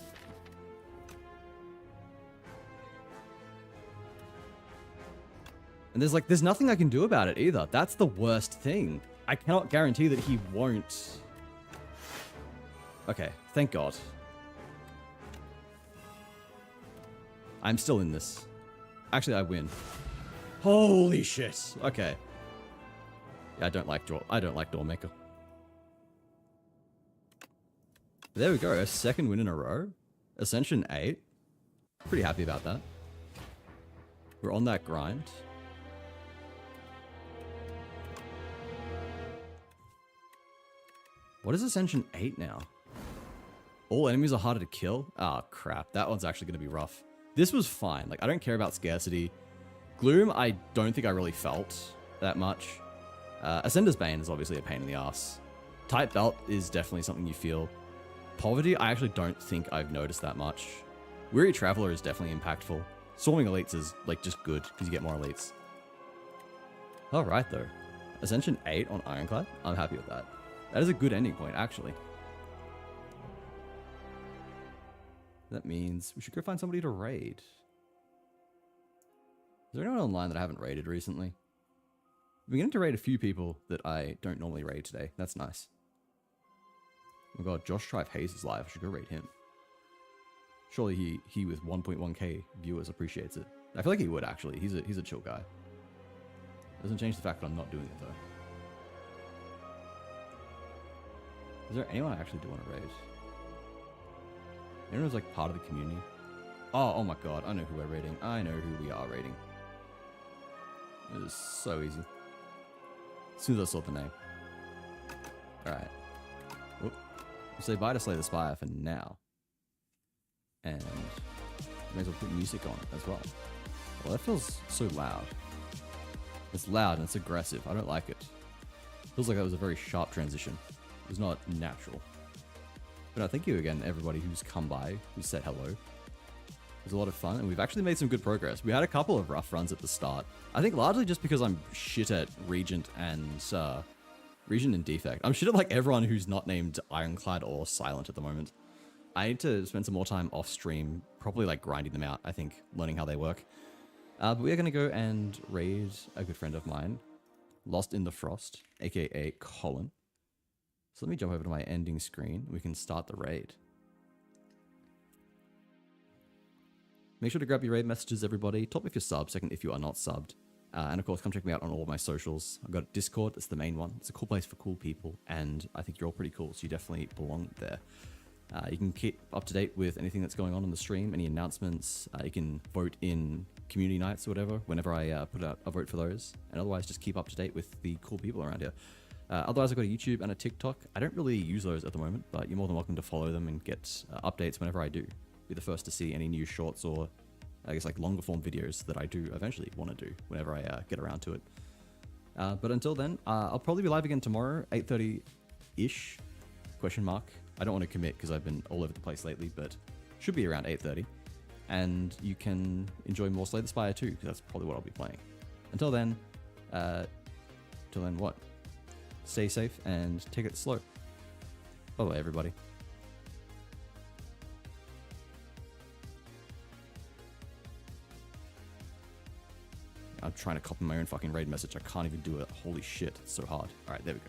And there's nothing I can do about it either. That's the worst thing. I cannot guarantee that he won't. Okay, thank God. I'm still in this. Actually, I win. Holy shit. Okay. Yeah, I don't like Doormaker. There we go, a second win in a row. Ascension 8. Pretty happy about that. We're on that grind. What is Ascension 8 now? All enemies are harder to kill? Oh, crap. That one's actually going to be rough. This was fine. Like, I don't care about scarcity. Gloom, I don't think I really felt that much. Ascender's Bane is obviously a pain in the ass. Tight Belt is definitely something you feel. Poverty, I actually don't think I've noticed that much. Weary Traveler is definitely impactful. Swarming Elites is, like, just good, because you get more elites. Alright, though. Ascension 8 on Ironclad? I'm happy with that. That is a good ending point, actually. That means we should go find somebody to raid. Is there anyone online that I haven't raided recently? I'm beginning to raid a few people that I don't normally raid today. That's nice. Oh my god, Josh Tribe Hayes is live. I should go raid him. Surely he with 1.1k viewers appreciates it. I feel like he would, actually. He's a chill guy. Doesn't change the fact that I'm not doing it, though. Is there anyone I actually do want to raid? Anyone who's like part of the community? Oh my god, I know who we're raiding. I know who we are raiding. It is so easy. As soon as I saw the name. Alright. Whoop. We'll say bye to Slay the Spire for now. And may as well put music on as well. Well, that feels so loud. It's loud and it's aggressive. I don't like it. Feels like that was a very sharp transition. It was not natural. But no, thank you again, everybody who's come by, who said hello. It was a lot of fun, and we've actually made some good progress. We had a couple of rough runs at the start. I think largely just because I'm shit at Regent and Defect. I'm shit at like everyone who's not named Ironclad or Silent at the moment. I need to spend some more time off stream, probably like grinding them out, I think, learning how they work. But we are going to go and raid a good friend of mine, Lost in the Frost, aka Colin. So let me jump over to my ending screen. We can start the raid. Make sure to grab your raid messages, everybody. Top me if you're subbed, second if you are not subbed. And of course, come check me out on all of my socials. I've got Discord, that's the main one. It's a cool place for cool people, and I think you're all pretty cool, so you definitely belong there. You can keep up to date with anything that's going on the stream, any announcements. You can vote in community nights or whatever, whenever I put out a vote for those. And otherwise, just keep up to date with the cool people around here. Otherwise, I've got a YouTube and a TikTok. I don't really use those at the moment, but you're more than welcome to follow them and get updates whenever I do. Be the first to see any new shorts or, I guess, like longer form videos that I do eventually want to do whenever I get around to it. But until then, I'll probably be live again tomorrow, 8:30-ish, question mark. I don't want to commit because I've been all over the place lately, but should be around 8:30. And you can enjoy more Slay the Spire too, because that's probably what I'll be playing. Until then, what? Stay safe and take it slow. Bye-bye, everybody. I'm trying to copy my own fucking raid message. I can't even do it. Holy shit, it's so hard. Alright, there we go.